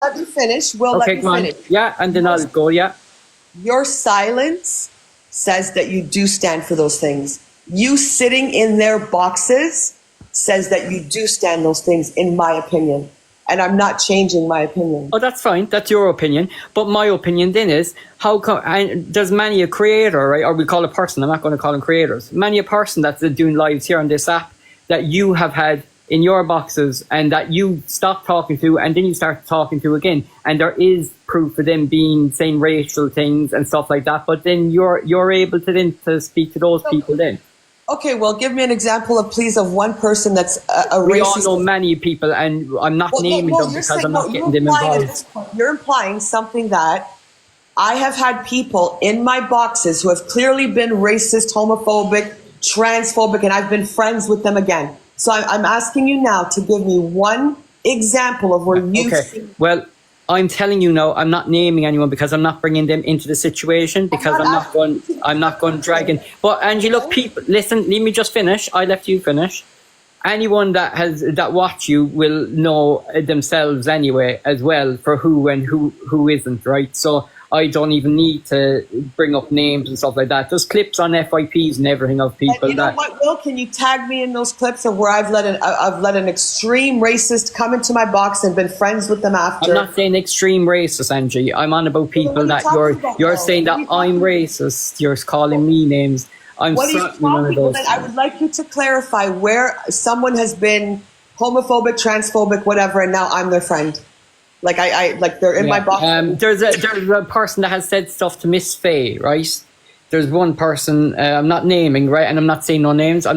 let me finish. Will, Okay, let go me on. finish. Yeah, and then I'll go, yeah. Your silence says that you do stand for those things. You sitting in their boxes says that you do stand those things, in my opinion. And I'm not changing my opinion. Oh, that's fine. That's your opinion. But my opinion then is, how come, and there's many a creator, right? Or we call a person, I'm not going to call them creators. Many a person that's doing lives here on this app that you have had in your boxes and that you stop talking to and then you start talking to again. And there is proof for them saying racial things and stuff like that. But then you're able to then to speak to those people then. Okay, well, give me an example of one person that's a racist. We all know many people, and I'm not naming them because I'm not getting them involved. You're implying something that I have had people in my boxes who have clearly been racist, homophobic, transphobic, and I've been friends with them again. So I'm asking you now to give me one example of where you... Okay, well, I'm telling you now, I'm not naming anyone because I'm not bringing them into the situation because I'm not going dragging. But Angie, look, people, listen, let me just finish. I left you finish. Anyone that watch you will know themselves anyway as well for who and who isn't, right? So I don't even need to bring up names and stuff like that. There's clips on FYPs and everything of people. And you know what, Will? Can you tag me in those clips of where I've let an extreme racist come into my box and been friends with them after? I'm not saying extreme racist, Angie. I'm on about people that you're saying that I'm racist. You're calling me names. What are you talking about? I would like you to clarify where someone has been homophobic, transphobic, whatever, and now I'm their friend. Like like they're in my box. There's a person that has said stuff to Miss Faye, right? There's one person I'm not naming, right, and I'm not saying no names.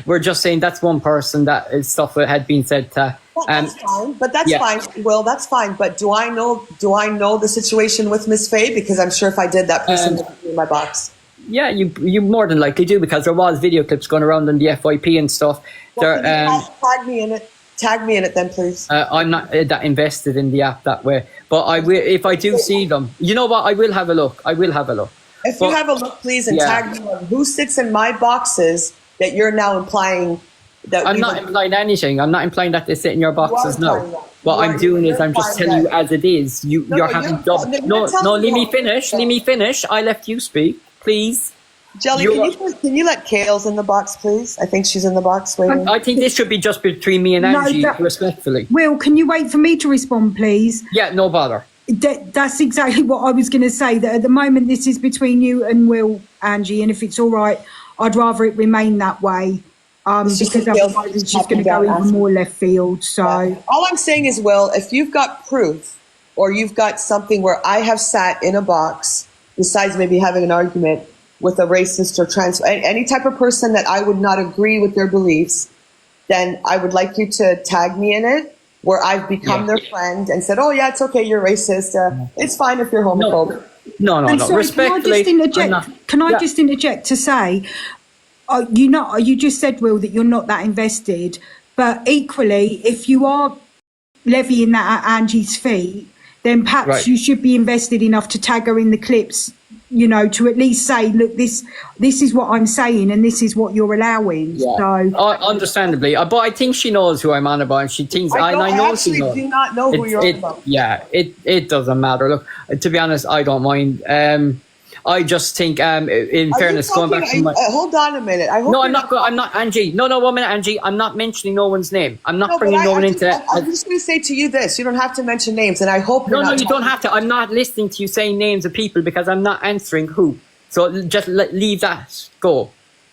We're just saying that's one person that stuff that had been said to. Well, that's fine, but that's fine. Will, that's fine. But do I know the situation with Miss Faye? Because I'm sure if I did, that person would be in my box. Yeah, you more than likely do because there was video clips going around on the FYP and stuff. Well, tag me in it. Tag me in it then, please. I'm not that invested in the app that way, but I will if I do see them. You know what? I will have a look. If you have a look, please, and tag me on who sits in my boxes that you're now implying that. I'm not implying anything. I'm not implying that they sit in your boxes. No. What I'm doing is I'm just telling you as it is. You're having double. No. Let me finish. Let me finish. I left you speak, please. Jelly, can you let Kales in the box, please? I think she's in the box waiting. I think this should be just between me and Angie, respectfully. Will, can you wait for me to respond, please? Yeah, no bother. That's exactly what I was going to say, that at the moment this is between you and Will, Angie, and if it's all right, I'd rather it remain that way because otherwise it's just going to go even more left field. So all I'm saying is, Will, if you've got proof or you've got something where I have sat in a box, besides maybe having an argument with a racist or any type of person that I would not agree with their beliefs, then I would like you to tag me in it where I've become their friend and said, oh yeah, it's okay, you're racist. It's fine if you're homophobic. No. Sorry, Respectfully, can I just interject to say, you just said, Will, that you're not that invested, but equally, if you are levying that at Angie's feet, then perhaps you should be invested enough to tag her in the clips, to at least say, look, this is what I'm saying and this is what you're allowing. Yeah. So, understandably, but I think she knows who I'm on about, and she thinks I know she knows. I do not know who you're on about. Yeah, it doesn't matter. Look, to be honest, I don't mind. I just think, in fairness, going back to hold on a minute. I'm not Angie. No, 1 minute, Angie. I'm not mentioning no one's name. I'm not bringing no one into it. I'm just going to say to you this: you don't have to mention names, and I hope No, you don't have to. I'm not listening to you saying names of people because I'm not answering who. So just leave that go,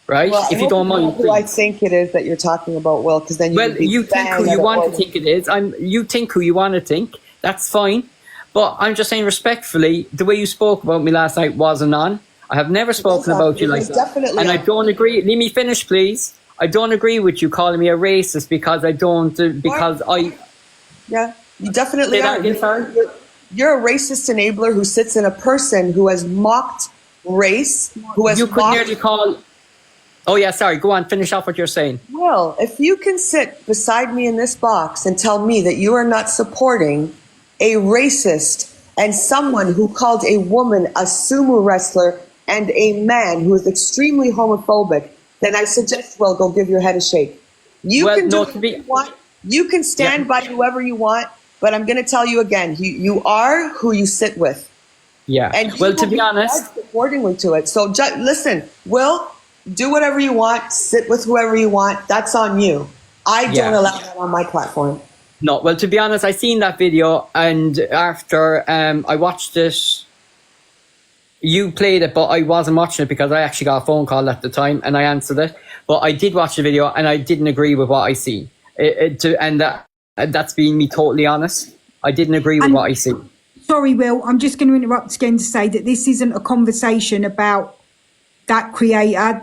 right? Well, if you don't mind. Who I think it is that you're talking about, Will, because then you think who you want to think it is. You think who you want to think. That's fine. But I'm just saying respectfully, the way you spoke about me last night wasn't on. I have never spoken about you like that. And I don't agree. Let me finish, please. I don't agree with you calling me a racist because Yeah, you definitely are. You're a racist enabler who sits in a person who has mocked race, who has Oh yeah, sorry, go on, finish off what you're saying. Well, if you can sit beside me in this box and tell me that you are not supporting a racist and someone who called a woman a sumo wrestler and a man who is extremely homophobic, then I suggest, well, go give your head a shake. You can do what you want. You can stand by whoever you want, But I'm going to tell you again, you are who you sit with. Yeah. And well, to be honest, accordingly to it. So listen, Will, do whatever you want, sit with whoever you want. That's on you. I don't allow that on my platform. No, well, to be honest, I seen that video, and after I watched it, you played it, but I wasn't watching it because I actually got a phone call at the time and I answered it. But I did watch the video and I didn't agree with what I see. That's being me totally honest. I didn't agree with what I see. Sorry, Will, I'm just going to interrupt again to say that this isn't a conversation about that creator.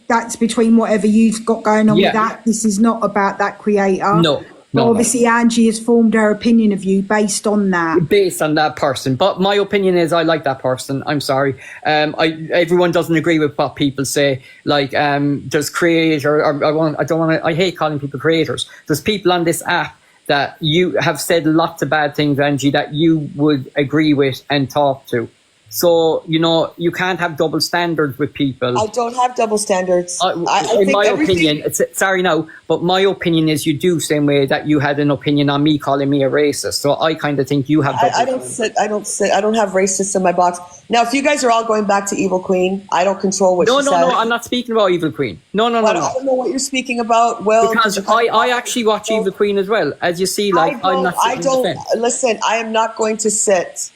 That's between whatever you've got going on with that. This is not about that creator. No, obviously, Angie has formed her opinion of you based on that. Based on that person. But my opinion is I like that person. I'm sorry. Everyone doesn't agree with what people say. Like, there's creator, I hate calling people creators. There's people on this app that you have said lots of bad things, Angie, that you would agree with and talk to. So, you know, you can't have double standards with people. I don't have double standards. In my opinion, sorry now, but my opinion is you do same way that you had an opinion on me calling me a racist. So I kind of think you have double standards. I don't have racists in my box. Now, if you guys are all going back to Evil Queen, I don't control what she says. No, I'm not speaking about Evil Queen. No. I don't know what you're speaking about. Well, because I actually watch Evil Queen as well. As you see, like, I'm not listen, I am not going to sit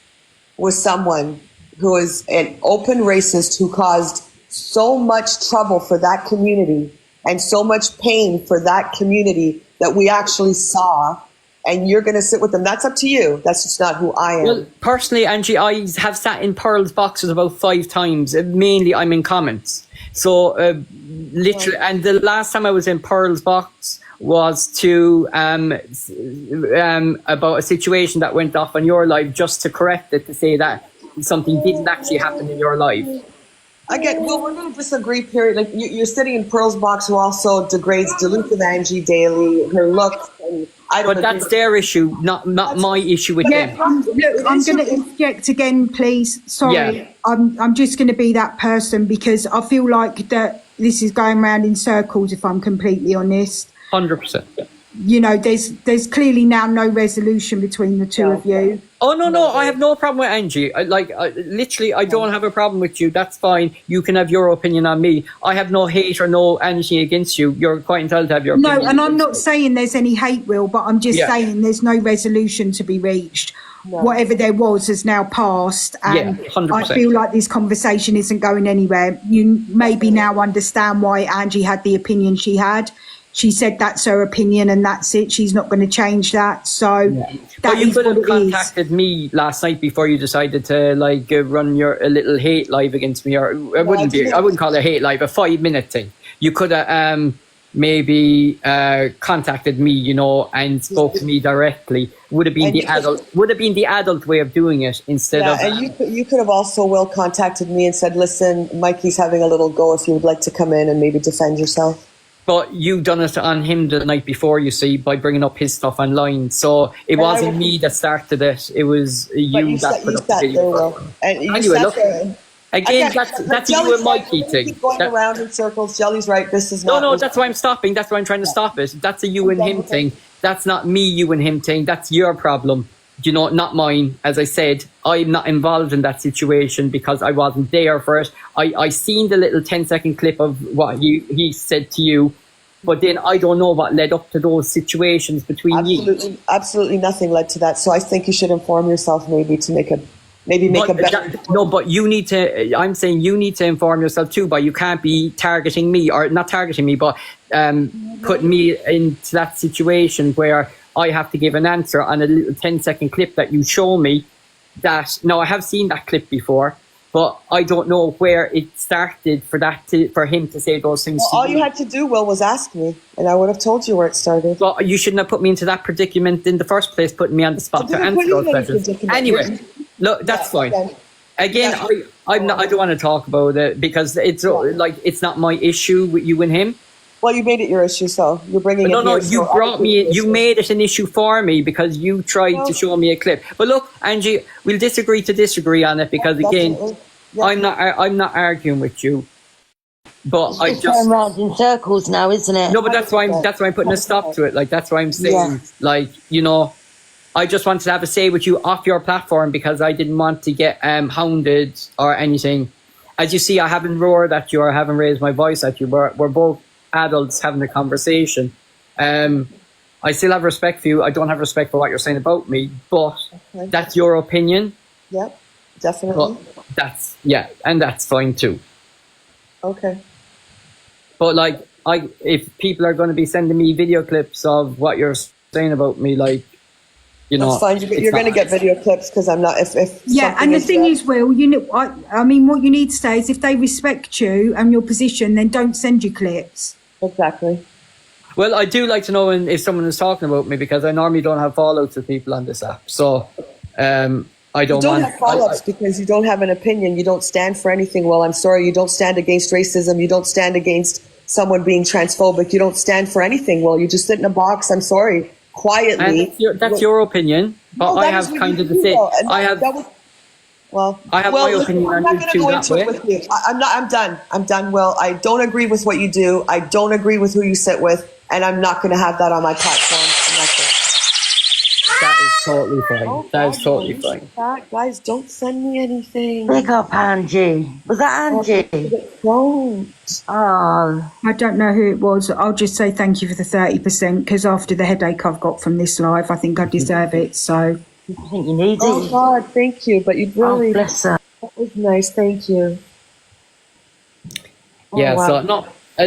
with someone who is an open racist who caused so much trouble for that community and so much pain for that community that we actually saw, and you're going to sit with them. That's up to you. That's just not who I am. Well, personally, Angie, I have sat in Pearl's boxes about 5 times. Mainly, I'm in comments. So, literally, and the last time I was in Pearl's box was to about a situation that went off on your live, just to correct it, to say that something didn't actually happen in your life. Again, well, we're going to disagree, period. Like, you're sitting in Pearl's box, who also degrades, dilutes Angie daily, her looks. And but that's their issue, not my issue with them. Look, I'm going to interject again, please. Sorry, yeah. I'm just going to be that person because I feel like that this is going round in circles, if I'm completely honest. 100%. You know, there's clearly now no resolution between the two of you. Oh, no, I have no problem with Angie. Literally, I don't have a problem with you. That's fine. You can have your opinion on me. I have no hate or no anything against you. You're quite entitled to have your opinion. No, and I'm not saying there's any hate, Will, but I'm just saying there's no resolution to be reached. No. Whatever there was has now passed, and 100%. I feel like this conversation isn't going anywhere. You maybe now understand why Angie had the opinion she had. She said that's her opinion and that's it. She's not going to change that. So, but you could have contacted me last night before you decided to run a little hate live against me, or I wouldn't call it a hate live, a 5-minute thing. You could have maybe contacted me, you know, and spoke to me directly. Would have been the adult way of doing it instead of. And you could have also contacted me and said, "Listen, Mikey's having a little go. If you would like to come in and maybe defend yourself." But you done it on him the night before, you see, by bringing up his stuff online. So it wasn't me that started it. It was you that put up the video. Anyway, look, again, that's you and Mikey thing. Keep going around in circles. Jelly's right. This is not. No, that's why I'm stopping. That's why I'm trying to stop it. That's a you and him thing. That's not me, you and him thing. That's your problem. You know, not mine. As I said, I'm not involved in that situation because I wasn't there for it. I seen the little 10-second clip of what he said to you, but then I don't know what led up to those situations between you. Absolutely nothing led to that. So I think you should inform yourself ing a better. No, but you need to. I'm saying you need to inform yourself too. But you can't be targeting me, or not targeting me, but putting me into that situation where I have to give an answer on a little 10-second clip that you show me. That now I have seen that clip before, but I don't know where it started for him to say those things. Well, all you had to do, Will, was ask me, and I would have told you where it started. Well, you shouldn't have put me into that predicament in the first place, putting me on the spot to answer those questions. Anyway, look, that's fine. Again, I don't want to talk about it because it's not my issue with you and him. Well, you made it your issue, so you're bringing it. No, you brought me. You made it an issue for me because you tried to show me a clip. But look, Angie, we'll disagree to disagree on it because again, I'm not arguing with you. But I just going round in circles now, isn't it? No, but that's why I'm putting a stop to it. Like that's why I'm saying, you know, I just wanted to have a say with you off your platform because I didn't want to get hounded or anything. As you see, I haven't roared at you or I haven't raised my voice at you. We're both adults having a conversation. I still have respect for you. I don't have respect for what you're saying about me, but that's your opinion. Yep, definitely. But and that's fine too. Okay. But like, if people are going to be sending me video clips of what you're saying about me, like, you know, that's fine. You're going to get video clips because I'm not. If yeah, and the thing is, Will, you know, I mean, what you need to say is if they respect you and your position, then don't send you clips. Exactly. Well, I do like to know if someone is talking about me because I normally don't have fallouts with people on this app. So I don't have fallouts because you don't have an opinion. You don't stand for anything. Well, I'm sorry. You don't stand against racism. You don't stand against someone being transphobic. You don't stand for anything. Well, you just sit in a box. I'm sorry. Quietly. And that's your opinion. But I have kind of the same. I have my opinion. I'm not going to go into it with you. I'm done. I'm done, Will. I don't agree with what you do. I don't agree with who you sit with. And I'm not going to have that on my platform. That is totally fine. That is totally fine. Guys, don't send me anything. Big up, Angie. Was that Angie? Don't. Oh. I don't know who it was. I'll just say thank you for the 30% because after the headache I've got from this live, I think I deserve it. So I think you need it. Oh, God, thank you. But you really... Oh, bless her. That was nice. Thank you. Yeah, wow. So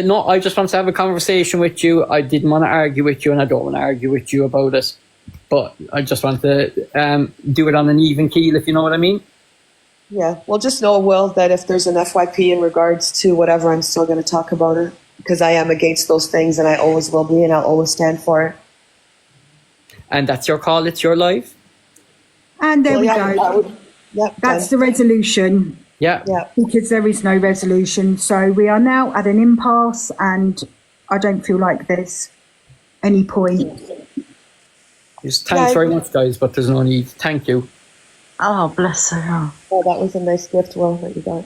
no, I just want to have a conversation with you. I didn't want to argue with you and I don't want to argue with you about it. But I just want to do it on an even keel, if you know what I mean. Yeah, well, just know, Will, that if there's an FYP in regards to whatever, I'm still going to talk about it because I am against those things and I always will be and I'll always stand for it. And that's your call, it's your life. and there we go. That's the resolution. Yeah. Because there is no resolution. So we are now at an impasse and I don't feel like there's any point. Thanks very much, guys, but there's no need. Thank you. Oh, bless her. Oh, that was a nice gift, Will, that you got.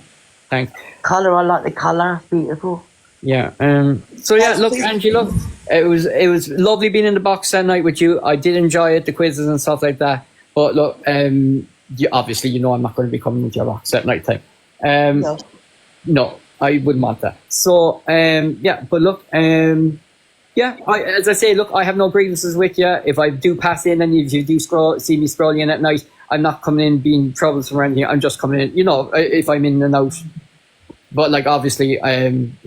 Thanks. Colour, I like the colour. It's beautiful. Yeah. So yeah, look, Angie, look, it was lovely being in the box that night with you. I did enjoy it, the quizzes and stuff like that. But look, obviously, you know, I'm not going to be coming into your box at night time. No, I wouldn't want that. So but look, as I say, look, I have no grievances with you. If I do pass in and if you do see me scrolling in at night, I'm not coming in being troublesome or anything. I'm just coming in, you know, if I'm in and out. But like, obviously, I'm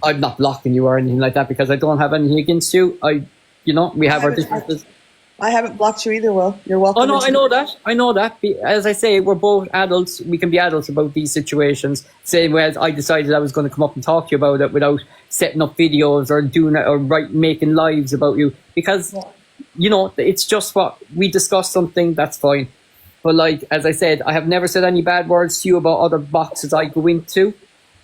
not blocking you or anything like that because I don't have anything against you. We have our differences. I haven't blocked you either, Will. You're welcome. Oh no, I know that. As I say, we're both adults. We can be adults about these situations. Same way as I decided I was going to come up and talk to you about it without setting up videos or doing it or making lives about you because, you know, it's just what we discussed something, that's fine. But like, as I said, I have never said any bad words to you about other boxes I go into.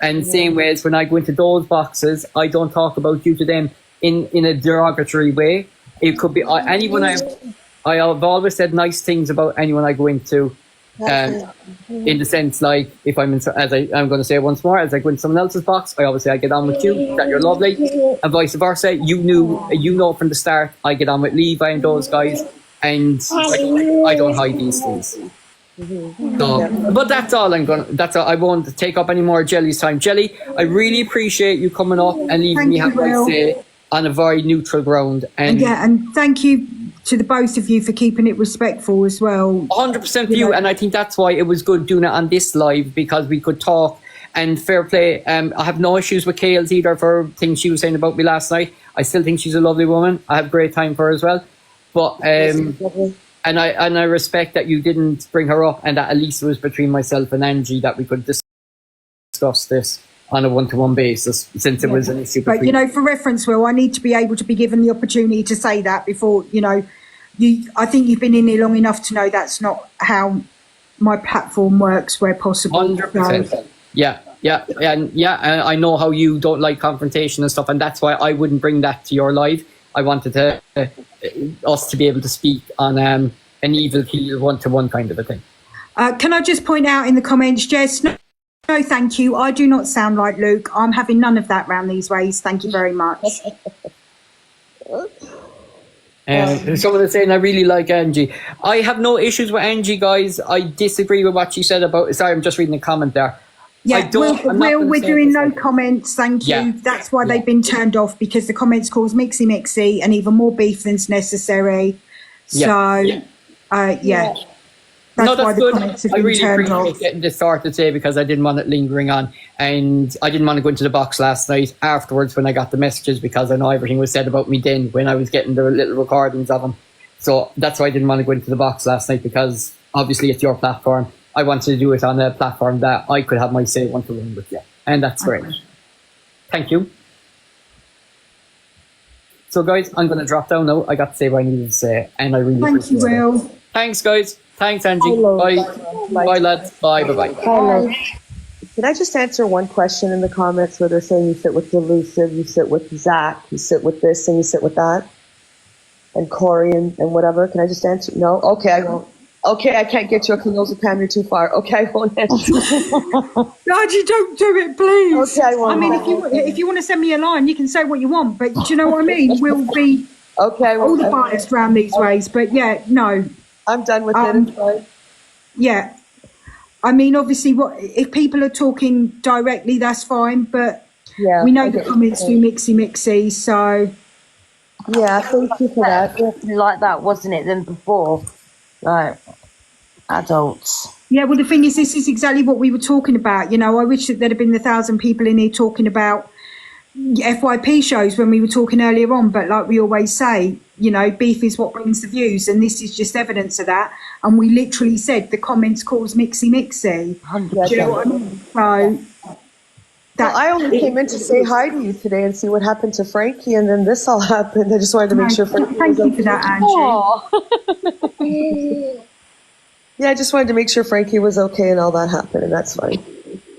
And same way as when I go into those boxes, I don't talk about you to them in a derogatory way. It could be anyone I have always said nice things about anyone I go into. In the sense, like, if I'm I'm going to say it once more, as I go into someone else's box, I always say I get on with you, that you're lovely, and vice versa. You know from the start I get on with Levi and those guys, and I don't hide these things. So, but that's all I won't take up any more of Jelly's time. Jelly, I really appreciate you coming up and leaving me have my say on a very neutral ground. And thank you to the both of you for keeping it respectful as well. 100% for you, and I think that's why it was good doing it on this live because we could talk and fair play. I have no issues with Kales either for things she was saying about me last night. I still think she's a lovely woman. I have a great time for her as well. But and I respect that you didn't bring her up and that at least it was between myself and Angie that we could discuss this on a one-to-one basis since it was an issue. But, you know, for reference, Will, I need to be able to be given the opportunity to say that before, you know, I think you've been in here long enough to know that's not how my platform works where possible. 100%. So. Yeah. I know how you don't like confrontation and stuff, and that's why I wouldn't bring that to your live. I wanted us to be able to speak on an even keel one-to-one kind of a thing. Can I just point out in the comments, Jess, no, thank you. I do not sound like Luke. I'm having none of that round these ways. Thank you very much. Someone is saying I really like Angie. I have no issues with Angie, guys. I disagree with what she said about. Sorry, I'm just reading the comment there. Yeah, we're doing no comments, thank you. Yeah. That's why Yeah. they've been turned off, because the comments cause mixy and even more beef than's necessary. So, yeah. That's why the comments have I been really turned appreciate off. getting this sorted today, because I didn't want it lingering on, and I didn't want to go into the box last night afterwards when I got the messages, because I know everything was said about me then when I was getting the little recordings of them. So that's why I didn't want to go into the box last night, because obviously it's your platform. I wanted to do it on a platform that I could have my say one-to-one with you, and that's great. Thank you. So guys, I'm going to drop down now. I got to say what I needed to say, and I really Thank you, appreciate it. Will. Thanks, guys. Thanks, Angie. Bye. Bye, lads. Bye. Bye. Can I just answer one question in the comments where they're saying you sit with Delusive, you sit with Zach, you sit with this and you sit with that, and Corey and whatever? Can I just answer? No? Okay, I won't. Okay, I can't get you a canosa Pam, you're too far. Okay, I won't answer. Nigel, don't do it, please. Okay, I won't. I mean, if you want to send me a line, you can say what you want, but do you know what I mean? We'll be okay, all the biased around these ways, but yeah, no. I'm done with it. It's fine. Yeah. I mean, obviously, if people are talking directly, that's fine, but we know the comments do mixy, so. Yeah, thank you for that. Like that, wasn't it, than before? Like, adults. Yeah, well, the thing is, this is exactly what we were talking about. You know, I wish that there'd have been 1,000 people in here talking about FYP shows when we were talking earlier on, but like we always say, you know, beef is what brings the views, and this is just evidence of that. And we literally said the comments cause mixy. Do you know what I mean? So well, I only came in to say hi to you today and see what happened to Frankie, and then this all happened. I just wanted to make sure Frankie thank you for that, Angie. Yeah, I just wanted to make sure Frankie was okay and all that happened, and that's fine.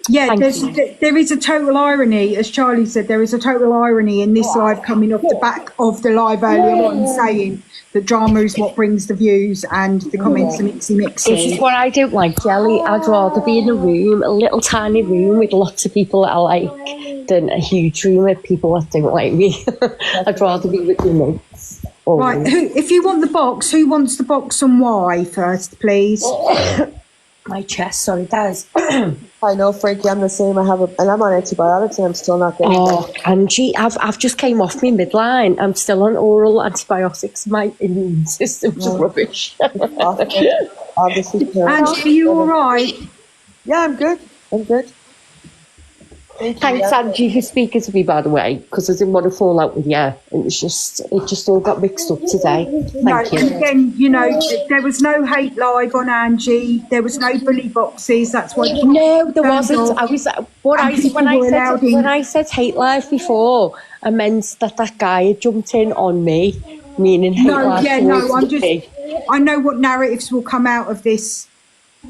Yeah, there is a total irony, as Charlie said, there is a total irony in this live coming off the back of the live earlier on, saying that drama is what brings the views and the comments are mixy. This is what I don't like, Jelly. I'd rather be in a room, a little tiny room with lots of people that I like, than a huge room with people that don't like me. I'd rather be with your mates. Right, if you want the box, who wants the box and why first, please? My chest, sorry, guys. I know, Frankie, I'm the same. And I'm on antibiotics and I'm still not getting better. Angie, I've just came off my midline. I'm still on oral antibiotics. My immune system's rubbish. Obviously, Angie, are you all right? Yeah, I'm good. Thanks, Angie, for speaking to me, by the way, because I didn't want to fall out with you. It just all got mixed up today. Thank you. Again, you know, there was no hate live on Angie. There was no bully boxes. That's why. No, there wasn't. When I said hate live before, I meant that guy had jumped in on me, meaning hate live. I know what narratives will come out of this.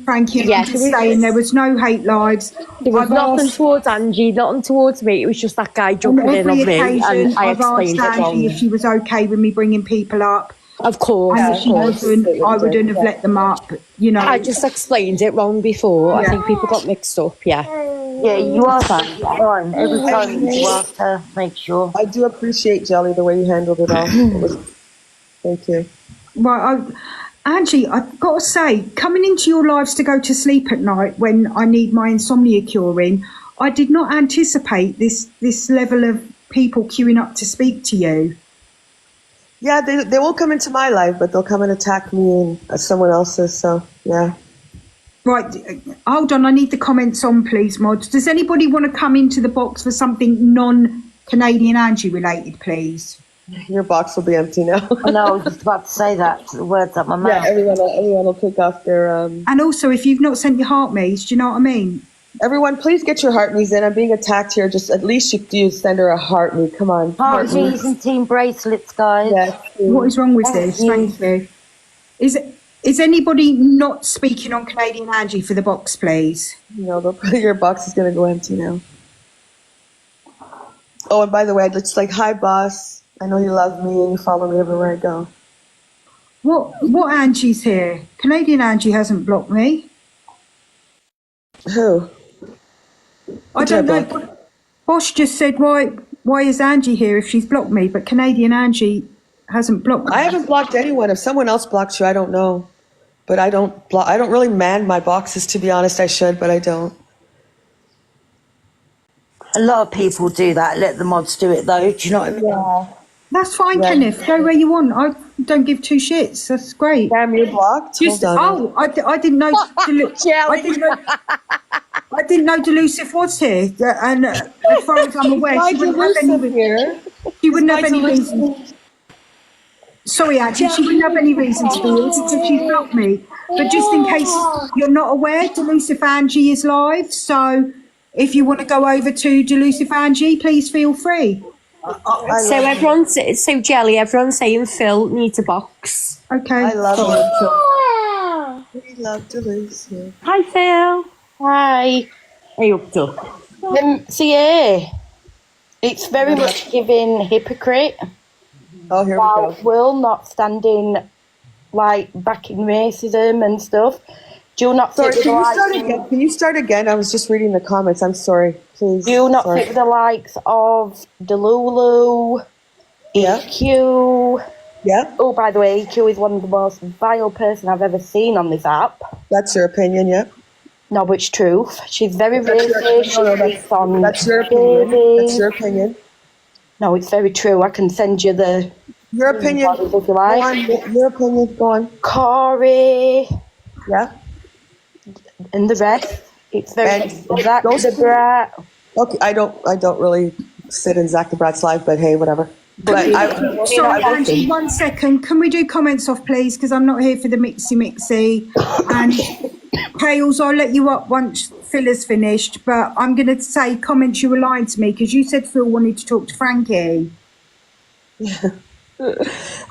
Frankie, yeah, just saying there was no hate lives. There was nothing towards Angie, nothing towards me. It was just that guy jumping in on me, and I explained it wrong. If she was okay with me bringing people up, of course. And if she wasn't, I wouldn't have let them up. You know, I just explained it wrong before. I think people got mixed up. Yeah, you are fine. Every time you have to make sure. I do appreciate, Jelly, the way you handled it all. Thank you. Well, Angie, I've got to say, coming into your lives to go to sleep at night when I need my insomnia curing, I did not anticipate this level of people queuing up to speak to you. Yeah, they won't come into my life, but they'll come and attack me and someone else's, so, yeah. Right, hold on, I need the comments on, please, Mods. Does anybody want to come into the box for something non-Canadian Angie related, please? Your box will be empty now. I know, I was just about to say that. The words out my mouth. Yeah, everyone will pick off their... And also, if you've not sent your heart me's, do you know what I mean? Everyone, please get your heart me's in. I'm being attacked here. Just at least you send her a heart me. Come on. Heart me's and team bracelets, guys. Yes. What is wrong with this? Thank you. Is anybody not speaking on Canadian Angie for the box, please? No, your box is going to go empty now. Oh, and by the way, it's like, hi, boss. I know you love me and you follow me everywhere I go. What Angie's here? Canadian Angie hasn't blocked me. Who? I don't know. Bosch just said, why is Angie here if she's blocked me? But Canadian Angie hasn't blocked I me. haven't blocked anyone. If someone else blocks you, I don't know. But I don't really man my boxes, to be honest. I should, but I don't. A lot of people do that. Let the mods do it, though. Do you know what I mean? Yeah. That's fine, Yeah. Kenneth. Go where you want. I don't give two shits. That's great. Damn, you're blocked? Just Hold on. I didn't know. I didn't know Delusive was here, and as far as I'm aware, she wouldn't have any. here. She wouldn't have any reason. Sorry, Angie, she wouldn't have any reason to be here because she's blocked me. But just in case you're not aware, Delusive Angie is live. So if you want to go over to Delusive Angie, please feel free. So Jelly, everyone's saying Phil needs a box. Okay. I love it. We love Delusive. Hi, Phil. Hi. Are you up to? So yeah, it's very much giving hypocrite. Oh, here we While go. Will not standing like backing racism and stuff. Do you not Sorry, fit with can the you likes? start again? Can you start again? I was just reading the comments. I'm sorry. Please. Do you not Sorry. fit with the likes of Delulu, Yeah. EQ? Yeah, Oh, by the way, EQ is one of the most vile person I've ever seen on this app. that's your opinion, yeah? No, but it's truth. She's very That's your- racist. no, She speaks on That's your opinion. babies. That's your opinion. No, it's very true. I can send you the Your opinion. if you Go like. on. Your opinion. Go on. Corey Yeah. and the rest. It's very And Zach those the two- Brat. Okay. I don't really sit in Zach the Brat's live, but hey, whatever. But Sorry, I Angie, 1 second. Can we do comments off, please? Because I'm not here for the mixy. And Kales, I'll let you up once Phil has finished. But I'm going to say comments you were lying to me because you said Phil wanted to talk to Frankie.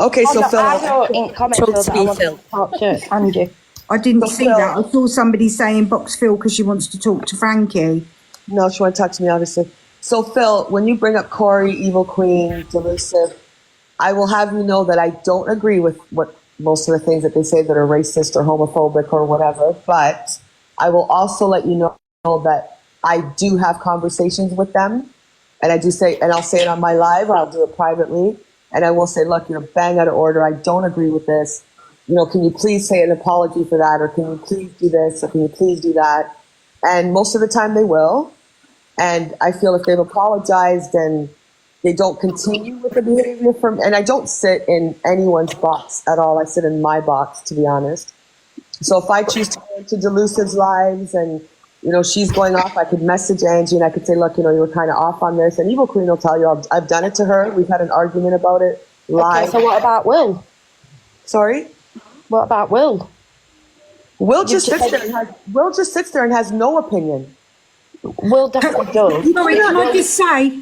Okay, so Phil. I wrote in comments Talk though to that me, I want Phil. to talk to Angie. I didn't So see Phil- that. I saw somebody saying box Phil because she wants to talk to Frankie. No, she want to talk to me, obviously. So, Phil, when you bring up Corey, Evil Queen, Delusive, I will have you know that I don't agree with what most of the things that they say that are racist or homophobic or whatever, but I will also let you know that I do have conversations with them, and I do say, and I'll say it on my live, or I'll do it privately, and I will say, look, you're bang out of order, I don't agree with this, can you please say an apology for that, or can you please do this, or can you please do that? And most of the time they will. And I feel if they've apologized and they don't continue with the behavior and I don't sit in anyone's box at all. I sit in my box, to be honest. So if I choose to go into Delusive's lives and, she's going off, I could message Angie and I could say, look, you were kind of off on this. And Evil Queen will tell you, I've done it to her. We've had an argument about it live. Okay, so what about Will? Sorry? What about Will? Will just sits there and has no opinion. Will definitely does. Sorry, can I just say,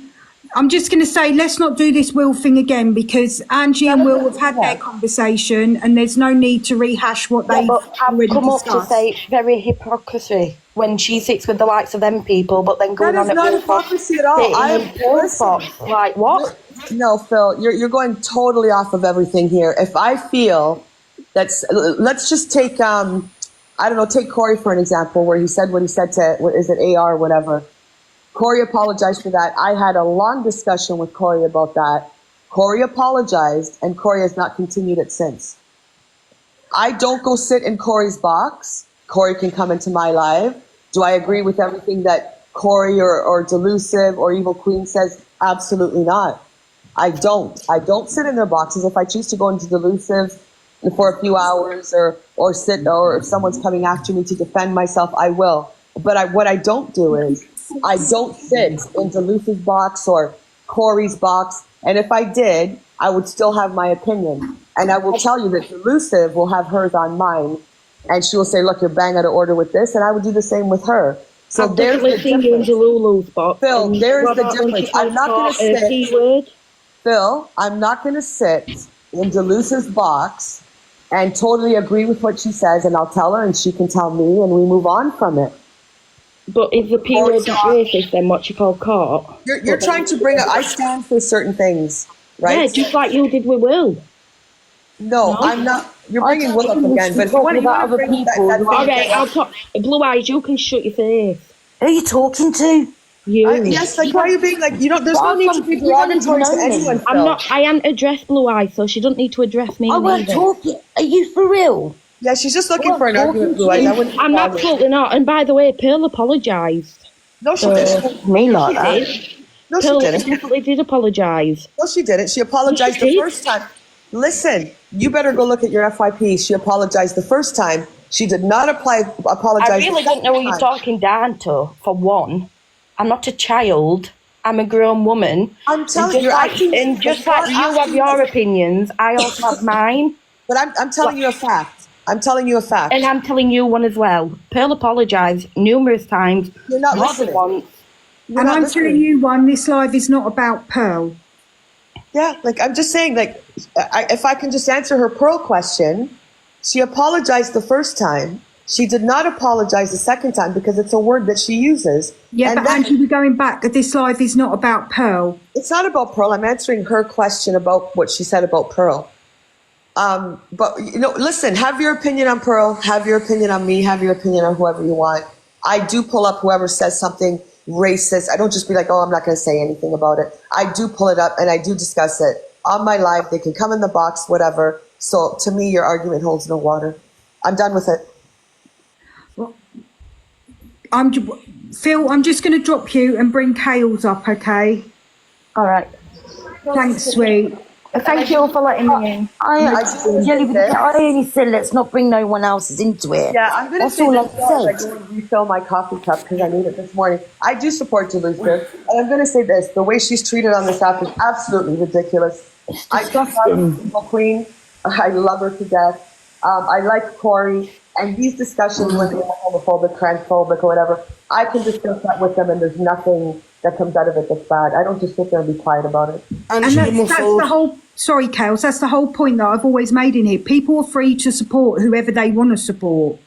I'm just going to say, let's not do this Will thing again because Angie and Will have had their conversation and there's no need to rehash what Yeah, they've but I've already come up to discussed. say it's very hypocrisy when she sits with the likes of them people, but then going That on is at not Will's hypocrisy at all. sitting in Will's box. Like what? No, Phil, you're going totally off of everything here. If I feel let's just take take Corey for an example, where he said what he said to AR or whatever. Corey apologized for that. I had a long discussion with Corey about that. Corey apologized, and Corey has not continued it since. I don't go sit in Corey's box. Corey can come into my live. Do I agree with everything that Corey or Delusive or Evil Queen says? Absolutely not. I don't sit in their boxes. If I choose to go into Delusive for a few hours or if someone's coming after me to defend myself, I will. But what I don't do is I don't sit in Delusive's box or Corey's box. And if I did, I would still have my opinion. And I will tell you that Delusive will have hers on mine. And she will say, look, you're bang out of order with this. And I would do the same with her. So I've there's the definitely seen you in difference. Delulu's box. Phil, and there's the Robert, when difference. she I'm not going to taught a sit. keyword. Phil, I'm not going to sit in Delusive's box and totally agree with what she says, and I'll tell her, and she can tell me, and we move on from it. But if the P word not racist, then what you call caught? You're trying to bring up, I stand for certain things, right? Yeah, just like you did with Will. No, I'm not. You're bringing Will up again, but if you want to about other bring people. that Okay, I'll talk. Blue eyes, you can shut your face. Who are you talking to? Yes, like, why are you being like, you know, there's no need to be derogatory to anyone, Phil. I'm not. I ain't addressed Blue Eyes, so she don't need to address me. I weren't neither. talking. Are you for real? Yeah, she's just looking for an Well, argument, Blue Eyes. I wouldn't I'm not bother. totally not. And by the way, Pearl apologised. No, she didn't. Me like that. No, she Pearl didn't. definitely did apologise. No, she didn't. She apologized Yes, she the did. first time. Listen, you better go look at your FYP. She apologized the first time. She did not apologize. I really the don't know what you're second time. talking down to. For one, I'm not a child. I'm a grown woman. I'm telling you, and just like you have your opinions, I also have mine. But I'm telling you a fact. I'm telling you a fact. And I'm telling you one as well. Pearl apologised numerous times. You're not more listening. than once. You're And not I'm listening. telling you one, this live is not about Pearl. Yeah, like, I'm just saying, like, if I can just answer her Pearl question, she apologized the first time. She did not apologize the second time because it's a word that she uses. Yeah, And but then- Angie, we're going back. This live is not about Pearl. It's not about Pearl. I'm answering her question about what she said about Pearl. But, you know, listen, have your opinion on Pearl, have your opinion on me, have your opinion on whoever you want. I do pull up whoever says something racist. I don't just be like, oh, I'm not going to say anything about it. I do pull it up and I do discuss it on my live. They can come in the box, whatever. So to me, your argument holds no water. I'm done with it. Phil, I'm just going to drop you and bring Kales up, okay? All right. Thanks, sweet. Thank you all for letting me in. I only said let's not bring no one else's into it. Yeah, I'm going to That's say all this I as I said. go and refill my coffee cup because I need it this morning. I do support Delusia. And I'm going to say this. The way she's treated on this app is absolutely ridiculous. It's I disgusting. love Evil Queen. I love her to death. I like Corey. And these discussions when they're homophobic, transphobic, or whatever, I can discuss that with them and there's nothing that comes out of it that's bad. I don't just sit there and be quiet about it. And that's the whole, sorry, Kales, that's the whole point that I've always made in here. People are free to support whoever they want to support.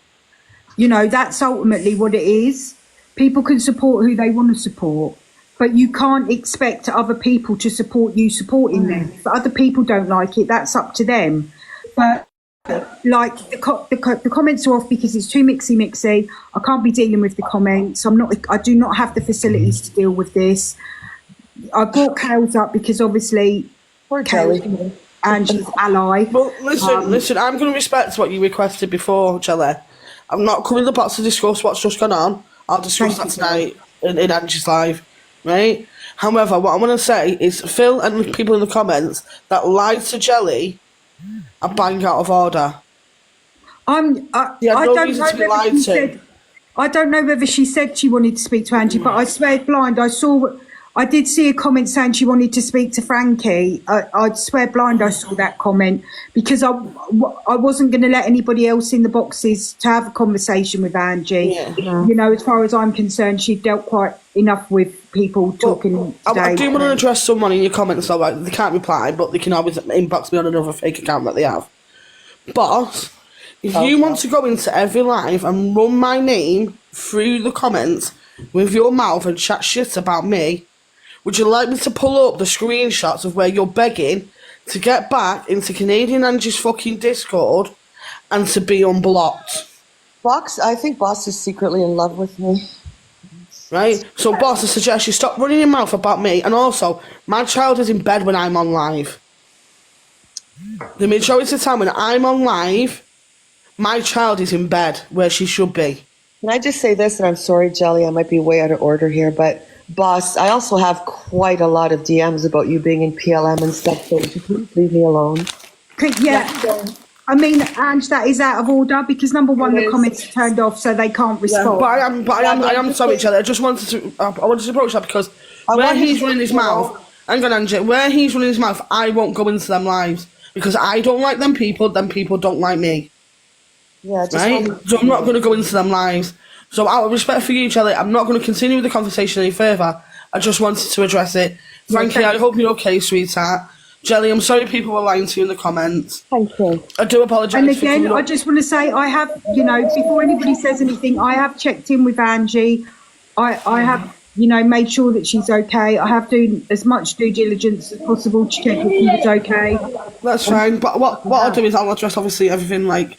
You know, that's ultimately what it is. People can support who they want to support, but you can't expect other people to support you supporting them. If other people don't like it, that's up to them. But like the comments are off because it's too mixy. I can't be dealing with the comments. I do not have the facilities to deal with this. I brought Kales up because obviously Kales, Angie's ally. Well, listen, I'm going to respect what you requested before, Jelly. I'm not coming to the box to discuss what's just gone on. I'll discuss that tonight in Angie's live, right? However, what I want to say is Phil and people in the comments that lied to Jelly are bang out of order. I don't know whether she said she wanted to speak to Angie, but I swear blind, I did see a comment saying she wanted to speak to Frankie. I swear blind I saw that comment because I wasn't going to let anybody else in the boxes to have a conversation with Angie. Yeah. You know, as far as I'm concerned, she dealt quite enough with people talking today. I do want to address someone in your comments though. Like, they can't reply, but they can always inbox me on another fake account that they have. But if you want to go into every live and run my name through the comments with your mouth and chat shit about me, would you like me to pull up the screenshots of where you're begging to get back into Canadian Angie's fucking Discord and to be unblocked? I think Boss is secretly in love with me. Right? So, Boss, I suggest you stop running your mouth about me. And also, my child is in bed when I'm on live. The majority of the time when I'm on live, my child is in bed where she should be. Can I just say this, and I'm sorry, Jelly, I might be way out of order here, but Boss, I also have quite a lot of DMs about you being in PLM and stuff, so would you please leave me alone? Yeah. I mean, Ange, that is out of order because number one, the comments are turned off, so they can't respond. Yeah, but I am sorry, Jelly. I just wanted to approach that because where he's running his mouth, hang on, Angie, where he's running his mouth, I won't go into them lives because I don't like them people don't like me. Yeah, right? So I'm not going to go into them lives. So out of respect for you, Jelly, I'm not going to continue the conversation any further. I just wanted to address it. Frankie, I hope you're okay, sweetheart. Jelly, I'm sorry people were lying to you in the comments. Thank you. I do apologise. And again, I just want to say I have, before anybody says anything, I have checked in with Angie. I have, made sure that she's okay. I have done as much due diligence as possible to check if she was okay. That's fine. But what I'll do is I'll address obviously everything like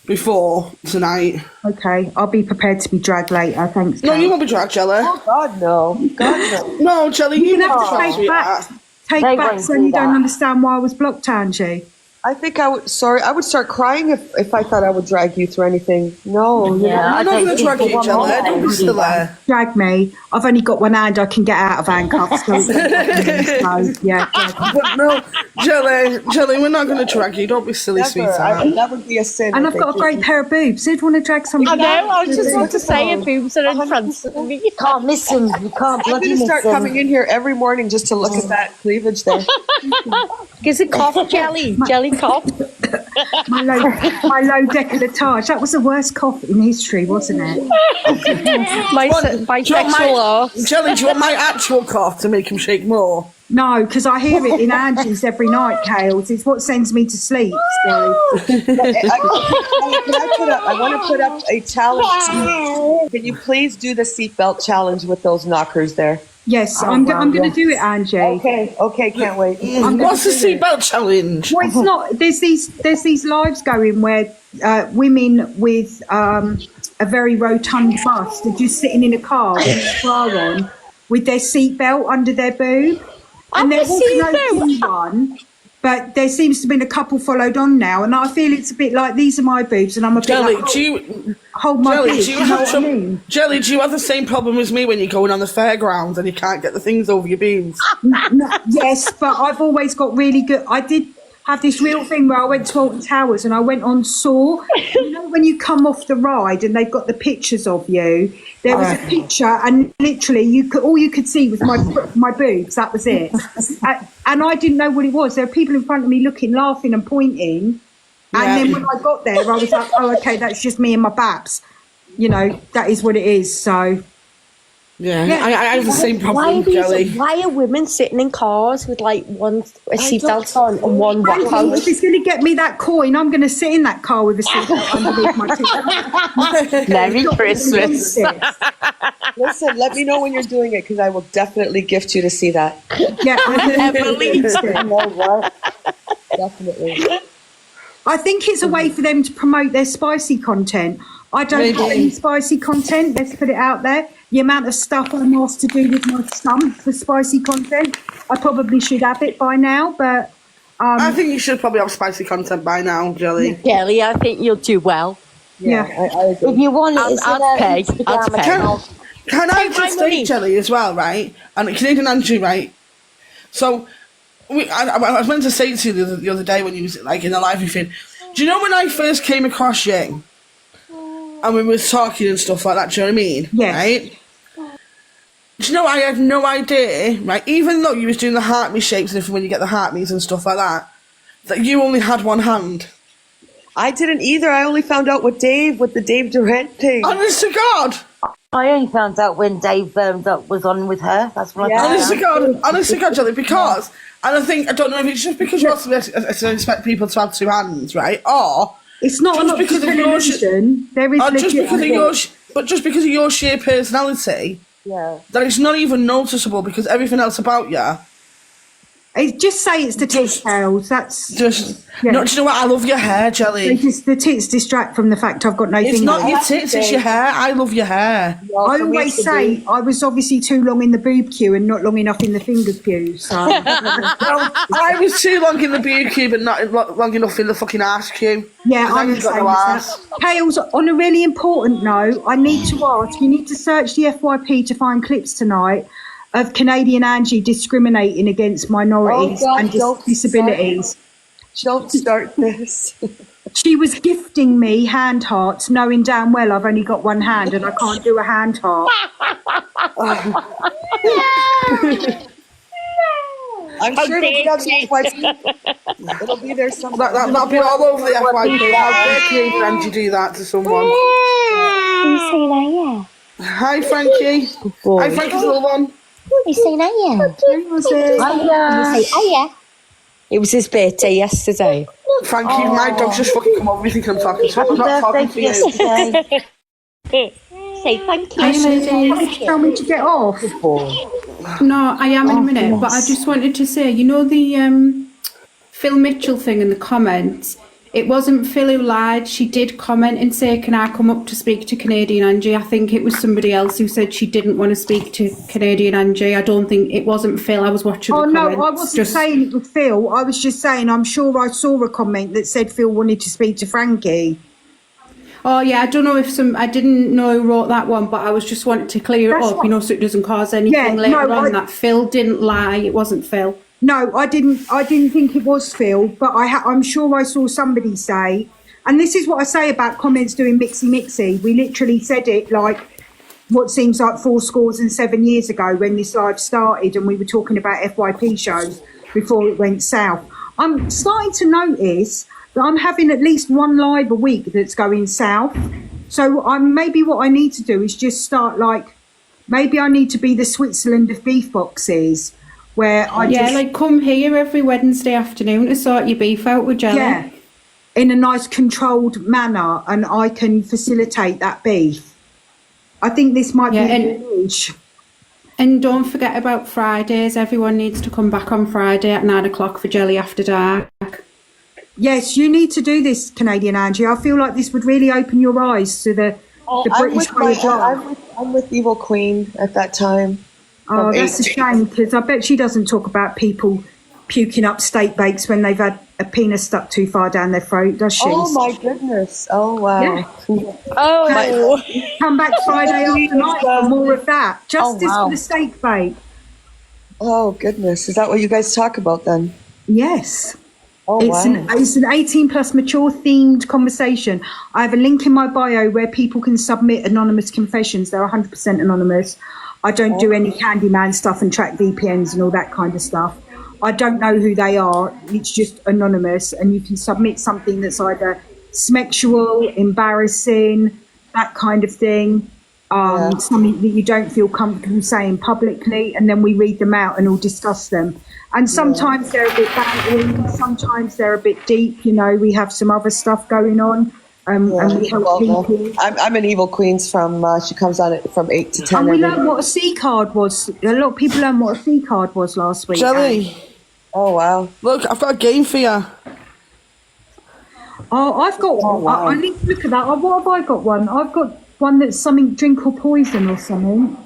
before tonight. Okay, I'll be prepared to be dragged later. Thanks. No, Kate. you won't be dragged, Jelly. Oh, God, no. God, no. No, Jelly, you You're won't gonna be have to dragged. take They back, won't so do you don't that. understand why I was blocked, Angie. I think I would. Sorry, I would start crying if I thought I would drag you through anything. No, Yeah, I'm I not don't going to think drag for you, one Jelly. moment Don't be they still would do that. there. Drag me. I've only got one hand. I can get out of handcuffs. So, yeah. Drag me. But no, Jelly, we're not going to drag you. Don't be silly, never. sweetheart. That would be a sin. And I I've got a think. great pair of boobs. Who'd want to drag somebody? I know, I was just about to Look at say those. her boobs are in front of me. You can't miss him. You can't I'm bloody going to miss start him. coming in here every morning just to look at that cleavage there. Gives a cough, Jelly. Jelly cough. My low décolletage. That was the worst cough in history, wasn't it? My Do you want bisexual arse. Jelly, do you want my actual cough to make him shake more? No, because I hear it in Angie's every night, Kales. It's what sends me to sleep. So. I want to put up a challenge. Can you please do the seatbelt challenge with those knockers there? Yes, I'm going to do it, Angie. Okay, can't wait. What's the seatbelt challenge? Well, it's not. There's these lives going where women with a very rotund bust are just sitting in a car with a bra on, with their seatbelt under their boob, and there was no key one. But there seems to have been a couple followed on now, and I feel it's a bit like these are my boobs, and I'm a bit Jelly, like, do you... hold my Jelly, boobs. do you You know have what I mean? Jelly, do you have the same problem as me when you're going on the fairgrounds and you can't get the things over your boobs? No, yes, but I've always got really good. I did have this real thing where I went to Alton Towers and I went on Saw. You know when you come off the ride and they've got the pictures of you. There was a picture, and literally all you could see was my boobs. That was it. And I didn't know what it was. There were people in front of me looking, laughing, and pointing. And then when I got there, I was like, "Oh, okay, that's just me and my babs." You know, that is what it is. So. Yeah, I have the same problem, Jelly. Why are women sitting in cars with like one seatbelt on and one wrap If out? it's going to get me that coin, I'm going to sit in that car with a seatbelt underneath my seat. Merry Christmas. Listen, let me know when you're doing it because I will definitely gift you to see that. Yeah, Emily. Definitely. I think it's a way for them to promote their spicy content. I don't have any spicy content. Let's put it out there. The amount of stuff I'm asked to do with my stump for spicy content, I probably should have it by now. But I think you should probably have spicy content by now, Jelly. Jelly, I think you'll do well. yeah. I agree. If you want it, it's I'd pay. Instagram I'd pay. account. Can I Take just my money. say, Jelly, as well, right? And Canadian Andrew, right? So, I was meant to say to you the other day when you was like in the live thing, do you know when I first came across you and we were talking and stuff like that, do you know what I mean? Yes. Right? Do you know, I had no idea, right, even though you was doing the heart me shapes and everything when you get the heart me's and stuff like that you only had one hand. I didn't either. I only found out with the Dave Durant thing. Honest to God. I only found out when Dave was on with her. That's when I found Honest to God, Jelly, because, and I don't know if it's just because you also expect people to have two hands, right, or It's not just an because of illusion. There is just because of your sheer personality, that it's not even noticeable because everything else about you. Just say it's the tits, Tails. That's Just Yeah. no. Do you know what? I love your hair, Jelly. the tits distract from the fact I've got no It's fingers. not your tits, it's your hair. I love your hair. I always say I was obviously too long in the boob queue and not long enough in the finger queue. So Well, I was too long in the boob queue, but not long enough in the fucking arse queue. yeah, I I'm the ain't got same no as arse. that. Tails, on a really important note, I need to ask. You need to search the FYP to find clips tonight of Canadian Angie discriminating against minorities and disabilities. Don't start this. She was gifting me hand hearts, knowing damn well I've only got one hand and I can't do a hand heart. I'm sure it'll be on the FYP. It'll be there somewhere. That'll be all over the FYP. How dare Canadian Angie do that to someone? You say that, yeah. Hi, Frankie. Hi, Frankie's little one. You say that, yeah. Oh, yeah. It was his birthday yesterday. Frankie, my dog's just fucking come over. You think I'm talking to him? I'm not talking to you. yesterday. Say thank you. Tell me to get off. No, I am in a minute, but I just wanted to say, you know the Phil Mitchell thing in the comments, It wasn't Phil who lied. She did comment and say, can I come up to speak to Canadian Angie? I think it was somebody else who said she didn't want to speak to Canadian Angie. I don't think it wasn't Phil. I was watching the comments. No, I wasn't saying it was Phil. I was just saying I'm sure I saw a comment that said Phil wanted to speak to Frankie. Oh yeah, I don't know if I didn't know who wrote that one, but I was just wanting to clear it up, so it doesn't cause anything later on that Phil didn't lie. It wasn't Phil. No, I didn't think it was Phil, but I'm sure I saw somebody say, and this is what I say about comments doing mixy. We literally said it like what seems like 7 years ago when this live started, and we were talking about FYP shows before it went south. I'm starting to notice that I'm having at least one live a week that's going south. So maybe what I need to do is just start maybe I need to be the Switzerland of beef boxes. Where I come here every Wednesday afternoon to sort your beef out with Jelly. Yeah, in a nice controlled manner, and I can facilitate that beef. I think this might be a niche. And don't forget about Fridays. Everyone needs to come back on Friday at 9 o'clock for Jelly After Dark. Yes, you need to do this, Canadian Angie. I feel like this would really open your eyes to the British way of life. I'm with Evil Queen at that time. Oh, that's a shame, because I bet she doesn't talk about people puking up steak bakes when they've had a penis stuck too far down their throat, does she? Oh, my goodness. Oh, wow. Yeah. Oh. Come back Friday afternight for more of that. Justice for the steak bake. Oh, goodness. Is that what you guys talk about then? Yes. Oh, it's an 18 plus mature themed conversation. I have a link in my bio where people can submit anonymous confessions. They're 100% anonymous. I don't do any Candyman stuff and track VPNs and all that kind of stuff. I don't know who they are. It's just anonymous, and you can submit something that's either sexual, embarrassing, that kind of thing, something that you don't feel comfortable saying publicly, and then we read them out and all discuss them. And sometimes they're a bit bantering, sometimes they're a bit deep. We have some other stuff going on. And we help people. I'm an Evil Queens from, she comes on it from 8 to 10. And we learned what a C card was. A lot of people learned what a C card was last week. Jelly. Oh, wow. Look, I've got a game for you. Oh, I've got one. Wow. I need to look at that. What have I got one? I've got one that's something drink or poison or something.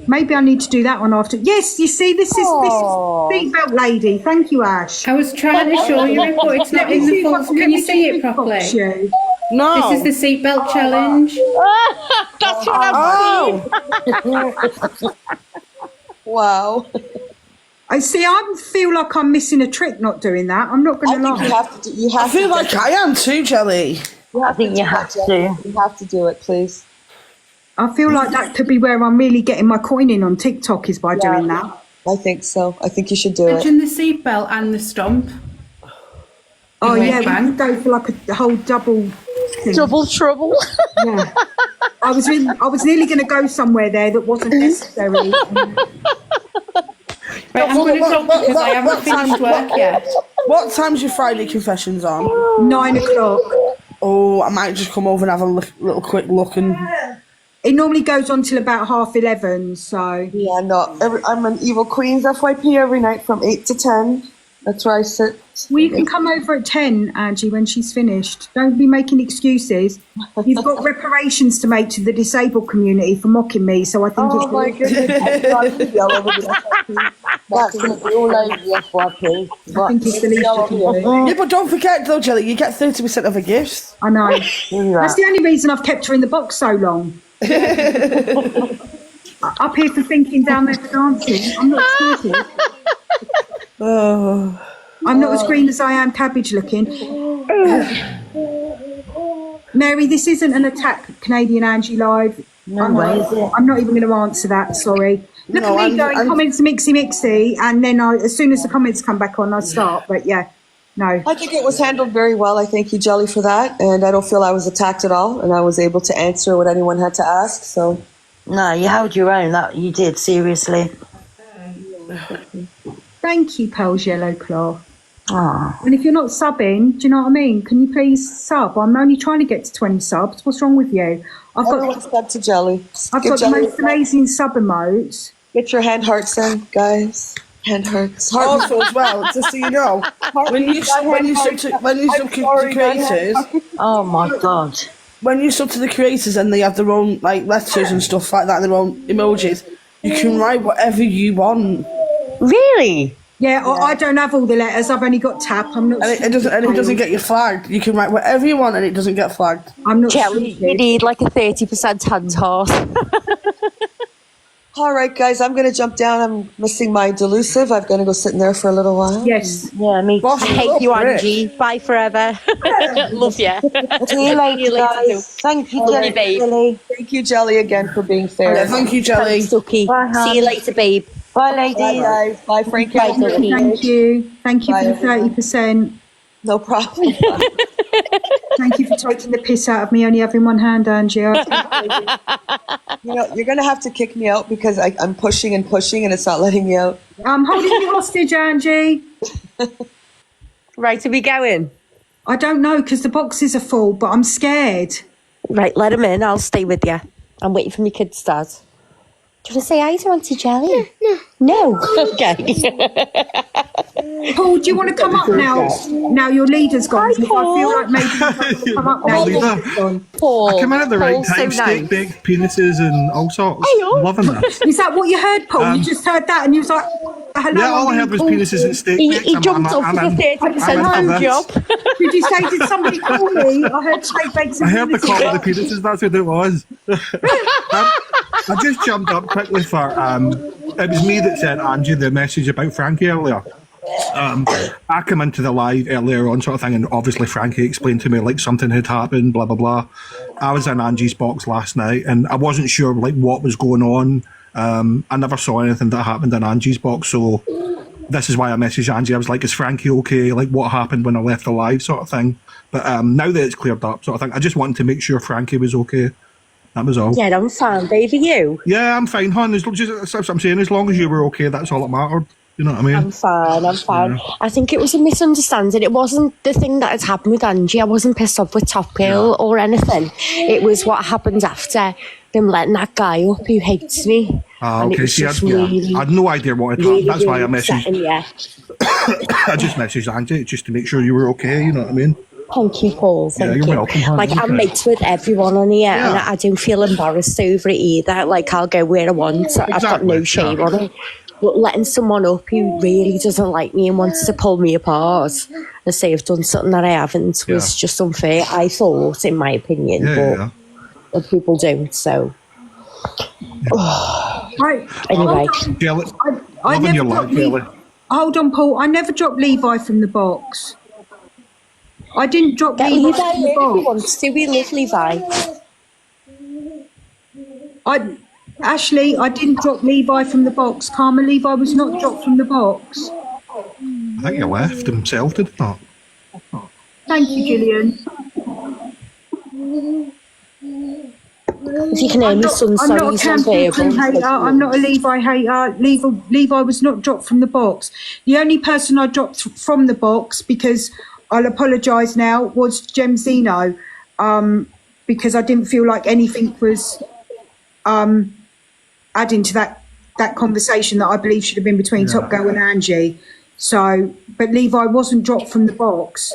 Maybe I need to do that one after. Yes, you see, this is seatbelt lady. Thank you, Ash. I was trying to show you it, but it's not in the full. Can you see it properly? No. This is the seatbelt challenge. That's what I'm seeing. Wow. I feel like I'm missing a trick not doing that. I'm not going to lie. I feel like I am too, Jelly. I think you have to. You have to do it, please. I feel like that could be where I'm really getting my coin in on TikTok is by doing that. I think so. I think you should do it. Imagine the seatbelt and the stump. Oh, yeah, we could go for like a whole double thing. Double trouble. Yeah. I was nearly going to go somewhere there that wasn't necessary. Right, I'm going to talk because I haven't finished work yet. What time's your Friday confessions on? 9 o'clock. Oh, I might just come over and have a little quick look and... It normally goes on till about 11:30, so... Yeah, no, I'm an Evil Queens FYP every night from 8 to 10. That's where I sit. Well, you can come over at 10, Angie, when she's finished. Don't be making excuses. You've got reparations to make to the disabled community for mocking me, so I think it's... Oh, my goodness. That's going to be all over the FYP. I think it's the least you can do. Yeah, but don't forget, though, Jelly, you get 30% of her gifts. I know. That's the only reason I've kept her in the box so long. Up here for thinking, down there for dancing. I'm not excited. I'm not as green as I am cabbage looking. Mary, this isn't an attack, Canadian Angie Live. No way, is it? I'm not even going to answer that, sorry. Look at me going comments mixy, and then as soon as the comments come back on, I start. But yeah, no. I think it was handled very well. I thank you, Jelly, for that. And I don't feel I was attacked at all. And I was able to answer what anyone had to ask. So, No, you held your own. That you did, seriously. Thank you, Pearl's Yellow Claw. Oh. And if you're not subbing, do you know what I mean? Can you please sub? I'm only trying to get to 20 subs. What's wrong with you? everyone sub to Jelly. I've got the most amazing sub emotes. Get your hand hearts in, guys. Hand hurts. Also, as well, just so you know, when you sub to creators, Oh my god. when you sub to the creators and they have their own like letters and stuff like that, their own emojis, you can write whatever you want. Really? Yeah, I don't have all the letters. I've only got tap. I'm not. And it doesn't get you flagged. You can write whatever you want and it doesn't get flagged. I'm not. Jelly, you stupid. need like a 30% hand horse. All right, guys, I'm going to jump down. I'm missing my delusive. I'm going to go sit in there for a little while. Yes. Yeah, me too. Boss, I hate you, Angie. Bye forever. Love you. See you later, guys. Thank you, Jelly. babe. Jelly. Thank you, Jelly, again for being fair. Yeah, thank you, Jelly. Thanks, Suki. Bye, hon. See you later, babe. Bye, ladies. Bye, guys. Bye, Frankie. Bye, Suki. Thank you. Thank you Bye, for the everyone. 30%. No problem. Thank you for taking the piss out of me only having one hand, Angie. You know, you're going to have to kick me out because I'm pushing and pushing and it's not letting me out. I'm holding you hostage, Angie. Right, are we going? I don't know because the boxes are full, but I'm scared. Right, let him in. I'll stay with you. I'm waiting for my kids to start. Do you want to say hi to Auntie Jelly? No. Okay. Paul, do you want to come up now? Now your leader's gone. Hi, I Paul. feel like maybe you want to come up now. I'm a Your leader. leader's gone. Paul. I came in at the right Paul's time, so steak nice. baked penises and all sorts. Hello. Loving this. Is that what you heard, Paul? You just heard that and you was like, hello. Yeah, all I I'm heard was being penises and steak He bakes. jumped up for the 30% hand job. called. Did you say, did somebody call me? I heard steak bakes and I heard the penises. call of the penises, that's what it was. I just jumped up quickly for, it was me that sent Angie the message about Frankie earlier. I came into the live earlier on sort of thing and obviously Frankie explained to me like something had happened, blah, blah, blah. I was in Angie's box last night and I wasn't sure like what was going on. I never saw anything that happened in Angie's box, so this is why I messaged Angie. I was like, is Frankie okay? Like what happened when I left the live sort of thing. But now that it's cleared up sort of thing, I just wanted to make sure Frankie was okay. That was all. Yeah, I'm fine, baby. You? Yeah, I'm fine, hon. That's what I'm saying. As long as you were okay, that's all that mattered. You know what I mean? I'm fine. Yeah. I think it was a misunderstanding. It wasn't the thing that had happened with Angie. I wasn't pissed off with Top Girl or anything. It was what happened after them letting that guy up who hates me. Ah, And it okay. was See, just I had no idea what had happened. That's why I messaged. upsetting, yeah. I just messaged Angie just to make sure you were okay. You know what I mean? Thank you, Paul. Thank you're you. welcome, hon. Like, I'm Okay. mates with everyone on here, and Yeah. I don't feel embarrassed over it either. Like, I'll go where I want. I've got no Exactly, shame yeah. on it. But letting someone up who really doesn't like me and wants to pull me apart and say I've done something that I haven't was just unfair, I thought, in my opinion. Yeah. But people don't, so. Right. Anyway. Jelly, I loving your never life, dropped Jelly. Hold on, Paul. I never dropped Levi from the box. I didn't drop Get Levi Levi from in the if he box. wants to. We love Levi. Ashley, I didn't drop Levi from the box. Karma, Levi was not dropped from the box. I think he left himself, did he not? Thank you, Gillian. If you can hear me, son, I'm sorry, not a he's Campbell non-verbal. hater. I'm not a Levi hater. Levi was not dropped from the box. The only person I dropped from the box, because I'll apologise now, was Gem Zeno, because I didn't feel like anything was adding to that conversation that I believe should have been between Top Girl and Angie. So, but Levi wasn't dropped from the box.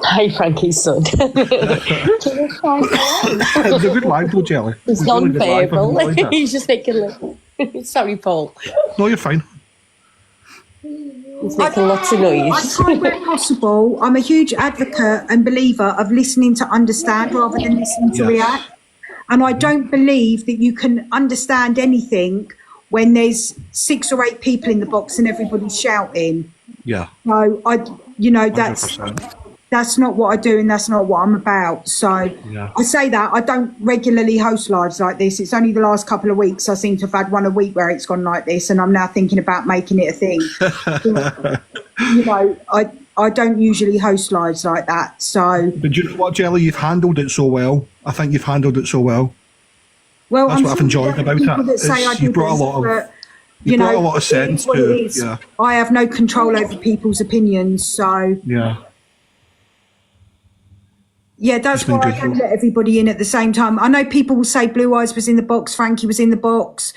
Hi, Frankie's son. It was a good live though, Jelly. It He's was a really good live. I non-verbal. enjoyed it. He's just making like... Sorry, Paul. No, you're fine. He's making lots of I noise. try where possible. I'm a huge advocate and believer of listening to understand rather than listening to Yes. react. And I don't believe that you can understand anything when there's 6 or 8 people in the box and everybody's shouting. Yeah. So that's not what I do and that's not what I'm about. So Yeah. I say that I don't regularly host lives like this. It's only the last couple of weeks I seem to have had one a week where it's gone like this, and I'm now thinking about making it a thing. You know, I don't usually host lives like that. So But you know what, Jelly? You've handled it so well. I think you've handled it so well. well, That's I'm what I've sure enjoyed there are about people it. that say I You brought a didn't, lot of. but You brought a lot of sense what it to, is. yeah. I have no control over people's opinions, so Yeah. yeah, that's It's been why I good. don't let everybody in at the same time. I know people will say Blue Eyes was in the box, Frankie was in the box,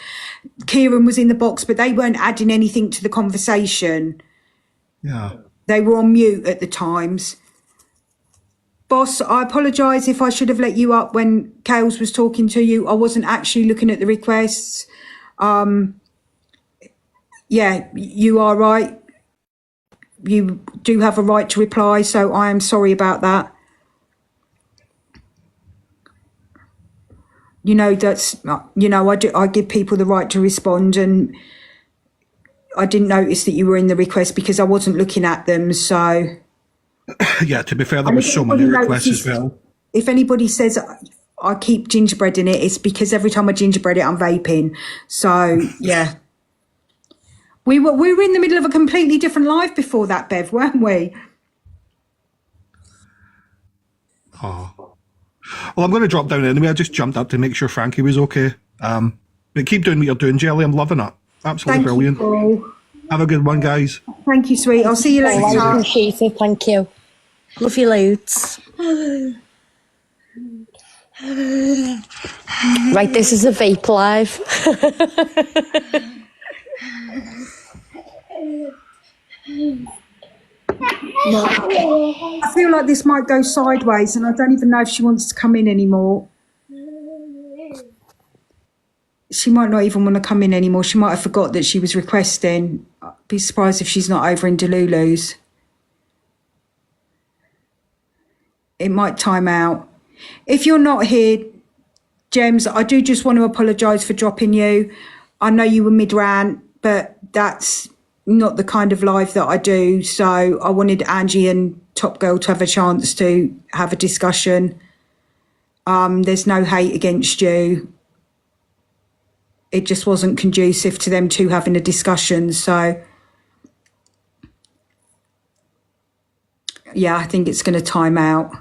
Kieran was in the box, but they weren't adding anything to the conversation. Yeah. They were on mute at the times. Boss, I apologise if I should have let you up when Kales was talking to you. I wasn't actually looking at the requests. Yeah, you are right. You do have a right to reply, so I am sorry about that. You know, I give people the right to respond, and I didn't notice that you were in the request because I wasn't looking at them, so... Yeah, to be fair, there was so many requests as well. If anybody says I keep gingerbread in it, it's because every time I gingerbread it, I'm vaping. So, yeah. We were in the middle of a completely different life before that, Bev, weren't we? Oh. Well, I'm going to drop down anyway. I just jumped up to make sure Frankie was okay. But keep doing what you're doing, Jelly. I'm loving it. Absolutely brilliant. You, have a good one, guys. Thank you, sweet. I'll see you later. I appreciate it. Thank you. Love you loads. Right, this is a vape live. I feel like this might go sideways, and I don't even know if she wants to come in anymore. She might not even want to come in anymore. She might have forgot that she was requesting. I'd be surprised if she's not over in Delulu's. It might time out. If you're not here, Gems, I do just want to apologise for dropping you. I know you were mid-rant, but that's not the kind of live that I do. So I wanted Angie and Top Girl to have a chance to have a discussion. There's no hate against you. It just wasn't conducive to them two having a discussion. So, yeah, I think it's going to time out.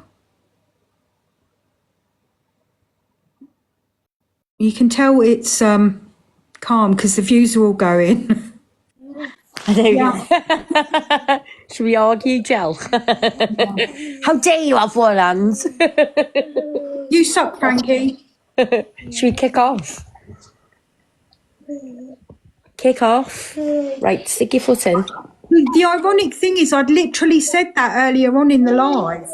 You can tell it's calm because the views are all going. I know. Yeah. Should we argue, Jel? How dare you have one hand? You suck, Frankie. Should we kick off? Kick off. Right, stick your foot in. The ironic thing is I'd literally said that earlier on in the live.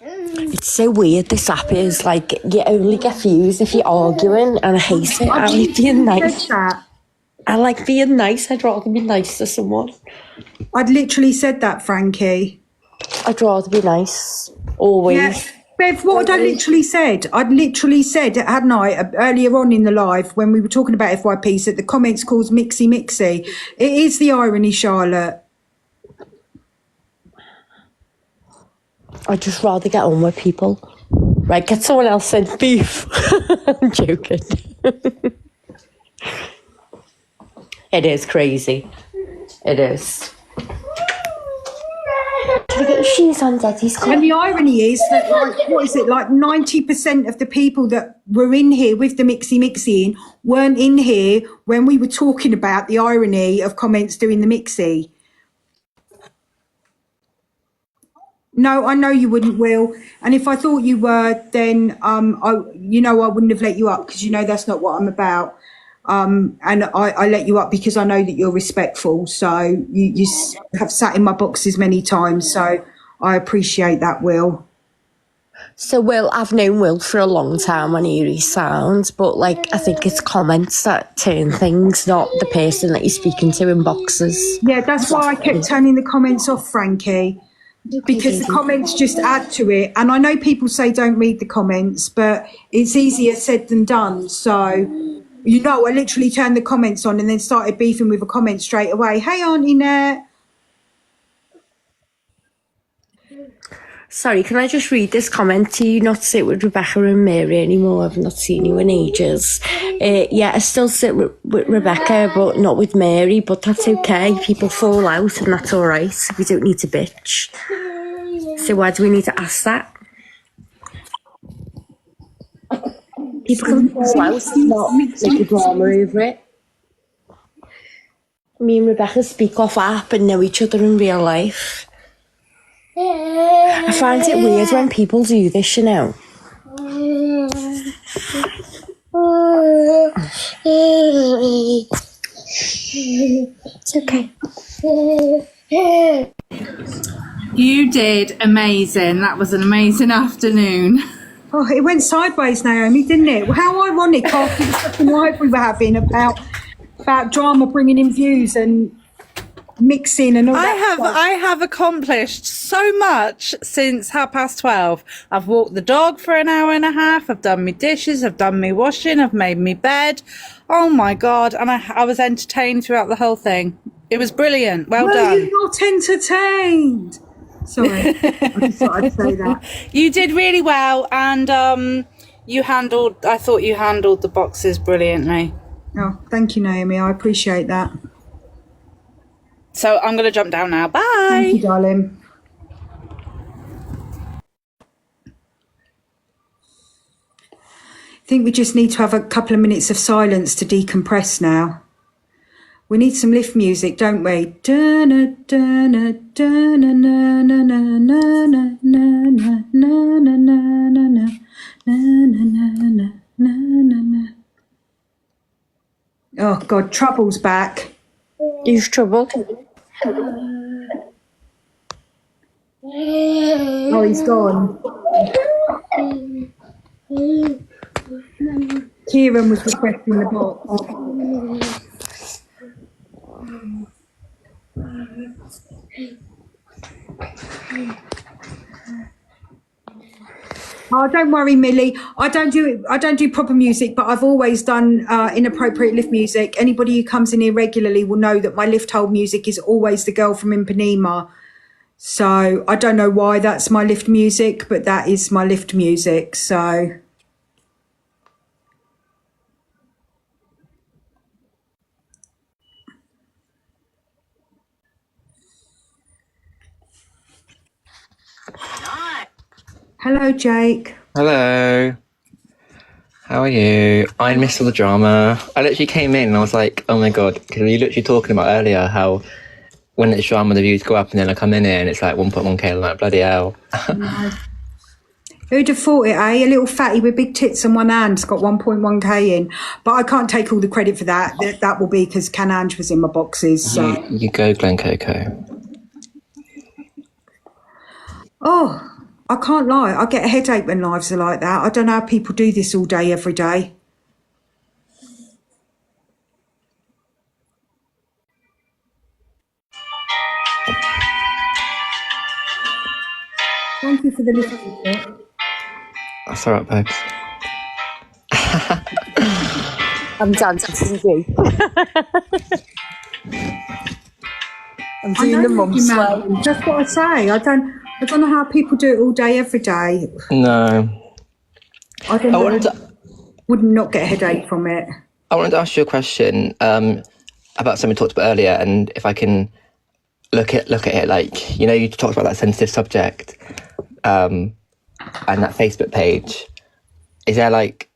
It's so weird, this app is like you only get views if you're arguing, and I hate it. I like being nice. I like being nice. I'd rather be nice to someone. I'd literally said that, Frankie. I'd rather be nice. Always. Yeah. Bev, what had I literally said? I'd literally said, hadn't I, earlier on in the live when we were talking about FYPs, that the comments cause mixy. It is the irony, Charlotte. I'd just rather get on with people. Right, get someone else in beef. I'm joking. It is crazy. It is. Can I get your shoes on, Daddy's car? And the irony is that, like, what is it, like 90% of the people that were in here with the mixing weren't in here when we were talking about the irony of comments doing the mixy. No, I know you wouldn't, Will. And if I thought you were, then I wouldn't have let you up because that's not what I'm about. And I let you up because I know that you're respectful. So you have sat in my boxes many times. So I appreciate that, Will. So, Will, I've known Will for a long time on Eerie Sounds, but I think it's comments that turn things, not the person that you're speaking to in boxes. Yeah, that's why I kept turning the comments off, Frankie. Because the comments just add to it. And I know people say don't read the comments, but it's easier said than done. So, I literally turned the comments on and then started beefing with a comment straight away. Hey, Auntie Nat. Sorry, can I just read this comment to you? Not sit with Rebecca and Mary anymore. I've not seen you in ages. I still sit with Rebecca, but not with Mary. But that's okay. People fall out, and that's all right. We don't need to bitch. So why do we need to ask that? mixing, People can fall out, it's not like a drama over it. Me and Rebecca speak off app and know each other in real life. I find it weird when people do this, you know. It's okay. You did amazing. That was an amazing afternoon. Oh, it went sideways, Naomi, didn't it? How ironic after the second live we were having about drama bringing in views and mixing and all that. I have accomplished so much since 12:30. I've walked the dog for an hour and a half. I've done my dishes. I've done my washing. I've made my bed. Oh my God. And I was entertained throughout the whole thing. It was brilliant. Well done. You're not entertained. Sorry, I just thought I'd say that. You did really well. And I thought you handled the boxes brilliantly. Oh, thank you, Naomi. I appreciate that. So I'm going to jump down now. Bye. Thank you, darling. I think we just need to have a couple of minutes of silence to decompress now. We need some lift music, don't we? Oh, God, Trouble's back. You've trouble? Oh, he's gone. Kieran was requesting the box. Oh, don't worry, Millie. I don't do proper music, but I've always done inappropriate lift music. Anybody who comes in here regularly will know that my lift hold music is always the girl from Impanema. So I don't know why that's my lift music, but that is my lift music. So. Hello, Jake. Hello. How are you? I missed all the drama. I literally came in and I was like, oh my God, because we were literally talking about earlier how when it's drama, the views go up and then I come in here and it's like 1.1k. I'm like, bloody hell. Who'd have thought it, eh? A little fatty with big tits on one hand's got 1.1k in. But I can't take all the credit for that. That will be because Canange was in my boxes. So. You go, Glen Coco. Oh. I can't lie, I get a headache when lives are like that. I don't know how people do this all day, every day. Thank you for the listening. That's all right, babes. I'm dancing to you. I'm doing the mum sway. That's what I say. I don't know how people do it all day, every day. No. I don't know. Would not get a headache from it. I wanted to ask you a question about something we talked about earlier, and if I can look at it like, you know, you talked about that sensitive subject and that Facebook page. Is there like,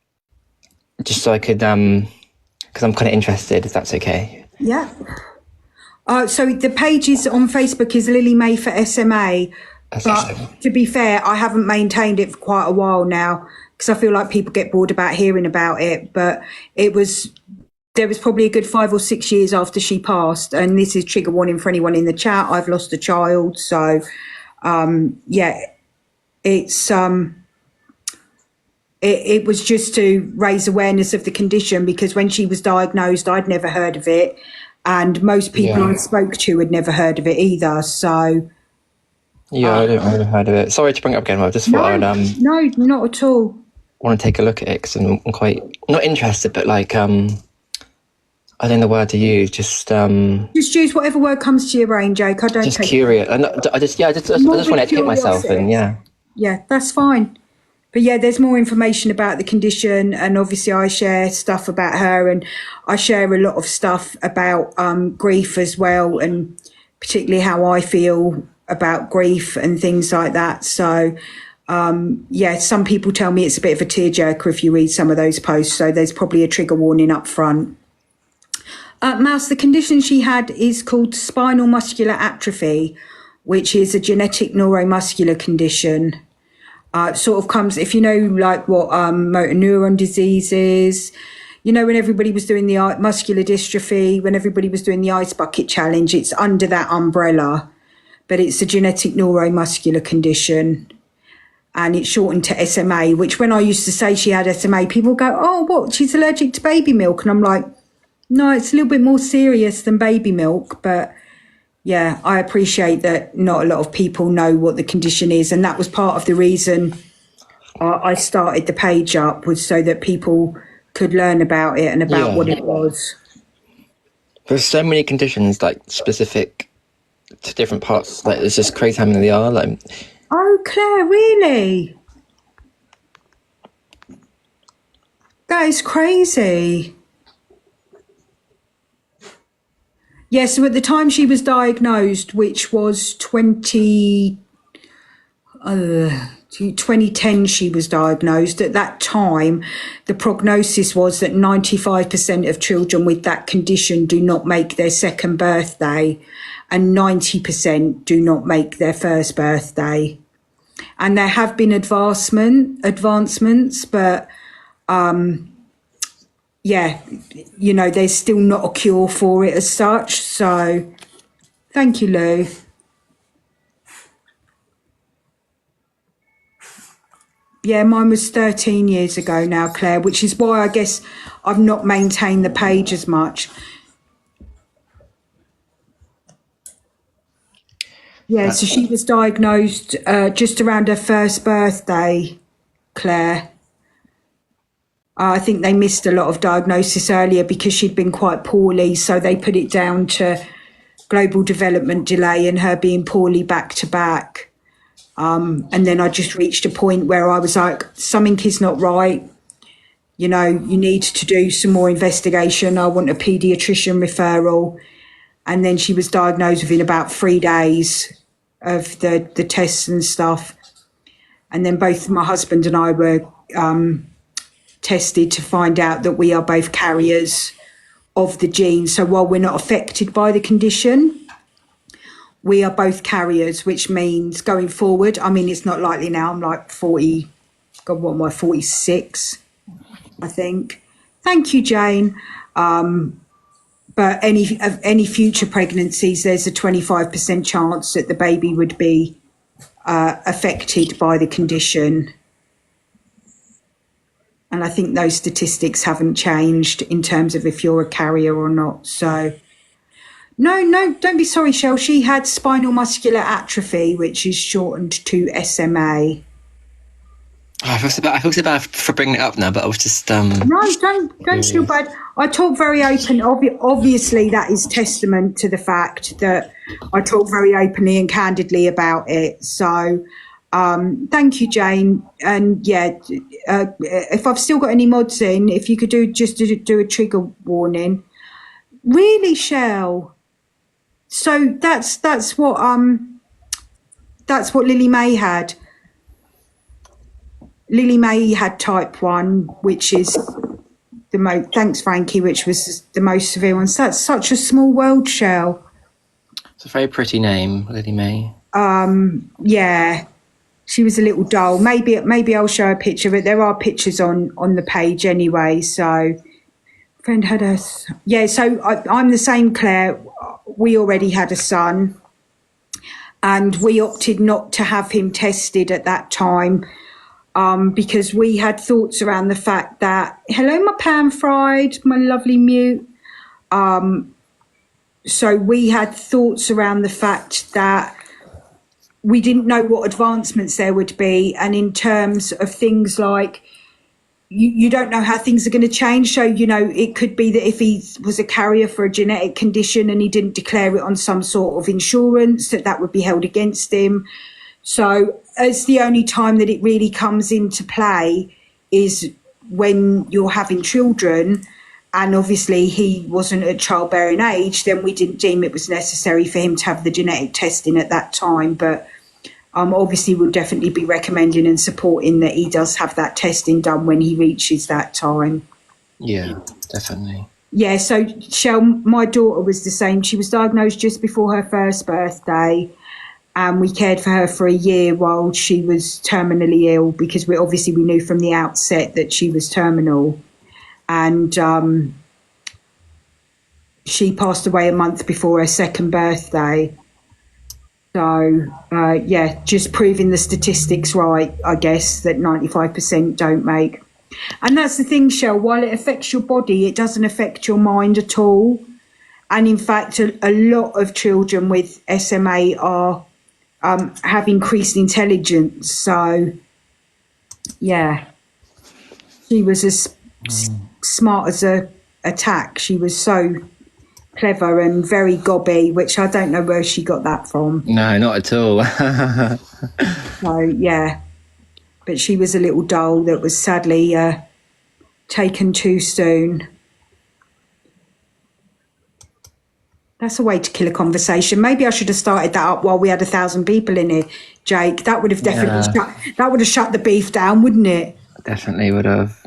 just so I could, because I'm kind of interested, if that's okay. Yeah. So the page is on Facebook is Lily May for SMA. But to be fair, I haven't maintained it for quite a while now because I feel like people get bored about hearing about it. But there was probably a good 5 or 6 years after she passed. And this is trigger warning for anyone in the chat. I've lost a child. So, it's it was just to raise awareness of the condition, because when she was diagnosed, I'd never heard of it. And most people I spoke to had never heard of it either. So... Yeah, I never heard of it. Sorry to bring it up again, but I just thought I'd... No, not at all. Want to take a look at it, because I'm quite... Not interested, but like... I don't know the word to use, just use whatever word comes to your brain, Jake. I don't just curious. I just want to educate myself, and Yeah, that's fine. But yeah, there's more information about the condition, and obviously I share stuff about her, and I share a lot of stuff about grief as well, and particularly how I feel about grief and things like that. So Yeah, some people tell me it's a bit of a tearjerker if you read some of those posts, so there's probably a trigger warning up front. Mouse, the condition she had is called spinal muscular atrophy, which is a genetic neuromuscular condition. It sort of comes, if you know, like what motor neuron disease is, you know, when everybody was doing the muscular dystrophy, when everybody was doing the ice bucket challenge, it's under that umbrella, but it's a genetic neuromuscular condition. And it's shortened to SMA, which when I used to say she had SMA, people go, oh, what, she's allergic to baby milk? And I'm like, no, it's a little bit more serious than baby milk. But yeah, I appreciate that not a lot of people know what the condition is. And that was part of the reason I started the page up, was so that people could learn about it and about what it was. There's so many conditions, like, specific to different parts. Like, it's just crazy how many they are. Like, oh, Claire, really? That is crazy. Yeah, so at the time she was diagnosed, which was 2010 she was diagnosed. At that time, the prognosis was that 95% of children with that condition do not make their second birthday, and 90% do not make their first birthday. And there have been advancements, but yeah, you know, there's still not a cure for it as such. So thank you, Lou. Yeah, mine was 13 years ago now, Claire, which is why I guess I've not maintained the page as much. Yeah, so she was diagnosed just around her first birthday, Claire. I think they missed a lot of diagnosis earlier because she'd been quite poorly, so they put it down to global development delay and her being poorly back to back. And then I just reached a point where I was like, something is not right. You know, you need to do some more investigation. I want a paediatrician referral. And then she was diagnosed within about 3 days of the tests and stuff. And then both my husband and I were tested to find out that we are both carriers of the gene. So while we're not affected by the condition, we are both carriers, which means going forward, I mean, it's not likely now. I'm like 40, God, what am I, 46, I think. Thank you, Jane. But any future pregnancies, there's a 25% chance that the baby would be affected by the condition. And I think those statistics haven't changed in terms of if you're a carrier or not. So, no, don't be sorry, Shell. She had spinal muscular atrophy, which is shortened to SMA. Oh, I feel so bad for bringing it up now, but I was just... No, don't feel bad. I talk very open. Obviously, that is testament to the fact that I talk very openly and candidly about it. So, thank you, Jane. And yeah, if I've still got any mods in, if you could do a trigger warning. Really, Shell. So that's what Lily May had. Lily May had type 1, which is the most, thanks Frankie, which was the most severe one. So that's such a small world, Shell. It's a very pretty name, Lily May. Yeah, she was a little dull. Maybe I'll show a picture of it. There are pictures on the page anyway. So friend had a, yeah, so I'm the same, Claire. We already had a son and we opted not to have him tested at that time. Because we had thoughts around the fact that, hello, my pan fried, my lovely mute. So we had thoughts around the fact that we didn't know what advancements there would be. And in terms of things like, you don't know how things are going to change. So, you know, it could be that if he was a carrier for a genetic condition and he didn't declare it on some sort of insurance, that would be held against him. So it's the only time that it really comes into play is when you're having children, and obviously he wasn't at childbearing age, then we didn't deem it was necessary for him to have the genetic testing at that time. But obviously we'll definitely be recommending and supporting that he does have that testing done when he reaches that time. Yeah, definitely. Yeah, so Shell, my daughter was the same. She was diagnosed just before her first birthday, and we cared for her for a year while she was terminally ill, because we knew from the outset that she was terminal. And she passed away a month before her second birthday. So, yeah, just proving the statistics right, I guess, that 95% don't make. And that's the thing, Shell, while it affects your body, it doesn't affect your mind at all. And in fact, a lot of children with SMA are have increased intelligence. So, yeah, she was as smart as a tack. She was so clever and very gobby, which I don't know where she got that from. No, not at all. So, yeah. But she was a little doll that was sadly taken too soon. That's a way to kill a conversation. Maybe I should have started that up while we had 1,000 people in here, Jake. That would have definitely shut the beef down, wouldn't it? Definitely would have.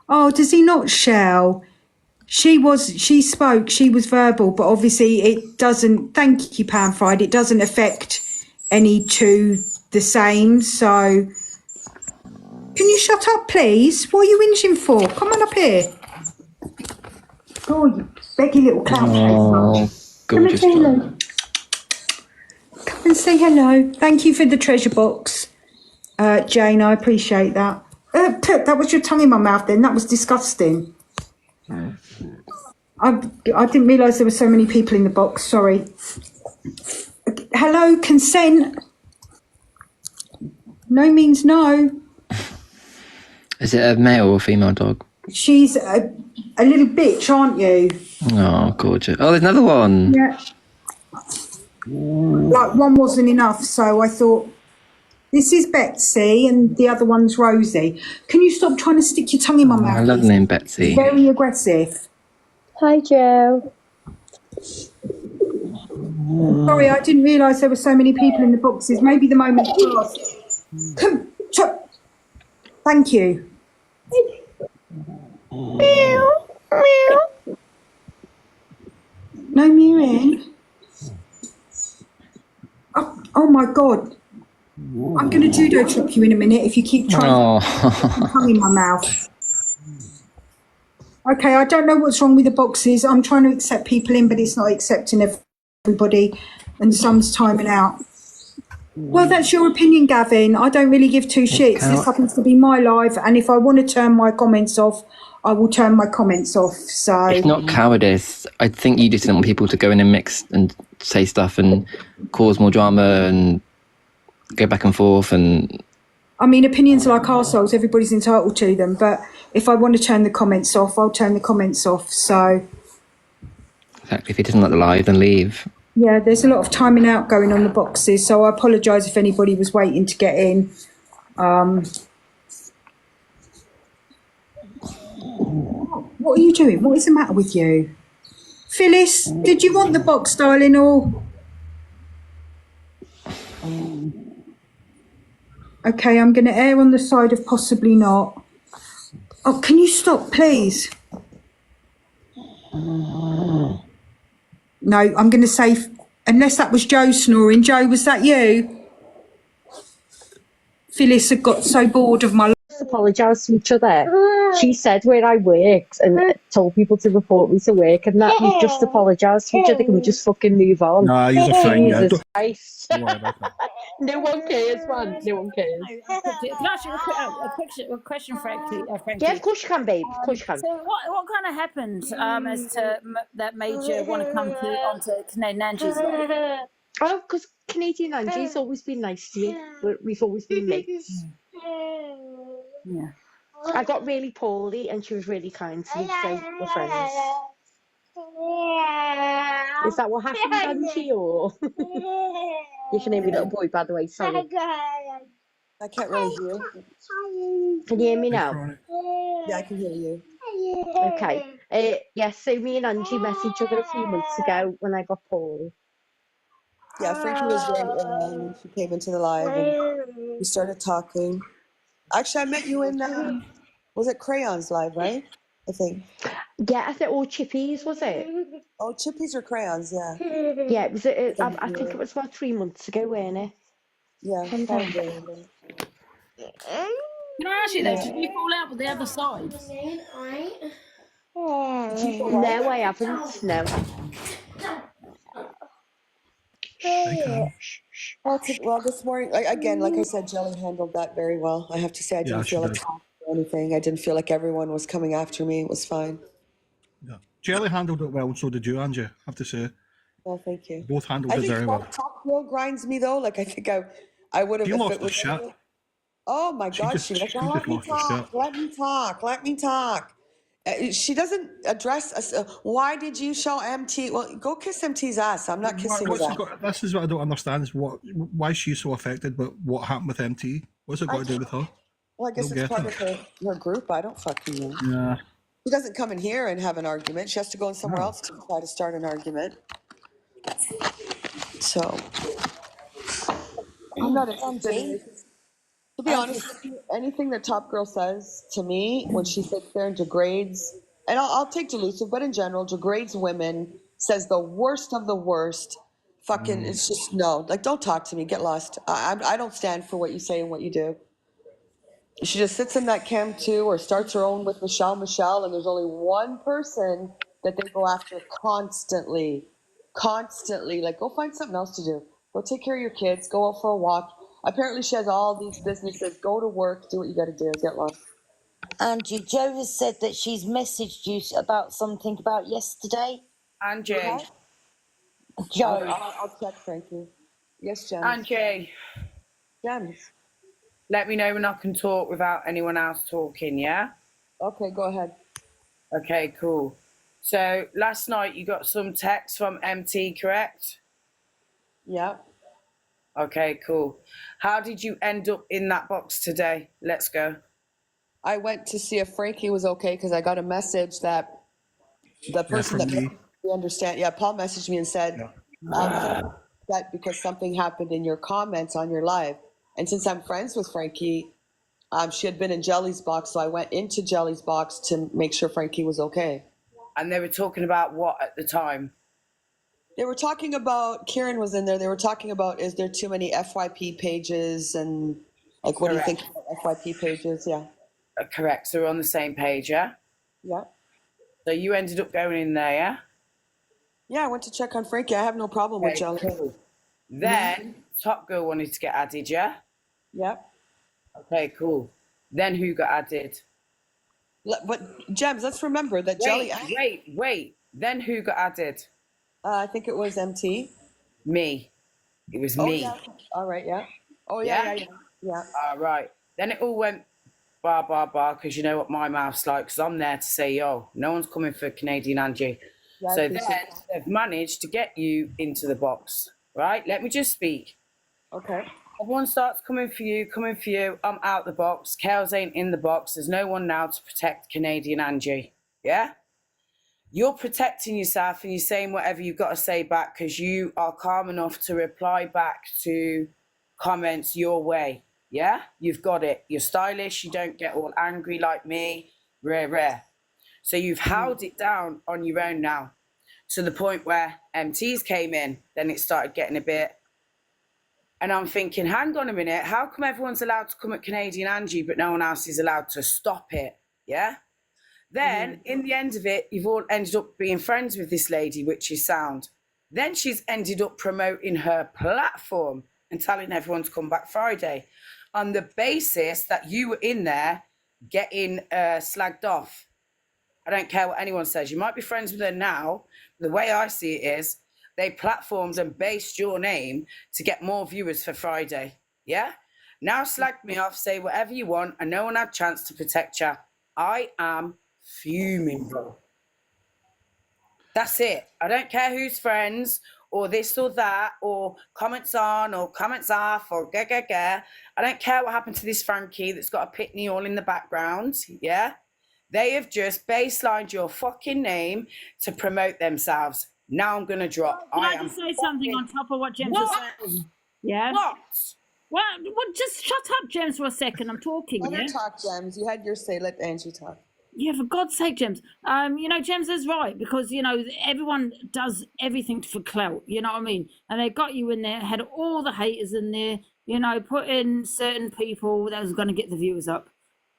Oh, does he not, Shell? She spoke, she was verbal, but obviously it doesn't, thank you, Pam Fried, it doesn't affect any two the same. So, can you shut up, please? What are you whinging for? Come on up here. Oh, you beggy little clown. Oh, gorgeous dog. Come and say hello. Thank you for the treasure box, Jane. I appreciate that. That was your tongue in my mouth then. That was disgusting. I didn't realise there were so many people in the box. Sorry. Hello, consent. No means no. Is it a male or female dog? She's a little bitch, aren't you? Oh, gorgeous. Oh, there's another one. Yeah. Like one wasn't enough, so I thought, this is Betsy and the other one's Rosie. Can you stop trying to stick your tongue in my mouth? I love the name Betsy. It's very aggressive. Hi, Joe. Sorry, I didn't realise there were so many people in the boxes. Maybe the moment passed. Come, thank you. Meow, meow. No mewing. Oh my God. I'm going to judo chop you in a minute if you keep trying to put your tongue in my mouth. Okay, I don't know what's wrong with the boxes. I'm trying to accept people in, but it's not accepting everybody, and some's timing out. Well, that's your opinion, Gavin. I don't really give two shits. This happens to be my live, and if I want to turn my comments off, I will turn my comments off. So it's not cowardice. I think you just didn't want people to go in and mix and say stuff and cause more drama and go back and forth. And I mean, opinions are like arseholes. Everybody's entitled to them. But if I want to turn the comments off, I'll turn the comments off. So exactly. If he doesn't like the live, then leave. Yeah, there's a lot of timing out going on the boxes. So I apologise if anybody was waiting to get in. What are you doing? What is the matter with you? Phyllis, did you want the box, darling, or? Okay, I'm going to err on the side of possibly not. Oh, can you stop, please? No, I'm going to say, unless that was Joe snoring. Joe, was that you? Phyllis had got so bored of my life. Apologise to each other. She said where I worked and told people to report me to work, and that we've just apologised to each other. Can we just fucking move on? Nah, you're fine. Yeah. Jesus Christ. No one cares, man. No one cares. Can I ask you a question, Frankie? Yeah, of course you can, babe. Of course you can. So what kind of happened as to that made you want to come onto Canadian Angie's life? Oh, because Canadian Angie's always been nice to me. We've always been mates. Yeah. I got really poorly and she was really kind to me, so we're friends. Is that what happened, Angie, or? You can hear me, little boy, by the way, sorry. I can't really hear. Can you hear me now? Yeah, I can hear you. Okay. Yes, so me and Angie met each other a few months ago when I got poorly. Yeah, Frankie was very ill when she came into the live and we started talking. Actually, I met you in, was it Crayons Live, right? I think. Yeah, I think all chippies, was it? Oh, Chippies or Crayons, yeah. Yeah, it was. I think it was about 3 months ago, wasn't it? Yeah, Sometime. probably. Can I ask you though, did you fall out with the other side? Did you go No, I what? haven't. No. I can. Well, this morning, again, like I said, Jelly handled that very well. I have to say, I Yeah, didn't she feel did. attacked or anything. I didn't feel like everyone was coming after me. It was fine. Yeah. Jelly handled it well, and so did you, Angie. I have to say. Well, thank you. Both handled I it think very well. Top Girl grinds me though. Like I think I would have She if lost it her was. shit. Oh my God, she was like, "Now She let just me lost her shit. talk. Let me talk. Let me talk." She doesn't address us. Why did you show MT? Well, go kiss MT's ass. I'm not kissing his What's it ass. got? This is what I don't understand: is why she's so affected, but what happened with MT? What's it got to do with her? Well, I I guess don't it's get part it. of her group. I don't fucking know. Yeah. She doesn't come in here and have an argument. She has to go in somewhere No. else to try to start an argument. So I'm not interested in Angie, it. To be Angie, honest with you, anything that Top Girl says to me when she sits there and degrades, and I'll take delusive, but in general, degrades women, says the worst of the worst. Fucking, it's just no. Like, don't talk to me. Get lost. I don't stand for what you say and what you do. She just sits in that camp too, or starts her own with Michelle, and there's only one person that they go after constantly, constantly. Like, go find something else to do. Go take care of your kids. Go out for a walk. Apparently, she has all these businesses. Go to work. Do what you got to do. Get lost. Angie, Joe has said that she's messaged you about something about yesterday. Angie, Joe, I'll check, Frankie. Yes, Gems. Angie, Gems. let me know when I can talk without anyone else talking, yeah? Okay, go ahead. Okay, cool. So last night you got some text from MT, correct? Yeah. Okay, cool. How did you end up in that box today? Let's go. I went to see if Frankie was okay because I got a message that the Yeah, person from that me. we understand. Yeah, Paul messaged me and said, Yeah. that because something happened in your comments on your live. And since I'm friends with Frankie, she had been in Jelly's box, so I went into Jelly's box to make sure Frankie was okay. And they were talking about what at the time? They were talking about, Kieran was in there, they were talking about, is there too many FYP pages and like, what do you think about FYP pages? Yeah. Correct. So we're on the same page, yeah? Yeah. So you ended up going in there, yeah? Yeah, I went to check on Frankie. I have no problem with Okay, Jelly. cool. Then Top Girl wanted to get added, yeah? Yep. Okay, cool. Then who got added? But Gems, let's remember that Jelly. Wait. Then who got added? I think it was MT. Me. It was Oh me. yeah. All right. Yeah. Oh Yeah? Yeah. All right. Then it all went bar, because you know what my mouth's like, because I'm there to say, yo, no one's coming for Canadian Angie. Yeah, I So appreciate then that. they've managed to get you into the box, right? Let me just speak. Okay. Everyone starts coming for you. I'm out the box. Kels ain't in the box. There's no one now to protect Canadian Angie. Yeah? You're protecting yourself and you're saying whatever you've got to say back because you are calm enough to reply back to comments your way. Yeah? You've got it. You're stylish. You don't get all angry like me. Rare. So you've held it down on your own now to the point where MTs came in. Then it started getting a bit. And I'm thinking, hang on a minute. How come everyone's allowed to come at Canadian Angie, but no one else is allowed to stop it? Yeah? Then, in the end of it, you've all ended up being friends with this lady, which is sound. Then she's ended up promoting her platform and telling everyone to come back Friday on the basis that you were in there getting slagged off. I don't care what anyone says. You might be friends with her now. The way I see it is they platformed and based your name to get more viewers for Friday. Yeah? Now slag me off, say whatever you want, and no one had a chance to protect you. I am fuming, bro. That's it. I don't care who's friends or this or that or comments on or comments off or ga. I don't care what happened to this Frankie that's got a pitney all in the background. Yeah? They have just baselined your fucking name to promote themselves. Now I'm going to drop. Can I just say something on top of what James was saying? Yeah. Well, just shut up, James, for a second. I'm talking. Let Yeah. her talk, James. You had your say. Let Angie talk. Yeah, for God's sake, James. James is right because everyone does everything for clout. You know what I mean? And they got you in there, had all the haters in there. Put in certain people that was going to get the viewers up.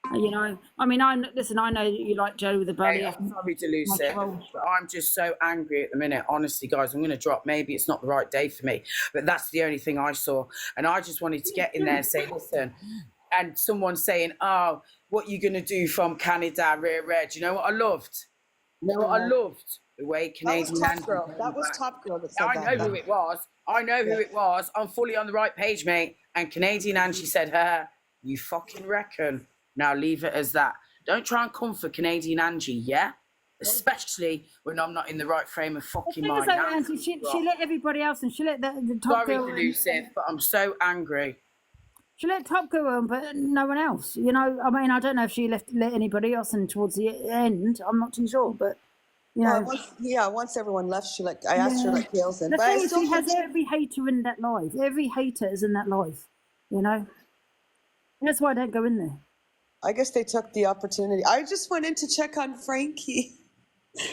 I know that you like Joe with the belly. Hey, I'm sorry, Delusive, but I'm just so angry at the minute. Honestly, guys, I'm going to drop. Maybe it's not the right day for me, but that's the only thing I saw. And I just wanted to get in there and say, listen, and someone saying, oh, what you going to do from Canada, Red? You know what I loved? You know what I loved? The way Canadian That was Top Girl. That was Top Girl that said I know who it was. I know who it was. I'm fully on the right page, mate. And Canadian Angie said, you fucking reckon? Now leave it as that. Don't try and come for Canadian Angie, yeah? Especially when I'm not in the right frame of fucking mind. Angie, she let everybody else and she let the Top Girl. Sorry, Elusive, but I'm so angry. She let Top Girl in, but no one else. I don't know if she let anybody else in towards the end. I'm not too sure, but once everyone left, I asked her like Gail's in. The But thing I is, still she has every hater in that live. Every hater is in that live. That's why I don't go in there. I guess they took the opportunity. I just went in to check on Frankie.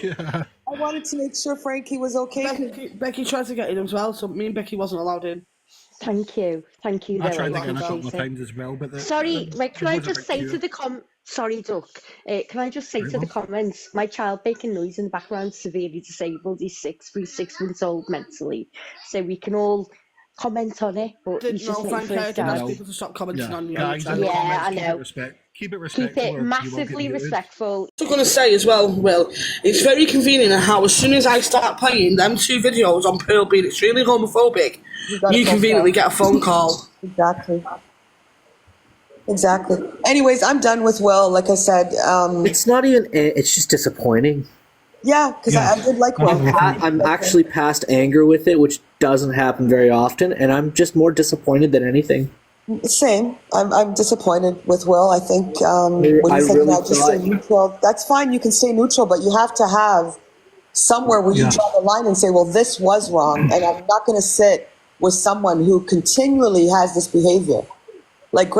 Yeah. I wanted to make sure Frankie was okay. Becky tried to get in as well, so me and Becky wasn't allowed in. Thank you. I tried to get in a couple of times as well, but sorry, can I just say to the sorry, Duck. Can I just say to the comments? My child making noise in the background, severely disabled. He's 6 months old mentally, so we can all comment on it. But Didn't he's just know, making Frank, for his dad. people to stop commenting on you. Yeah, I know. Keep it respectful. Keep it massively respectful. I'm going to say as well, Will, it's very convenient how as soon as I start playing them 2 videos on Pearl being extremely homophobic, you conveniently get a phone call. Exactly. Anyways, I'm done with Will. Like I said, it's not even. It's just disappointing. Yeah, because I did like Will. I'm actually past anger with it, which doesn't happen very often, and I'm just more disappointed than anything. Same. I'm disappointed with Will. I think when you said just stay neutral, that's fine. You can stay neutral, but you have to have somewhere where you draw the line and say, well, this was wrong, and I'm not going to sit with someone who continually has this behavior. Like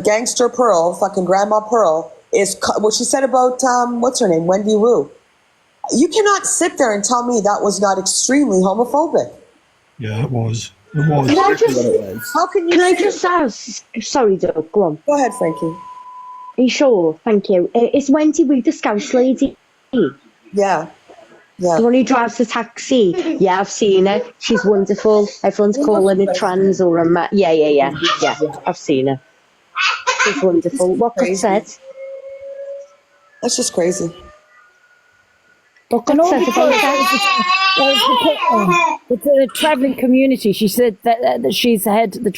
Gangster Pearl, fucking Grandma Pearl, is what she said about, what's her name, Wendy Wu. You cannot sit there and tell me that was not extremely homophobic. Yeah, it was. How can you? Can I just ask? Sorry, Doug. Go on. Go ahead, Frankie. Are you sure? Thank you. Is Wendy Wu the Scouse lady? Yeah. The one who drives the taxi. Yeah, I've seen her. She's wonderful. Everyone's calling her trans or a Yeah. I've seen her. She's wonderful. What could said? That's just crazy. And all because the travelling community. She said that she's had the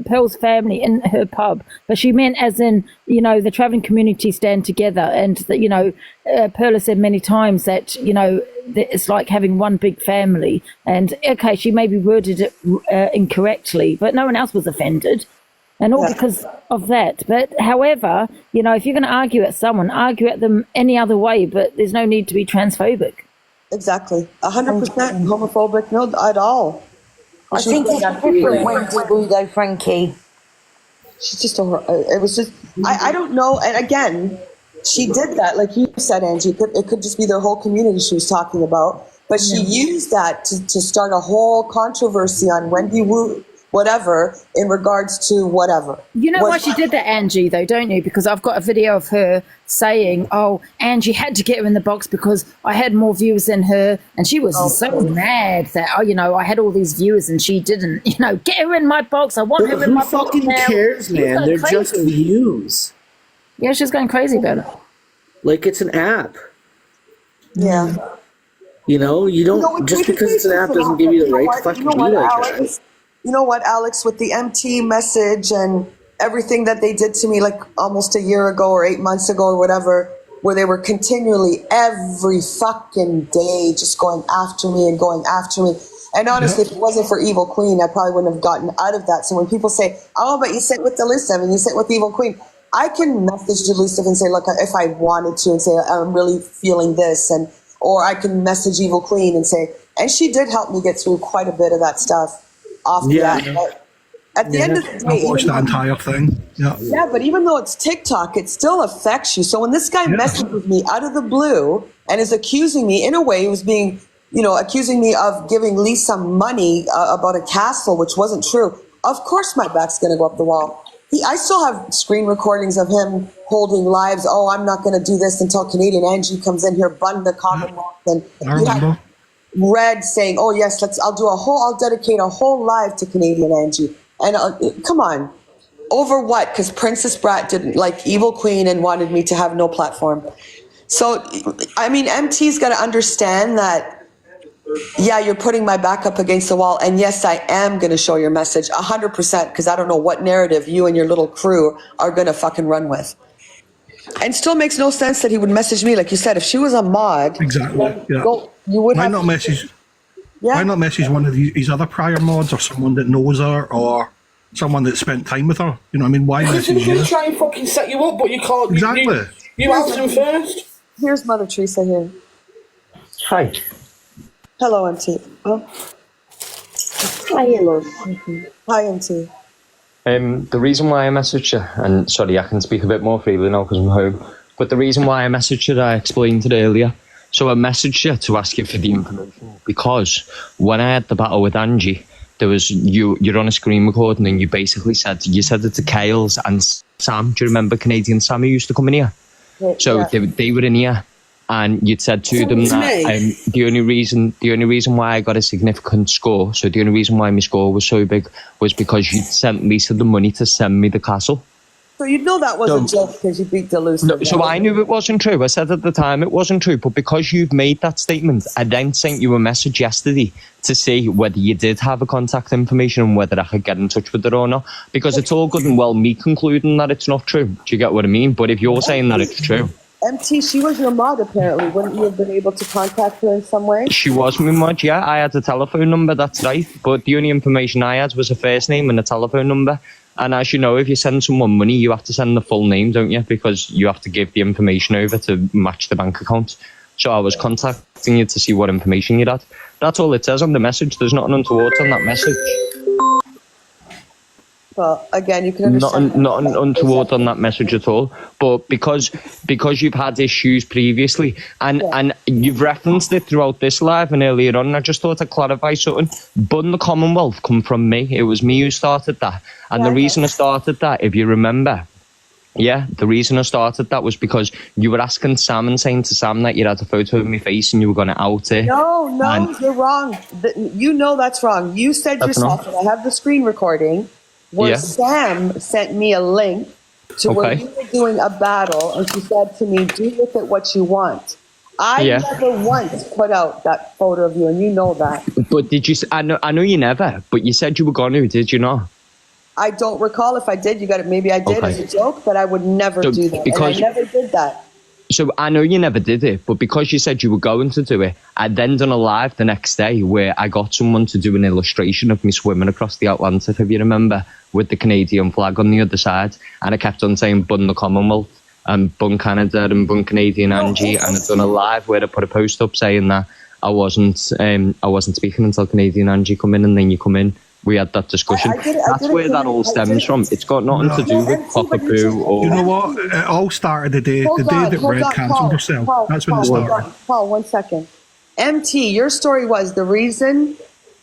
Pearl's family in her pub, but she meant as in the travelling community stand together, and that Pearl has said many times that that it's like having one big family. And okay, she maybe worded it incorrectly, but no one else was offended. And all because of that. But however, if you're going to argue at someone, argue at them any other way, but there's no need to be transphobic. Exactly. 100% homophobic, no, at all. I think it's different Wendy Wu though, Frankie. She's just it was just, I don't know. And again, she did that, like you said, Angie, it could just be their whole community she was talking about. But she used that to start a whole controversy on Wendy Wu, whatever, in regards to whatever. You know why she did that, Angie, though, don't you? Because I've got a video of her saying, oh, Angie had to get her in the box because I had more viewers than her. And she was so mad that, I had all these viewers and she didn't. Get her in my box. I want her in my box now. Who fucking cares, man? They're just views. Yeah, she's going crazy about it. Like, it's an app. Yeah. You don't, just because it's an app doesn't give you the right to fucking be like that. You know what, Alex, with the MT message and everything that they did to me like almost a year ago or 8 months ago or whatever, where they were continually every fucking day just going after me. And honestly, if it wasn't for Evil Queen, I probably wouldn't have gotten out of that. So when people say, oh, but you sit with Delusive and you sit with Evil Queen, I can message Delusive and say, look, if I wanted to, and say, I'm really feeling this. And or I can message Evil Queen and say, and she did help me get through quite a bit of that stuff off the app. But at the end of the day, I watched that entire thing. Yeah, but even though it's TikTok, it still affects you. So when this guy messages me out of the blue and is accusing me, in a way, he was being, accusing me of giving Lisa money about a castle, which wasn't true. Of course my back's going to go up the wall. I still have screen recordings of him holding lives. Oh, I'm not going to do this until Canadian Angie comes in here, bun the Commonwealth. And you have Red saying, oh, yes, I'll dedicate a whole live to Canadian Angie. And come on. Over what? Because Princess Brat didn't like Evil Queen and wanted me to have no platform. So, I mean, MT's got to understand that, yeah, you're putting my back up against the wall. And yes, I am going to show your message 100%, because I don't know what narrative you and your little crew are going to fucking run with. And still makes no sense that he would message me. Like you said, if she was a mod, you would Why not message one of his other prior mods, or someone that knows her, or someone that spent time with her? You know what I mean? Why message you? Try and fucking set you up, but you can't. Exactly. You asked him first. Here's Mother Teresa here. Hi. Hello, MT. Oh. Hi, hello. Hi, MT. The reason why I messaged you, and sorry, I can speak a bit more freely now because I'm home, but the reason why I messaged you, I explained it earlier. So I messaged you to ask you for the information because when I had the battle with Angie, there was you're on a screen recording and you basically said it to Kales and Sam. Do you remember Canadian Sam who used to come in here? So they were in here, and you'd said to them that the only reason why I got a significant score, so the only reason why my score was so big, was because you'd sent Lisa the money to send me the castle. So you know that was a joke because you beat Delusa. No, so I knew it wasn't true. I said at the time it wasn't true, but because you've made that statement, I then sent you a message yesterday to see whether you did have a contact information and whether I could get in touch with her or not. Because it's all good and well me concluding that it's not true. Do you get what I mean? But if you're saying that it's true. MT, she was your mod apparently. Wouldn't you have been able to contact her in some way? She was my mod, yeah. I had a telephone number, that's right. But the only information I had was a first name and a telephone number. And as you know, if you send someone money, you have to send the full name, don't you? Because you have to give the information over to match the bank account. So I was contacting you to see what information you had. That's all it says on the message. There's nothing untoward on that message. Well, again, you can understand. Not untoward on that message at all. But because you've had issues previously, and you've referenced it throughout this live and earlier on, I just thought I'd clarify something. Bun the Commonwealth come from me. It was me who started that. And the reason I started that, if you remember, the reason I started that was because you were asking Sam and saying to Sam that you had a photo of my face and you were going to out it. No, you're wrong. You know that's wrong. You said yourself, and I have the screen recording, where Sam sent me a link to where you were doing a battle, and she said to me, do with it what you want. I never once put out that photo of you, and you know that. But did you? I know you never, but you said you were going to, did you not? I don't recall if I did. You got it. Maybe I did as a joke, but I would never do that. And I never did that. So I know you never did it, but because you said you were going to do it, I then done a live the next day where I got someone to do an illustration of me swimming across the Atlantic, if you remember, with the Canadian flag on the other side. And I kept on saying bun the Commonwealth and bun Canada and bun Canadian Angie. And I'd done a live where I put a post up saying that I wasn't speaking until Canadian Angie come in, and then you come in. We had that discussion. That's where that all stems from. It's got nothing to do with cockapoo or... You know what? It all started the day that Red cancelled herself. That's when it started. Paul, 1 second. MT, your story was the reason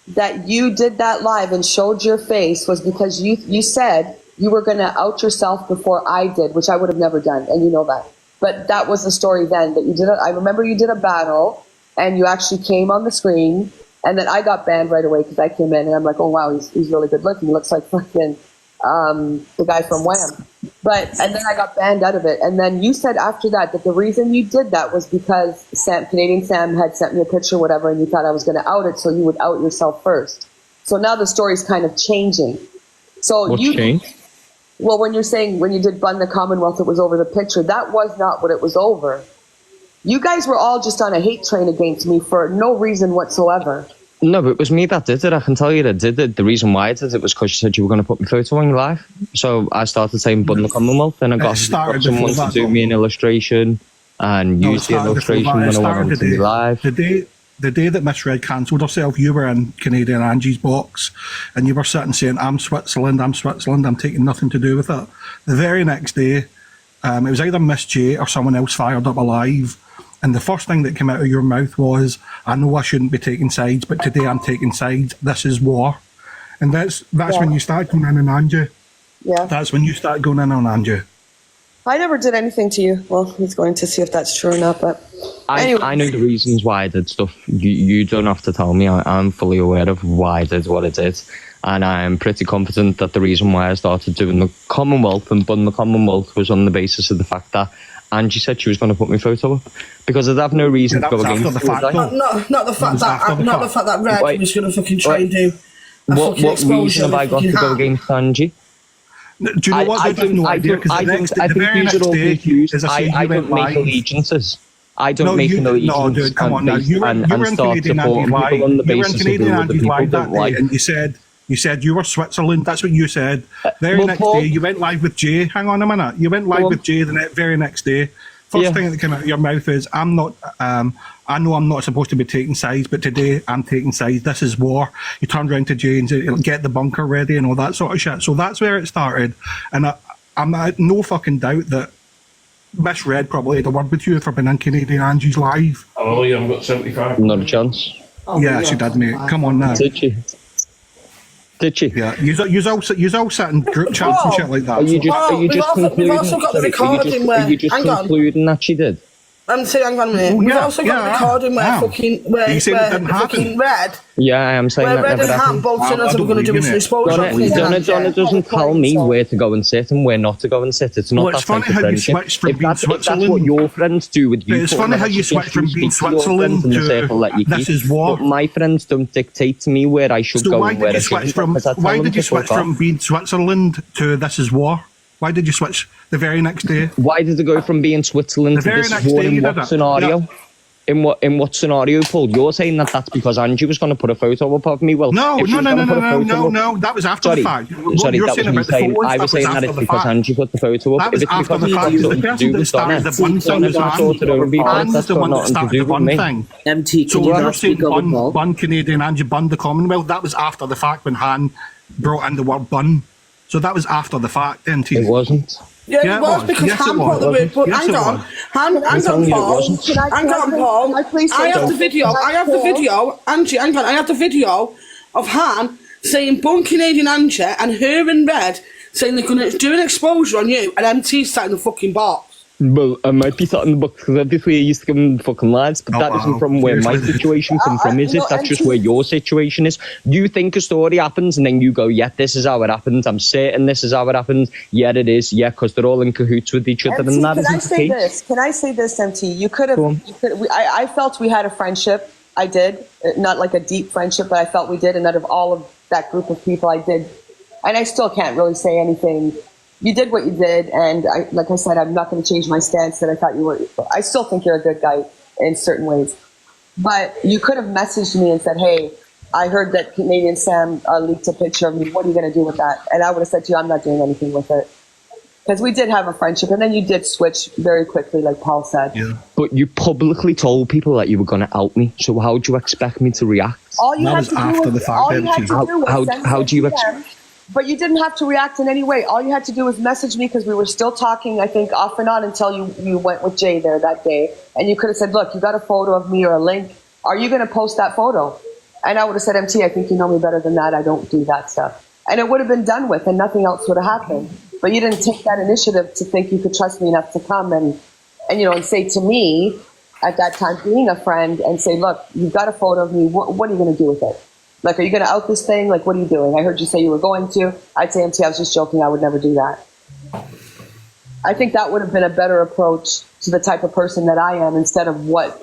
that you did that live and showed your face was because you said you were going to out yourself before I did, which I would have never done, and you know that. But that was the story then, that you did it. I remember you did a battle, and you actually came on the screen. And then I got banned right away because I came in and I'm like, oh wow, he's really good looking. He looks like fucking the guy from Wham. And then I got banned out of it. And then you said after that the reason you did that was because Canadian Sam had sent me a picture, whatever, and you thought I was going to out it, so you would out yourself first. So now the story's kind of changing. So What's changed? Well, when you're saying when you did Bun the Commonwealth, it was over the picture. That was not what it was over. You guys were all just on a hate train against me for no reason whatsoever. No, but it was me that did it. I can tell you that did it. The reason why I did it was because you said you were going to put my photo on your live. So I started saying Bun the Commonwealth, and I got someone to do me an illustration. and No, it used the started before illustration that. when It I went started on to be live. the day that Misread cancelled herself, you were in Canadian Angie's box and you were sitting saying, I'm Switzerland, I'm taking nothing to do with it. The very next day, it was either Miss J or someone else fired up a live, and the first thing that came out of your mouth was, I know I shouldn't be taking sides, but today I'm taking sides. This is war. And that's when you start going in on Angie. Yeah. That's when you start going in on Angie. I never did anything to you. Well, he's going to see if that's true or not, but anyway. I know the reasons why I did stuff. You don't have to tell me. I'm fully aware of why I did what I did. And I'm pretty confident that the reason why I started doing the Commonwealth and bun the Commonwealth was on the basis of the fact that Angie said she was going to put my photo up. Because I'd have no reason to go against it. Not the fact that Red was going to fucking try and do what reason have I got to go against Angie? Do you know what? I have no idea, because the very next day, as I say, you went live. Allegiances. I don't make an allegiance. No, dude, come on now. You were in Canadian Angie's live. You were in Canadian Angie's live that day, and you said you were Switzerland. That's what you said. Very next day, you went live with Jay. Hang on a minute. You went live with Jay the very next day. First thing that came out of your mouth is, I know I'm not supposed to be taking sides, but today I'm taking sides. This is war. You turned around to Jay and said, get the bunker ready and all that sort of shit. So that's where it started. And I'm no fucking doubt that Miss Red probably had a word with you for being in Canadian Angie's live. Oh, yeah, I've got 75. Not a chance. Yeah, she did, mate. Come on now. Did she? Did she? Yeah, you all sat in group chats and shit like that. Are you just concluding? We've also got the recording Are you just concluding that she did? I'm saying, hang on a minute. We've also got the recording where fucking Red. Yeah, I am saying where that Red never and Ham happened. both said that's what we're going to do is an exposure. Donna doesn't tell me where to go and sit and where not to go and sit. It's not that type of friendship. If that's what your friends do with you. It's funny how you switch from being Switzerland to this is war. But my friends don't dictate to me where I should go and where I shouldn't. Why did you switch from being Switzerland to this is war? Why did you switch the very next day? Why did it go from being Switzerland to this is war? In what scenario? Yeah. In what scenario, Paul? You're saying that that's because Angie was going to put a photo up of me? Well, no. That was after the fact. Sorry, that was me saying. I was saying that it's because Angie put the photo up. That was after the fact. The person that started the bun thing was Anne's the one that started the bun thing. MT, so you're saying bun Canadian Angie bun the Commonwealth. That was after the fact when Han brought in the word bun. So that was after the fact, MT. It wasn't. Yeah, it was because Han brought the word. But hang on, Paul. I have the video. Angie, hang on. I have the video of Han saying "Bun Canadian Angie" and her and Red saying they're going to do an exposure on you, and MT sat in the fucking box. Well, I might be sat in the box because obviously I used to come in fucking lads, but that isn't from where my situation comes from, is it? That's just where your situation is. You think a story happens and then you go, yeah, this is how it happened. I'm certain this is how it happened. Yeah, it is. Yeah, because they're all in cahoots with each other. MT, and that isn't the case. Can I say this, MT? You could have. I felt we had a friendship. I did. Not like a deep friendship, but I felt we did. And out of all of that group of people, I did. And I still can't really say anything. You did what you did, and like I said, I'm not going to change my stance that I thought you were. I still think you're a good guy in certain ways. But you could have messaged me and said, hey, I heard that Canadian Sam leaked a picture of me. What are you going to do with that? And I would have said to you, I'm not doing anything with it. Because we did have a friendship, and then you did switch very quickly, like Paul said. Yeah. But you publicly told people that you were going to out me, so how do you expect me to react? All you had to do was how do you expect? But you didn't have to react in any way. All you had to do was message me because we were still talking, I think, off and on until you went with Jay there that day. And you could have said, look, you got a photo of me or a link. Are you going to post that photo? And I would have said, MT, I think you know me better than that. I don't do that stuff. And it would have been done with and nothing else would have happened. But you didn't take that initiative to think you could trust me enough to come and say to me at that time, being a friend, and say, look, you've got a photo of me. What are you going to do with it? Like, are you going to out this thing? Like, what are you doing? I heard you say you were going to. I'd say, MT, I was just joking. I would never do that. I think that would have been a better approach to the type of person that I am instead of what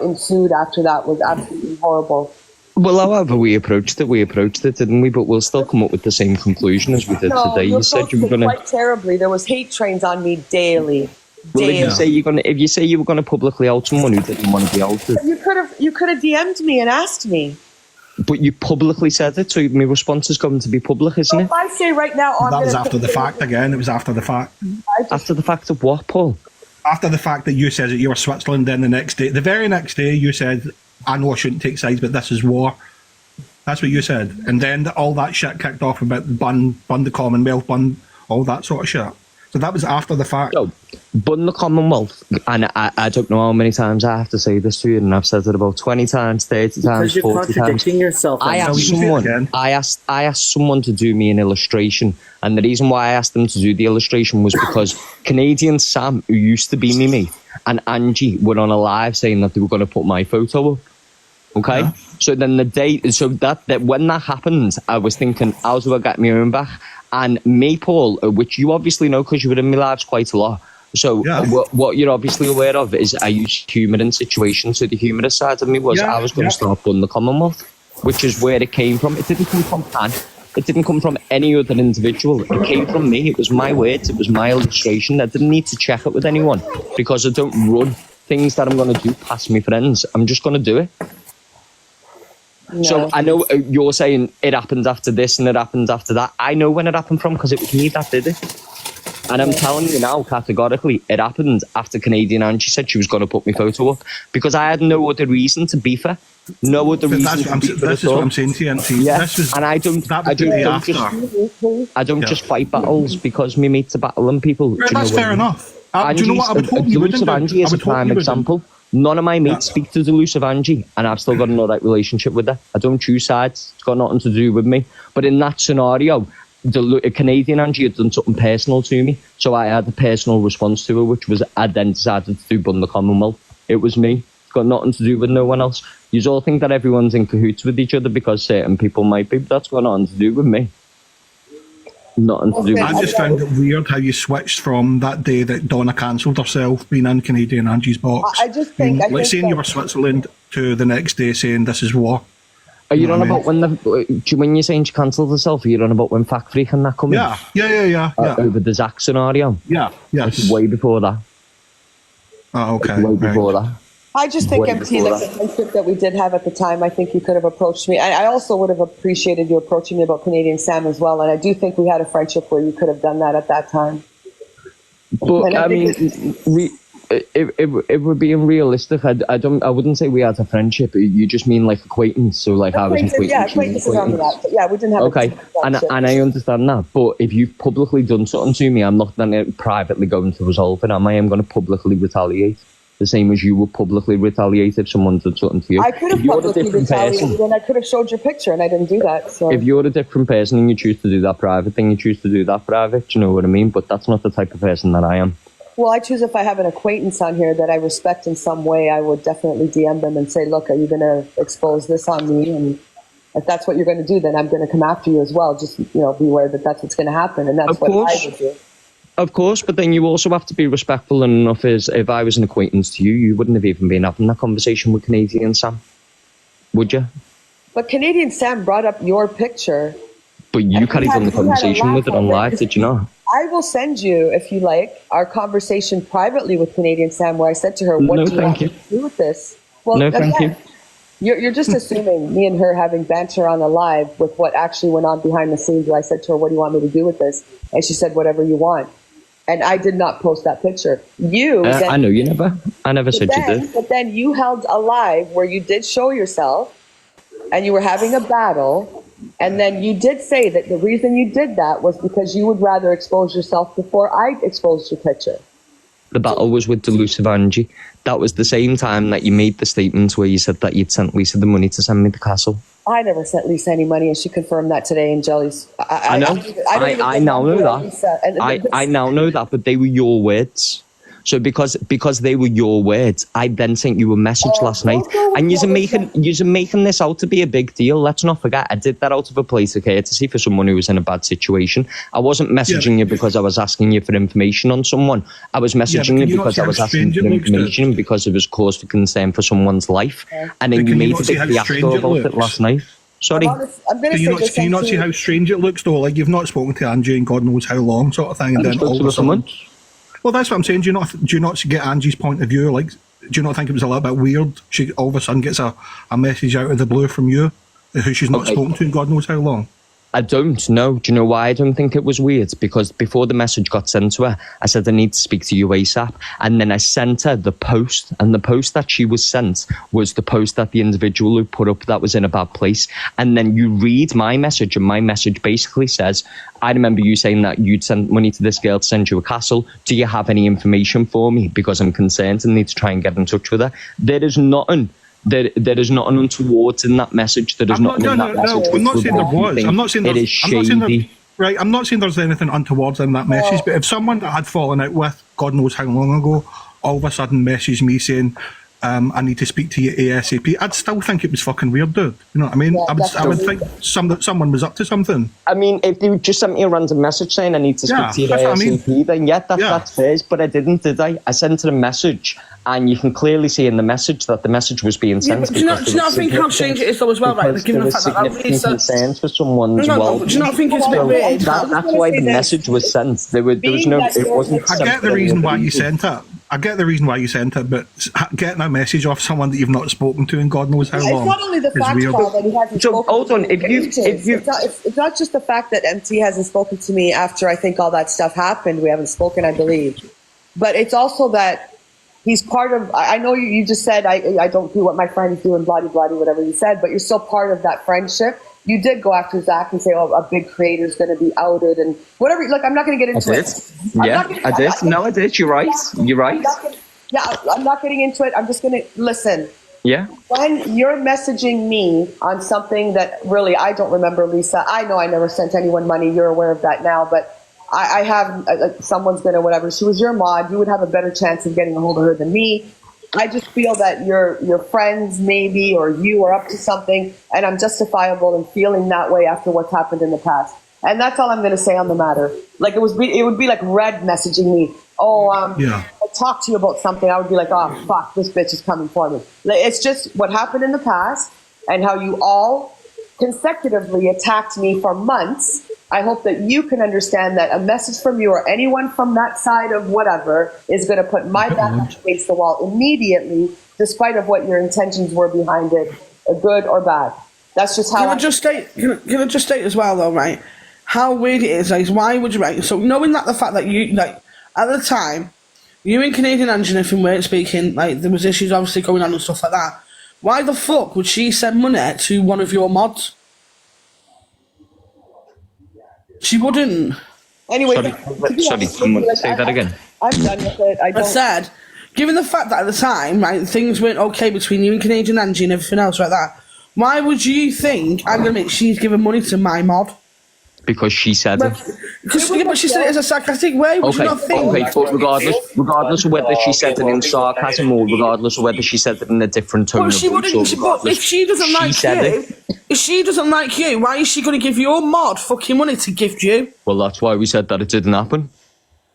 ensued after that was absolutely horrible. Well, however we approached it, didn't we? But we'll still come up with the same conclusion as we did today. You said you were going to quite terribly. There was hate trains on me daily. Well, if you say you were going to publicly out someone who didn't want to be outed, you could have DM'd me and asked me. But you publicly said it, so my response is going to be public, isn't it? If I say right now, that was after the fact again. It was after the fact. After the fact of what, Paul? after the fact that you said that you were Switzerland, then the very next day, you said, I know I shouldn't take sides, but this is war. That's what you said. And then all that shit kicked off about bun the Commonwealth, bun all that sort of shit. So that was after the fact. So, bun the Commonwealth, and I don't know how many times I have to say this to you, and I've said it about 20 times, 30 times, 40 times. Because you're contradicting yourself. I asked someone to do me an illustration, and the reason why I asked them to do the illustration was because Canadian Sam, who used to be me mate, and Angie were on a live saying that they were going to put my photo up. Okay? Yeah. So then that when that happened, I was thinking, how do I get my own back? And me, Paul, which you obviously know because you were in my lives quite a lot. So what you're obviously aware of is I use humour in situations. So the humorous side of me was I was going to start Bun the Commonwealth, which is where it came from. It didn't come from Pan. It didn't come from any other individual. It came from me. It was my words. It was my illustration. I didn't need to check it with anyone because I don't run things that I'm going to do past my friends. I'm just going to do it. No. So I know you're saying it happened after this and it happened after that. I know when it happened from because it was me that did it. And I'm telling you now, categorically, it happened after Canadian Angie said she was going to put my photo up because I had no other reason to beef her. No other reason to beef her. This is what I'm saying to you. Yes, and I don't just fight battles because me mates are battling people. Right, that's fair enough. Do you know what I would hope you wouldn't do? Angie is a prime example. None of my mates speak to Delusive Angie, and I've still got an alright relationship with her. I don't choose sides. It's got nothing to do with me. But in that scenario, the Canadian Angie had done something personal to me, so I had a personal response to her, which was I then decided to do Bun the Commonwealth. It was me. It's got nothing to do with no one else. You all think that everyone's in cahoots with each other because certain people might be, but that's got nothing to do with me. Nothing to do with I just found it weird how you switched from that day that Donna cancelled herself being in Canadian Angie's box. I just think... Like saying you were Switzerland to the next day saying this is war. Are you on about when you're saying she cancelled herself, are you on about when Fact Freak and that come in? Yeah. Over the Zach scenario? Yeah. Way before that. Oh, okay. Way before that. I just think, MT, like the friendship that we did have at the time, I think you could have approached me. I also would have appreciated you approaching me about Canadian Sam as well. And I do think we had a friendship where you could have done that at that time. But I mean, if we're being realistic, I wouldn't say we had a friendship. You just mean like acquaintance. So like I was an acquaintance. Yeah, acquaintance around that. But yeah, we didn't have okay. And I understand that. But if you've publicly done something to me, I'm not then privately going to resolve it. I am going to publicly retaliate. The same as you would publicly retaliate if someone did something to you. I could have publicly retaliated and I could have showed your picture and I didn't do that. So if you're a different person and you choose to do that private, then you choose to do that private. Do you know what I mean? But that's not the type of person that I am. Well, I choose if I have an acquaintance on here that I respect in some way, I would definitely DM them and say, look, are you going to expose this on me? And if that's what you're going to do, then I'm going to come after you as well. Just, be aware that that's what's going to happen. And that's what I would do. Of course, but then you also have to be respectful enough as if I was an acquaintance to you, you wouldn't have even been having that conversation with Canadian Sam, would you? But Canadian Sam brought up your picture. But you carried on the conversation with it on live, did you not? I will send you, if you like, our conversation privately with Canadian Sam where I said to her, what do you want to do with this? Well, no, thank you. You're just assuming me and her having banter on a live with what actually went on behind the scenes where I said to her, what do you want me to do with this? And she said, whatever you want. And I did not post that picture. I know you never. I never said you did. But then you held a live where you did show yourself and you were having a battle. And then you did say that the reason you did that was because you would rather expose yourself before I exposed your picture. The battle was with Delusive Angie. That was the same time that you made the statement where you said that you'd sent Lisa the money to send me the castle. I never sent Lisa any money, and she confirmed that today in Jelly's. I know. I now know that. I now know that, but they were your words. So because they were your words, I then sent you a message last night, and you're making this out to be a big deal. Let's not forget, I did that out of a place of courtesy for someone who was in a bad situation. I wasn't messaging you because I was asking you for information on someone. I was messaging you because I was asking for information because it was cause for concern for someone's life. And then you made a big fiasco about it last night. Sorry. Can you not see how strange it looks though? Like you've not spoken to Angie in God knows how long, sort of thing, and then all of a sudden. Well, that's what I'm saying. Do you not get Angie's point of view? Like, do you not think it was a little bit weird? She all of a sudden gets a message out of the blue from you, who she's not spoken to in God knows how long. I don't know. Do you know why I don't think it was weird? Because before the message got sent to her, I said, I need to speak to you ASAP. And then I sent her the post. And the post that she was sent was the post that the individual who put up that was in a bad place. And then you read my message, and my message basically says, I remember you saying that you'd send money to this girl to send you a castle. Do you have any information for me? Because I'm concerned and need to try and get in touch with her. There is nothing. There is nothing untoward in that message. There is nothing in that message. I'm not saying there was. I'm not saying there's, it is shady. Right, I'm not saying there's anything untoward in that message, but if someone that had fallen out with, God knows how long ago, all of a sudden messaged me saying, I need to speak to you ASAP, I'd still think it was fucking weird, dude. You know what I mean? I would think someone was up to something. I mean, if they just sent me a random message saying I need to speak to you ASAP, then that's fair. But I didn't, did I? I sent her a message, and you can clearly see in the message that the message was being sent. But do you not think how strange it is though as well, right? Given the fact that really concerns for someone's well. Do you not think it's a bit weird? That's why the message was sent. There was no. It wasn't. I get the reason why you sent it. But getting a message off someone that you've not spoken to in God knows how long. It's not only the fact that he hasn't spoken hold on, to me. It's not just the fact that MT hasn't spoken to me after I think all that stuff happened. We haven't spoken, I believe. But it's also that he's part of, I know you just said, I don't do what my friends do and blah-de-blah-de, whatever you said, but you're still part of that friendship. You did go after Zach and say, oh, a big creator's going to be outed and whatever. Look, I'm not going to get into it. I did. No, I did. You're right. You're right. I'm not getting into it. I'm just going to listen. Yeah. When you're messaging me on something that really I don't remember, Lisa, I know I never sent anyone money. You're aware of that now, but I have someone's going to whatever. She was your mod. You would have a better chance of getting a hold of her than me. I just feel that your friends maybe or you are up to something, and I'm justifiable in feeling that way after what's happened in the past. And that's all I'm going to say on the matter. Like it would be like Red messaging me. I talked to you about something. I would be like, oh fuck, this bitch is coming for me. It's just what happened in the past and how you all consecutively attacked me for months. I hope that you can understand that a message from you or anyone from that side of whatever is going to put my back against the wall immediately, despite of what your intentions were behind it, good or bad. That's just how. Can I just state as well, though, right? How weird it is why would you write? So knowing that the fact that you at the time, you and Canadian Angie weren't speaking, there was issues obviously going on and stuff like that. Why the fuck would she send money to one of your mods? She wouldn't. Anyway, sorry, say that again. I'm done with it. I said, given the fact that at the time, right, things weren't okay between you and Canadian Angie and everything else like that, why would you think she's giving money to my mod? Because she said it. But she said it as a sarcastic way. Would you not think? Okay, but regardless of whether she said it in sarcasm or regardless of whether she said it in a different tone. Well, she wouldn't. But if she doesn't like you, why is she going to give your mod fucking money to gift you? Well, that's why we said that it didn't happen.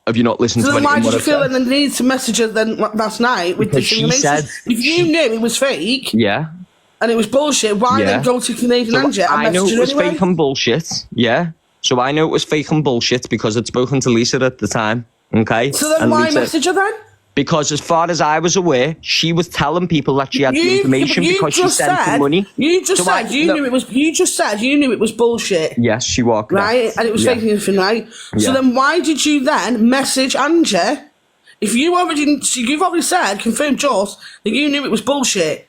Have you not listened to anything? Why did you feel the need to message her then last night with this information? If you knew it was fake, and it was bullshit, why then go to Canadian Angie and message her anyway? I know it was fake and bullshit. Yeah. So I know it was fake and bullshit because I'd spoken to Lisa at the time, okay? So then why message her then? Because as far as I was aware, she was telling people that she had the information because she sent the money. You just said you knew it was bullshit. Yes, she was. Right? And it was fake and everything, right? So then why did you then message Angie? If you've already said, confirmed Joss, that you knew it was bullshit.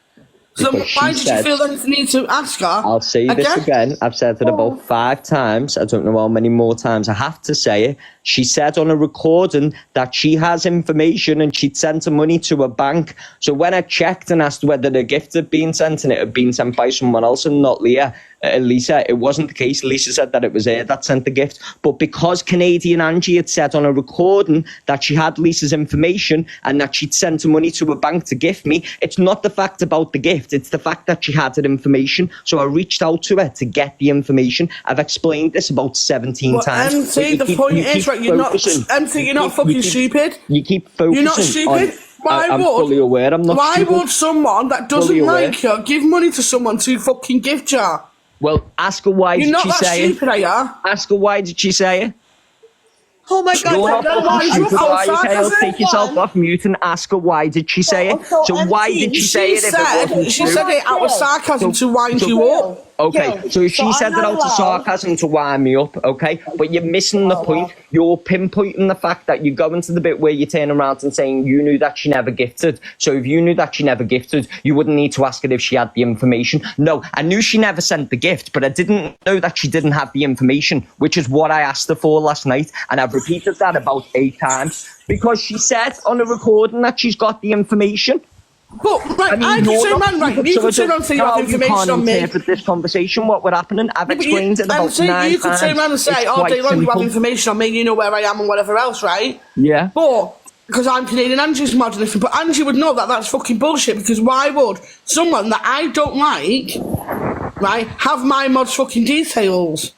So why did you feel the need to ask her? I'll say this again. I've said it about 5 times. I don't know how many more times I have to say it. She said on a recording that she has information and she'd sent her money to a bank. So when I checked and asked whether the gift had been sent and it had been sent by someone else and not Lisa, it wasn't the case. Lisa said that it was her that sent the gift. But because Canadian Angie had said on a recording that she had Lisa's information and that she'd sent her money to a bank to gift me, it's not the fact about the gift. It's the fact that she had that information. So I reached out to her to get the information. I've explained this about 17 times. MC, the point is, right, you're not fucking stupid. You keep focusing. You're not stupid. I'm fully aware I'm not stupid. Why would someone that doesn't like you give money to someone to fucking gift you? Well, ask her why did she say it. You're not that stupid, are you? Ask her why did she say it. Oh my God! Take yourself off mute and ask her why did she say it. So why did she say it? She said it out of sarcasm to wind you up. Okay, so she I'm said it not out of allowed- sarcasm to wind me up, okay? But you're missing the point. You're pinpointing the fact that you go into the bit where you turn around and saying you knew that she never gifted. So if you knew that she never gifted, you wouldn't need to ask her if she had the information. No, I knew she never sent the gift, but I didn't know that she didn't have the information, which is what I asked her for last night. And I've repeated that about 8 times because she said on a recording that she's got the information. But, right, I could say, man, right, you could say, man, say you have information on me. You can't interpret this conversation, what would happen. I've explained it about 9 times. You could say, man, and say, all day long you have information on me, you know where I am and whatever else, right? Yeah. But, because I'm Canadian, Angie's mod different, but Angie would know that that's fucking bullshit, because why would someone that I don't like, right, have my mod's fucking details?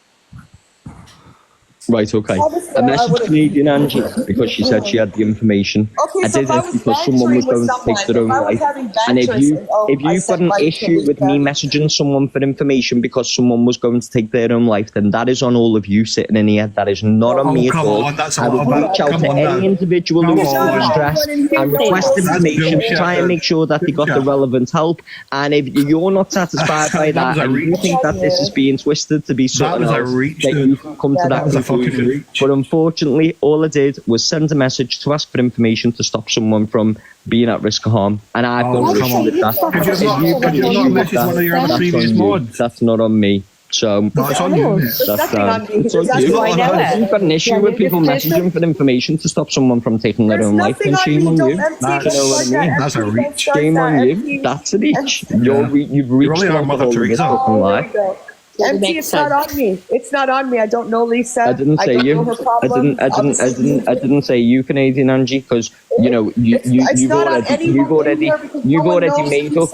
Right, okay. I messaged Canadian Angie because she said she had the information. Okay, I so did if I it was because someone was bantering going with to take their own someone, if I was life. having And if banters you and, oh, I you've got sent an my issue with me Lisa. messaging someone for information because someone was going to take their own life, then that is on all of you sitting in here. That is not on me at come all. on, that's a I lot would of reach out to any individual who is in distress and request information to try and make sure that they got the relevant help. And if you're not satisfied by that and you think that this is being twisted to be something else, then you can come to that conclusion. But unfortunately, all I did was send a message to ask for information to stop someone from being at risk of harm, and I've got no issue with that. Could you not message one of your other previous mods? That's not on me. So no, it's on you. It's on you. If you've got an issue with people messaging for information to stop someone from taking their own life, then shame on you. You know what I mean? That's a reach. Shame on you. That's a reach. You've reached the whole of this fucking life. Empty, it's not on me. It's not on me. I don't know Lisa. I didn't say you. I didn't say you, Canadian Angie, because you know you've already made up.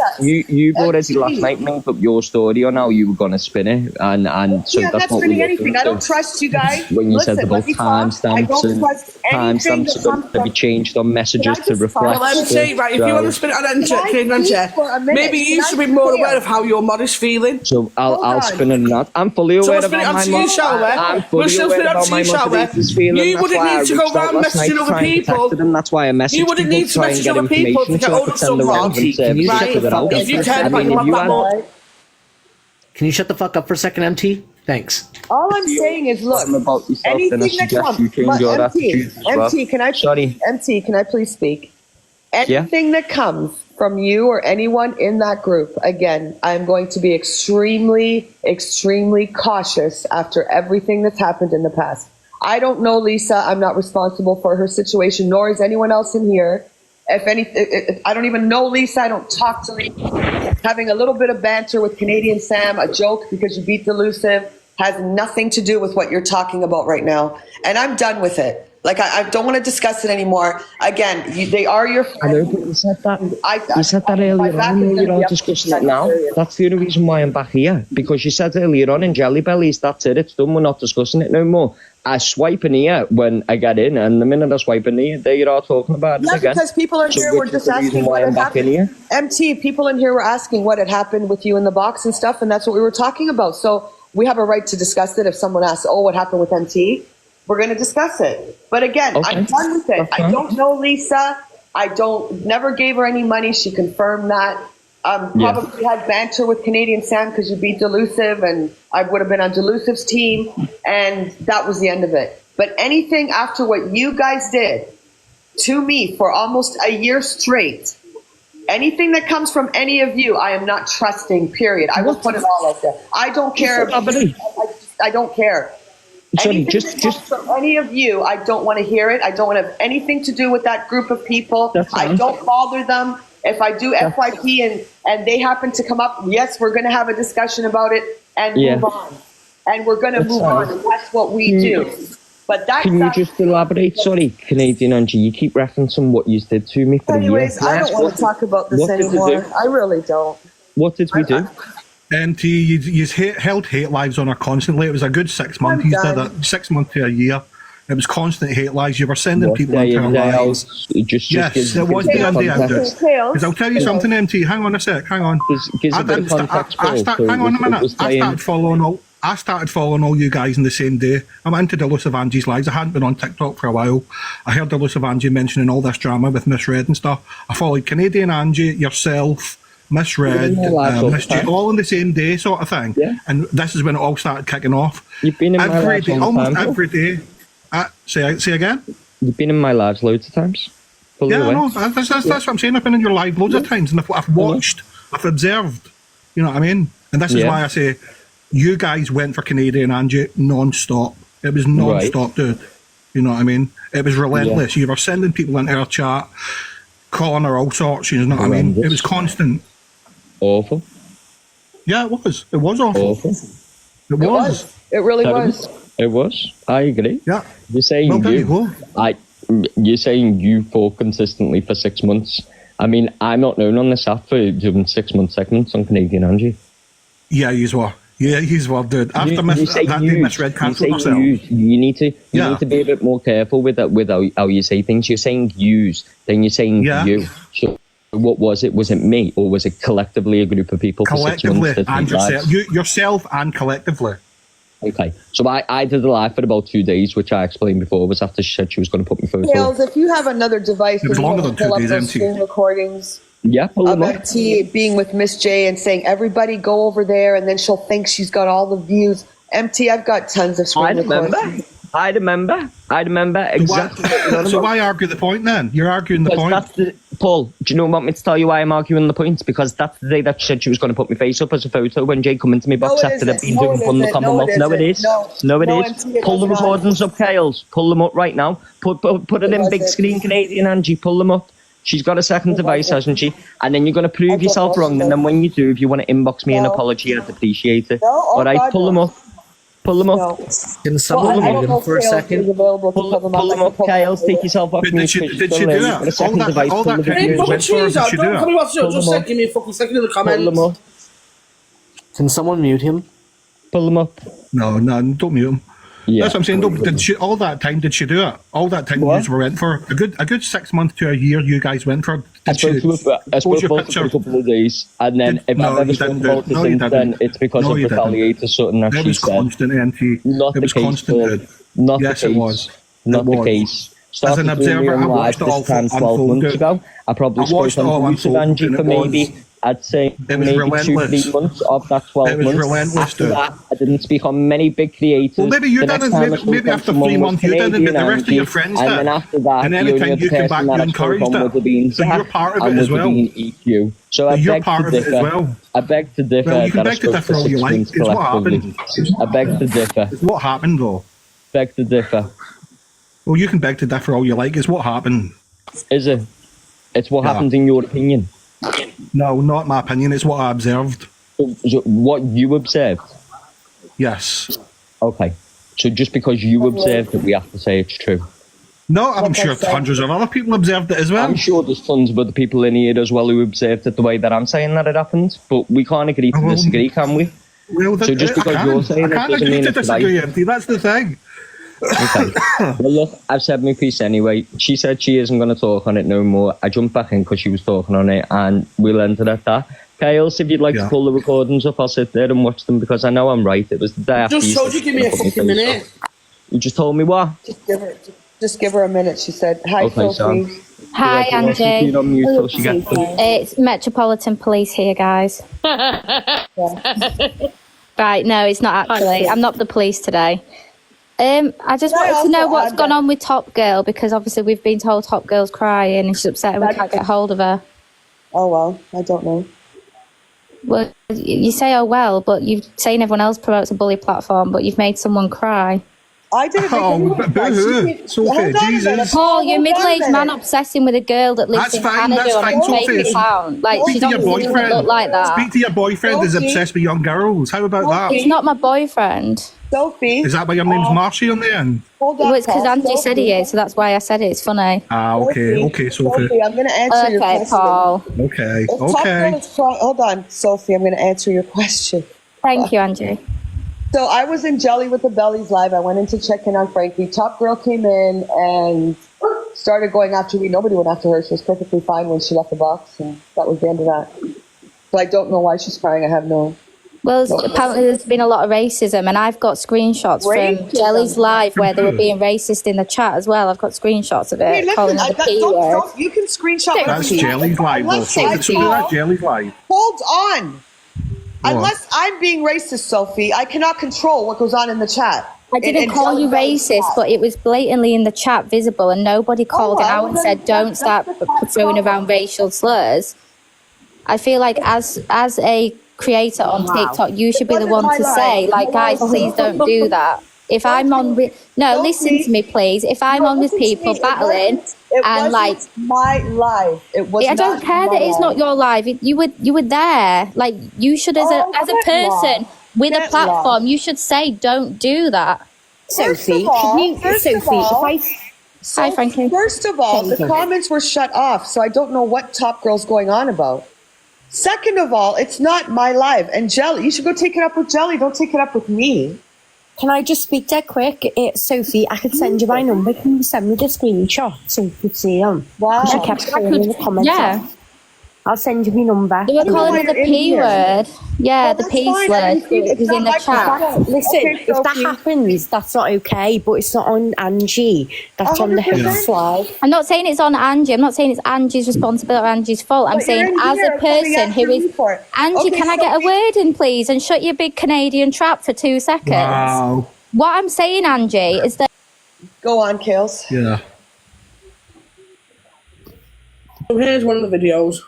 You've already last night made up your story on how you were gonna spin it, and so yeah, that's not what spinning we anything. I don't trust you guys. When you Listen, said about timestamps and timestamps are going to be changed on messages to reflect. Well, I'm saying, right, if you want to spin it on Canadian, maybe you should be more aware of how your mod is feeling. So I'll spin it on that. I'm fully aware about my mod. I'm fully aware about my moderator's feeling. You wouldn't need to go around messaging other people. That's why I messaged you wouldn't need to try and message get other people to information get so I hold could of send the someone. relevant services to it out. If you cared about your mod. Can you shut the fuck up for a second, MT? Thanks. All I'm saying is, look, anything that comes, MT, can I? Sorry. MT, can I please speak? Anything that comes from you or anyone in that group, again, I'm going to be extremely, extremely cautious after everything that's happened in the past. I don't know Lisa. I'm not responsible for her situation, nor is anyone else in here. If I don't even know Lisa. I don't talk to Lisa. Having a little bit of banter with Canadian Sam, a joke because you beat Delusive, has nothing to do with what you're talking about right now. And I'm done with it. Like, I don't want to discuss it anymore. Again, they are your friends. I know, but you said that. You said that earlier on. You're all discussing it now. That's the only reason why I'm back here. Because you said earlier on in Jelly Bellies, that's it. It's done. We're not discussing it no more. I swipe in here when I get in, and the minute I swipe in here, there you're all talking about it again. Because people in here were just asking what had happened. MT, people in here were asking what had happened with you in the box and stuff, and that's what we were talking about. So we have a right to discuss it. If someone asks, oh, what happened with MT? We're going to discuss it. But again, I'm done with it. I don't know Lisa. Never gave her any money. She confirmed that. Probably had banter with Canadian Sam because you beat Delusive, and I would have been on Delusive's team, and that was the end of it. But anything after what you guys did to me for almost a year straight, anything that comes from any of you, I am not trusting, period. I will put it all out there. I don't care. I don't care. Sorry, just from any of you, I don't want to hear it. I don't want to have anything to do with that group of people. I don't bother them. If I do FYP and they happen to come up, yes, we're going to have a discussion about it and move on. And we're going to move on, and that's what we do. But that Can you just elaborate? Sorry, Canadian Angie, you keep referencing what you did to me for Anyways, I don't want to talk about this anymore. I really don't. What did we do? MT, you held hate lives on her constantly. It was a good 6 months. You did it 6 months to a year. It was constant hate lives. You were sending people into her lives. Yes, it was day in, day out. Because I'll tell you something, MT. Hang on a sec. Hang on. Hang on a minute. I started following all you guys in the same day. I'm into Delusive Angie's lives. I hadn't been on TikTok for a while. I heard Delusive Angie mentioning all this drama with Miss Red and stuff. I followed Canadian Angie, yourself, misread, misjudged, all on the same day, sort of thing. Yeah. And this is when it all started kicking off. You've been in my every lives day, all the almost time. every day. Say again. You've been in my lives loads of times. Fully Yeah, aware. no, that's what I'm saying. I've been in your live loads of times, and I've watched, I've observed. You know what I mean? And this is why I say, you guys went for Canadian Angie non-stop. It was non-stop, dude. You know what I mean? It was relentless. You were sending people into our chat, calling her all sorts. You know what I mean? It was constant. Awful. Yeah, it was. It was awful. It was. It really was. It was. I agree. Yeah. You're saying well, there you go. You're saying you fought consistently for 6 months. I mean, I'm not known on this app for doing 6 month segments on Canadian Angie. Yeah, you were. Yeah, you were, dude. After you misread cancelled herself. You need to be a bit more careful with that, with how you say things. You're saying use, then you're saying you. So what was it? Was it me, or was it collectively a group of people? Collectively, for 6 months and yourself, yourself and collectively. Okay, so I did a live for about 2 days, which I explained before, was after she said she was going to put me through. Tails, if you have another device, it was and longer you than pull 2 up days, those MT. screen recordings pull of them up. MT being with Miss J and saying, everybody go over there, and then she'll think she's got all the views. MT, I've got tons of screen recordings. I remember exactly. So why argue the point then? You're arguing the point. Paul, do you know what me to tell you why I'm arguing the point? Because that's the day that she said she was going to put my face up as a photo when Jay come into my box after they've been doing fun the Commonwealth. No, it is. No, it is. Pull the recordings up, Kales. Pull them up right now. Put it in big screen, Canadian Angie. Pull them up. She's got a second device, hasn't she? And then you're going to prove yourself wrong. And then when you do, if you want to inbox me an apology, I'd appreciate it. All right, pull them up. Pull them up. Can someone mute him for a second? Pull them up, Kyle. Take yourself off mute. Did she do that? All that Hey, fucking cheese out. Don't tell me what to do. Just say, give me a fucking second in the comments. Pull them up. Can someone mute him? Pull them up. No, don't mute him. Yeah. That's what I'm saying. No, did she, all that time, did she do it? All that time you went for a good 6 months to a year. You guys went for. I spoke for a couple of days, and then if I've ever spoken about it since then, it's because of retaliate or something that she said. It was constant, NT. Not the case, Paul. Not the case. It was. Not the case. As an observer, I watched it all unfold. 12 months ago. I probably spoke on YouTube Angie for maybe, I'd say, maybe 2-3 months of that 12 months. It was relentless, after that, I didn't speak on many big creators. Well, maybe you didn't. Maybe after 3 months you didn't, but the rest of your friends did. And then after that, and anytime you came back, you encouraged it. So you're part of it as well. EQ. So I beg to differ. I beg to differ. Well, you can beg to differ all you like. It's what happened. I beg to differ. It's what happened, though. Beg to differ. Well, you can beg to differ all you like. It's what happened. Is it? It's what happened in your opinion. No, not my opinion. It's what I observed. So what you observed? Yes. Okay. So just because you observed it, we have to say it's true. No, I'm sure hundreds of other people observed it as well. I'm sure there's tons of other people in here as well who observed it the way that I'm saying that it happened. But we can't agree to disagree, can we? Well, so just because you're saying it doesn't mean it's right. That's the thing. Okay. Well, look, I've said my piece anyway. She said she isn't going to talk on it no more. I jumped back in because she was talking on it, and we'll end it at that. Kyle, if you'd like to pull the recordings up, I'll sit there and watch them because I know I'm right. It was the day after. Just told you give me a fucking minute. You just told me what? Just give her a minute, she said. Hi, okay, Sophie. Hi, Angie. It's Metropolitan Police here, guys. Right, no, it's not actually. I'm not the police today. I just wanted to know what's gone on with Top Girl, because obviously we've been told Top Girl's crying and she's upset and we can't get hold of her. Oh, well, I don't know. Well, you say, oh, well, but you're saying everyone else promotes a bully platform, but you've made someone cry. I didn't make Sophie, Jesus. Paul, you're a middle-aged man obsessing with a girl that lives in Canada on a fake town. Like, she doesn't look like that. Speak to your boyfriend who's obsessed with young girls. How about that? He's not my boyfriend. Sophie. Is that why your name's Marcy on the end? Hold on, well, it's because Angie said he is, so that's why I said it. It's funny. Okay, Sophie. Sophie, I'm going to answer your question. Okay, Paul. Okay. Hold on, Sophie, I'm going to answer your question. Thank you, Angie. So I was in Jelly with the Bellies live. I went in to check in on Frankie. Top Girl came in and started going after me. Nobody went after her. She was perfectly fine when she left the box, and that was the end of that. So I don't know why she's crying. I have no Well, apparently there's been a lot of racism, and I've got screenshots from Jelly's live where they were being racist in the chat as well. I've got screenshots of it, Hey, listen, calling her the P word. you can screenshot whatever That's you Jelly's live, though. That's Jelly's live. Hold on. Go on. Unless I'm being racist, Sophie, I cannot control what goes on in the chat. I didn't call you racist, but it was blatantly in the chat visible, and nobody called it out and said, don't start throwing around racial slurs. I feel like as a creator on TikTok, you should be the one to say, like, guys, please don't do that. If I'm on no, listen to me, please. If I'm on with people battling and like my life, it was. I don't care that it's not your life. You were there. Like you should, as a person with a platform, you should say, don't do that. Sophie, Hi, Frankie. First of all, the comments were shut off, so I don't know what Top Girl's going on about. Second of all, it's not my live. And Jelly, you should go take it up with Jelly. Don't take it up with me. Can I just speak dead quick? Sophie, I could send you my number. Can you send me the screenshot so you could see them? Wow. I kept saying in the comments. Yeah. I'll send you my number. They were calling it the P word. Yeah, the P slur. It was in the chat. Listen, if that happens, that's not okay, but it's not on Angie. That's on the host live. I'm not saying it's on Angie. I'm not saying it's Angie's responsibility or Angie's fault. I'm saying as a person who is... Angie, can I get a word in, please? And shut your big Canadian trap for 2 seconds. Wow. What I'm saying, Angie, is that... Go on, Kales. Yeah. So here's one of the videos.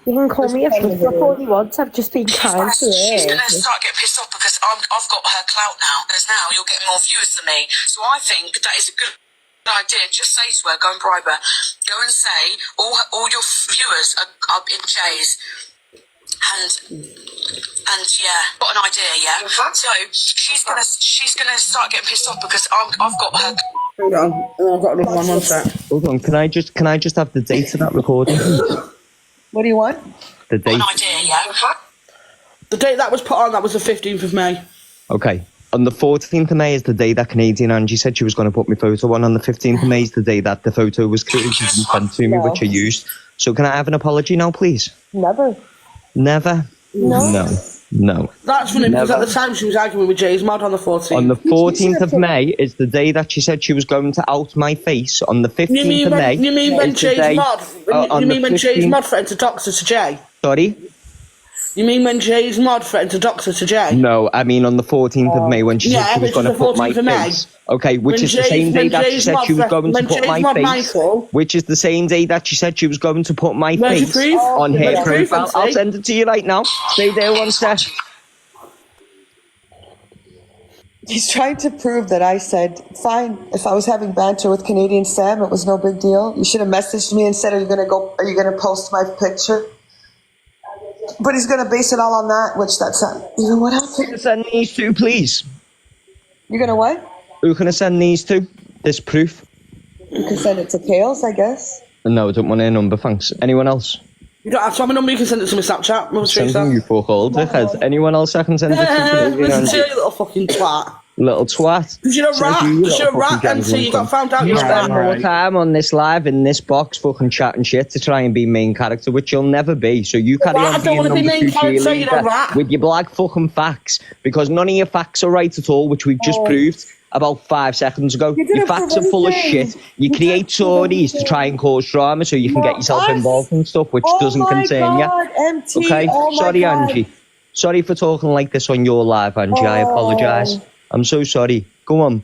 You can call me a flip-flop all you want. I've just been kind to She's her. going to start getting pissed off because I've got her clout now. Because now you're getting more viewers than me. So I think that is a good idea. Just say to her, go and bribe her. Go and say all your viewers are in J's. And yeah, got an idea, yeah. So she's gonna start getting pissed off because I've got her. Hold on, I've got another one sec. Hold on, can I just have the date of that recording? What do you want? The date. Got an idea, yeah. The date that was put on, that was the 15th of May. Okay. On the 14th of May is the day that Canadian Angie said she was going to put my photo on. On the 15th of May is the day that the photo was created and sent to me, which I used. So can I have an apology now, please? Never. Never? No. No. That's funny because at the time she was arguing with Jay's mod on the 14th. On the 14th of May is the day that she said she was going to out my face. On the 15th of May. You mean when Jay's mod? You mean when Jay's mod threatened to dox her to Jay? Sorry? You mean when Jay's mod threatened to dox her to Jay? No, I mean on the 14th of May when she said she was going to put my face. Okay, which is the same day that she said she was going to put my face. Which is the same day that she said she was going to put my face on her profile. I'll send it to you right now. Stay there one sec. He's trying to prove that I said, fine, if I was having banter with Canadian Sam, it was no big deal. You should have messaged me and said, are you going to post my picture? But he's going to base it all on that, which that's not even what happened. Can you send these two, please? You're going to what? Who can I send these to? This proof? You can send it to Kales, I guess. No, I don't want her number, thanks. Anyone else? You don't have to have a number, you can send it to my Snapchat. Send you fuck all dickhead. Anyone else I can send it to? Listen to you, little fucking twat. Little twat. Because you're a rat. Because you're a rat until you got found out You you're spend a more time on this live in this box fucking chatting shit to try and be main character, which you'll never be. So you carry on being number 2 cheerleader with your black fucking facts, because none of your facts are right at all, which we've just proved about 5 seconds ago. Your facts are full of shit. You create stories to try and cause drama so you can get yourself involved in stuff which doesn't concern you. Okay? Sorry, Angie. Sorry for talking like this on your live, Angie. I apologise. I'm so sorry. Go on.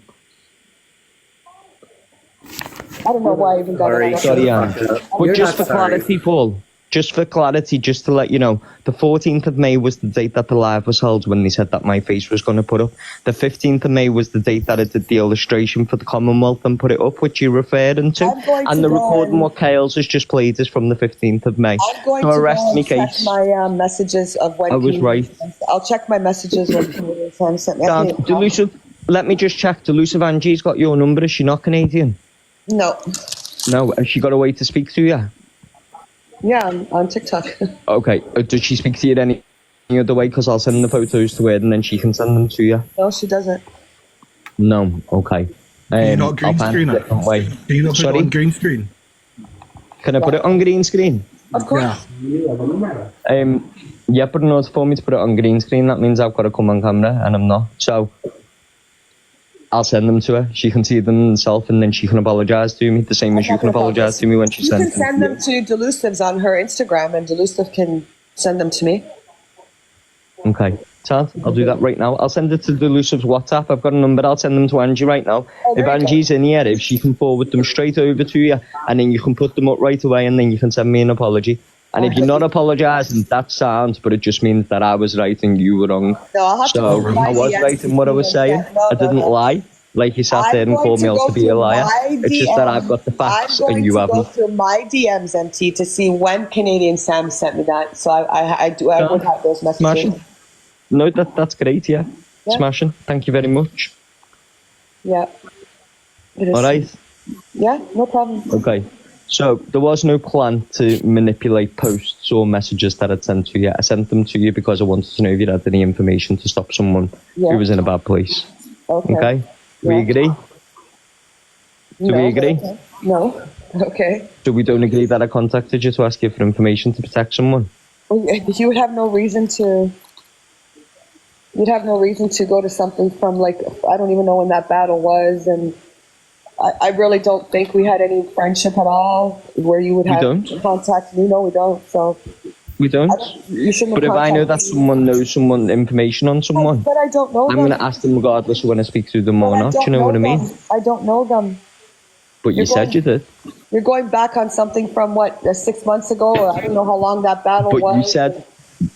I don't know why I even got it. Sorry, Angie. But just for clarity, Paul, just for clarity, just to let you know, the 14th of May was the date that the live was held when they said that my face was going to put up. The 15th of May was the date that I did the illustration for the Commonwealth and put it up, which you're referring to. And the recording what Kales has just played is from the 15th of May. I'm going to arrest me check case. my messages of when I was right. I'll check my messages when Canadian Sam sent me. Dan, Delusive, let me just check. Delusive Angie's got your number. Is she not Canadian? No. No, has she got a way to speak to you? Yeah, I'm on TikTok. Okay. Does she speak to you any other way? Because I'll send the photos to her and then she can send them to you. No, she doesn't. No, okay. Can you not green screen it? Way. Can you not put it on green screen? Can I put it on green screen? Of course. Yeah, but in order for me to put it on green screen, that means I've got to come on camera, and I'm not. So I'll send them to her. She can see them herself, and then she can apologise to me, the same as you can apologise to me when she You sends can send them to Delusive's on her Instagram, and Delusive can send them to me. Okay, Tad, I'll do that right now. I'll send it to Delusive's WhatsApp. I've got a number. I'll send them to Angie right now. If Angie's in here, if she can forward them straight over to you, and then you can put them up right away, and then you can send me an apology. And if you're not apologising, that sounds, but it just means that I was right and you were wrong. No, I'll have to go through my I was DMs right in what I was saying. I didn't lie. Like you sat there and called me out to be a liar. It's just that I've got the facts and you haven't. I'm going to go through my DMs, MT, to see when Canadian Sam sent me that. So I would have those messages. Smashing. No, that's great, yeah. Smashing. Thank you very much. Yeah. All right. Yeah, no problem. Okay. So there was no plan to manipulate posts or messages that I'd sent to you. I sent them to you because I wanted to know if you had any information to stop someone who was in a bad place. Okay? We agree? Do we agree? Okay. No. Okay. So we don't agree that I contacted you to ask you for information to protect someone? You would have no reason to... You'd have no reason to go to something from, like, I don't even know when that battle was, and I really don't think we had any friendship at all where you would have contact me. No, we don't. So we don't. You shouldn't. But if I know that someone knows someone information on someone, but I don't know. I'm going to ask them regardless of when I speak to them or not. Do you know what I mean? I don't know them. But you said you did. You're going back on something from what 6 months ago, or I don't know how long that battle was. But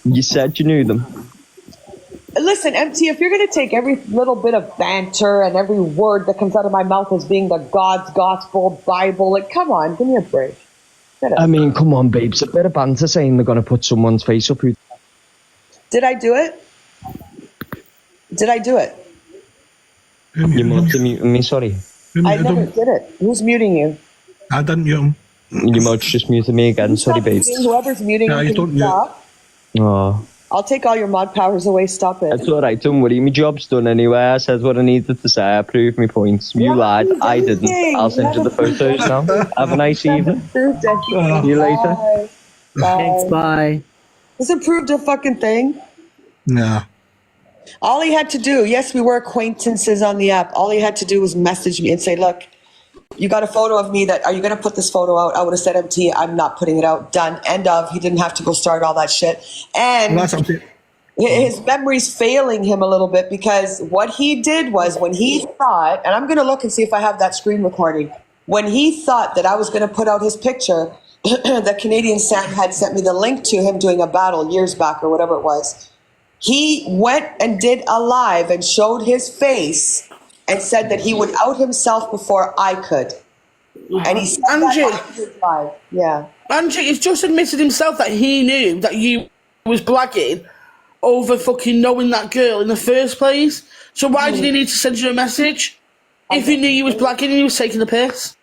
you said you knew them. Listen, MT, if you're going to take every little bit of banter and every word that comes out of my mouth as being the God's gospel, Bible, like, come on, give me a break. I mean, come on, babes. A bit of banter saying they're going to put someone's face up. Did I do it? Did I do it? You must have muted me, sorry. I never did it. Who's muting you? I didn't mute him. You might just muted me again. Sorry, babes. Whoever's muting you, can you stop? Oh. I'll take all your mod powers away. Stop it. It's all right. Don't worry. My job's done anyway. I said what I needed to say. I proved my points. You lied. I didn't. I'll send you the photos now. Have a nice evening. See you later. Bye. Thanks. Bye. Doesn't prove the fucking thing. No. All he had to do, yes, we were acquaintances on the app. All he had to do was message me and say, look, you got a photo of me that, are you going to put this photo out? I would have said, MT, I'm not putting it out. Done. End of. He didn't have to go start all that shit. And his memory's failing him a little bit, because what he did was, when he thought, and I'm going to look and see if I have that screen recording, when he thought that I was going to put out his picture, the Canadian Sam had sent me the link to him doing a battle years back or whatever it was. He went and did a live and showed his face and said that he would out himself before I could. And he said that live. Yeah. Angie, he's just admitted himself that he knew that you was blagging over fucking knowing that girl in the first place. So why did he need to send you a message if he knew you was blagging and he was taking the piss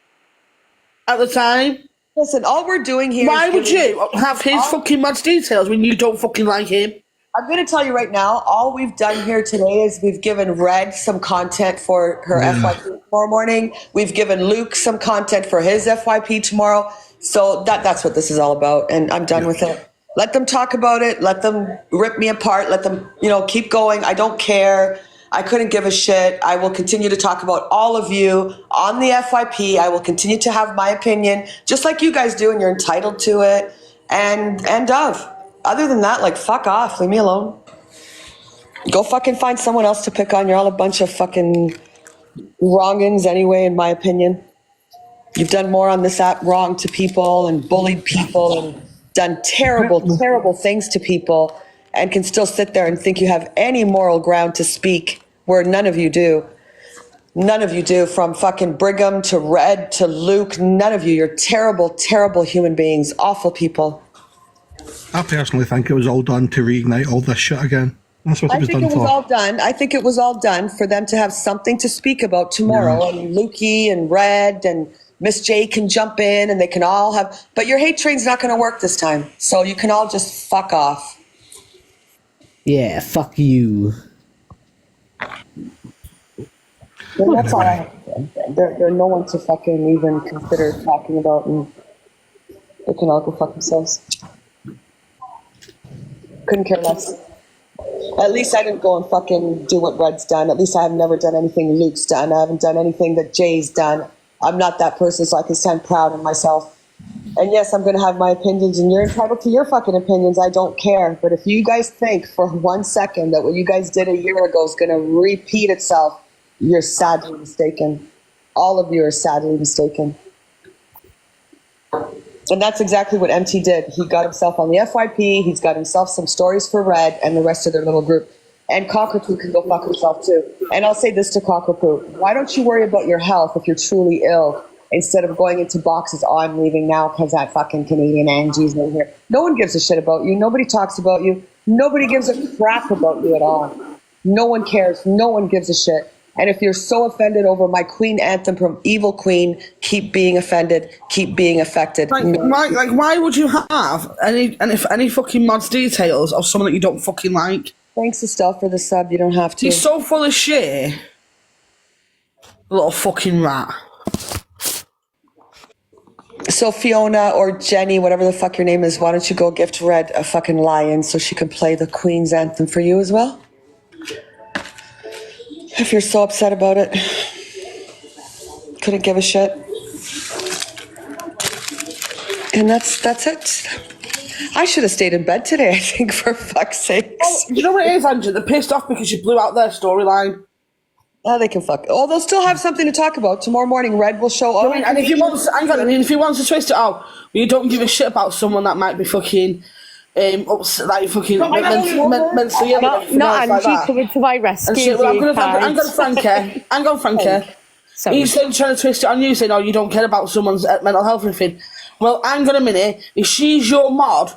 at the time? Listen, all we're doing here Why would you have his fucking mad details when you don't fucking like him? I'm going to tell you right now, all we've done here today is we've given Red some content for her FYP tomorrow morning. We've given Luke some content for his FYP tomorrow. So that's what this is all about. And I'm done with it. Let them talk about it. Let them rip me apart. Let them, keep going. I don't care. I couldn't give a shit. I will continue to talk about all of you on the FYP. I will continue to have my opinion, just like you guys do, and you're entitled to it. And other than that, like, fuck off. Leave me alone. Go fucking find someone else to pick on. You're all a bunch of fucking wrongins anyway, in my opinion. You've done more on this app wrong to people and bullied people and done terrible, terrible things to people, and can still sit there and think you have any moral ground to speak, where none of you do. None of you do, from fucking Brigham to Red to Luke. None of you. You're terrible, terrible human beings. Awful people. I personally think it was all done to reignite all this shit again. That's what it was done for. I think it was all done for them to have something to speak about tomorrow. And Lukey and Red and Miss J can jump in, and they can all have... But your hate train's not going to work this time. So you can all just fuck off. Yeah, fuck you. That's all I have to say. There's no one to fucking even consider talking about. And They can all go fuck themselves. Couldn't care less. At least I didn't go and fucking do what Red's done. At least I have never done anything Luke's done. I haven't done anything that Jay's done. I'm not that person, so I can stand proud of myself. And yes, I'm going to have my opinions, and you're entitled to your fucking opinions. I don't care. But if you guys think for 1 second that what you guys did a year ago is going to repeat itself, you're sadly mistaken. All of you are sadly mistaken. And that's exactly what MT did. He got himself on the FYP. He's got himself some stories for Red and the rest of their little group. And Cockapoo can go fuck himself too. And I'll say this to Cockapoo. Why don't you worry about your health if you're truly ill instead of going into boxes, oh, I'm leaving now because that fucking Canadian Angie's over here. No one gives a shit about you. Nobody talks about you. Nobody gives a crap about you at all. No one cares. No one gives a shit. And if you're so offended over my Queen anthem from Evil Queen, keep being offended, keep being affected. Why would you have any fucking mods details of someone that you don't fucking like? Thanks, Estelle, for the sub. You don't have to. You're so full of shit. Little fucking rat. So Fiona or Jenny, whatever the fuck your name is, why don't you go gift Red a fucking lion so she can play the Queen's anthem for you as well? If you're so upset about it. Couldn't give a shit. And that's it. I should have stayed in bed today, I think, for fuck's sake. Oh, you know what it is, Andrew? They're pissed off because you blew out their storyline. Oh, they can fuck. Oh, they'll still have something to talk about. Tomorrow morning, Red will show up. And if he wants, if he wants to twist it out, you don't give a shit about someone that might be fucking, like fucking mentally ill. Not Angie coming to my rescue. Hang on, Frankie. He's then trying to twist it on you, saying, "Oh, you don't care about someone's mental health or anything." Well, hang on a minute. If she's your mod,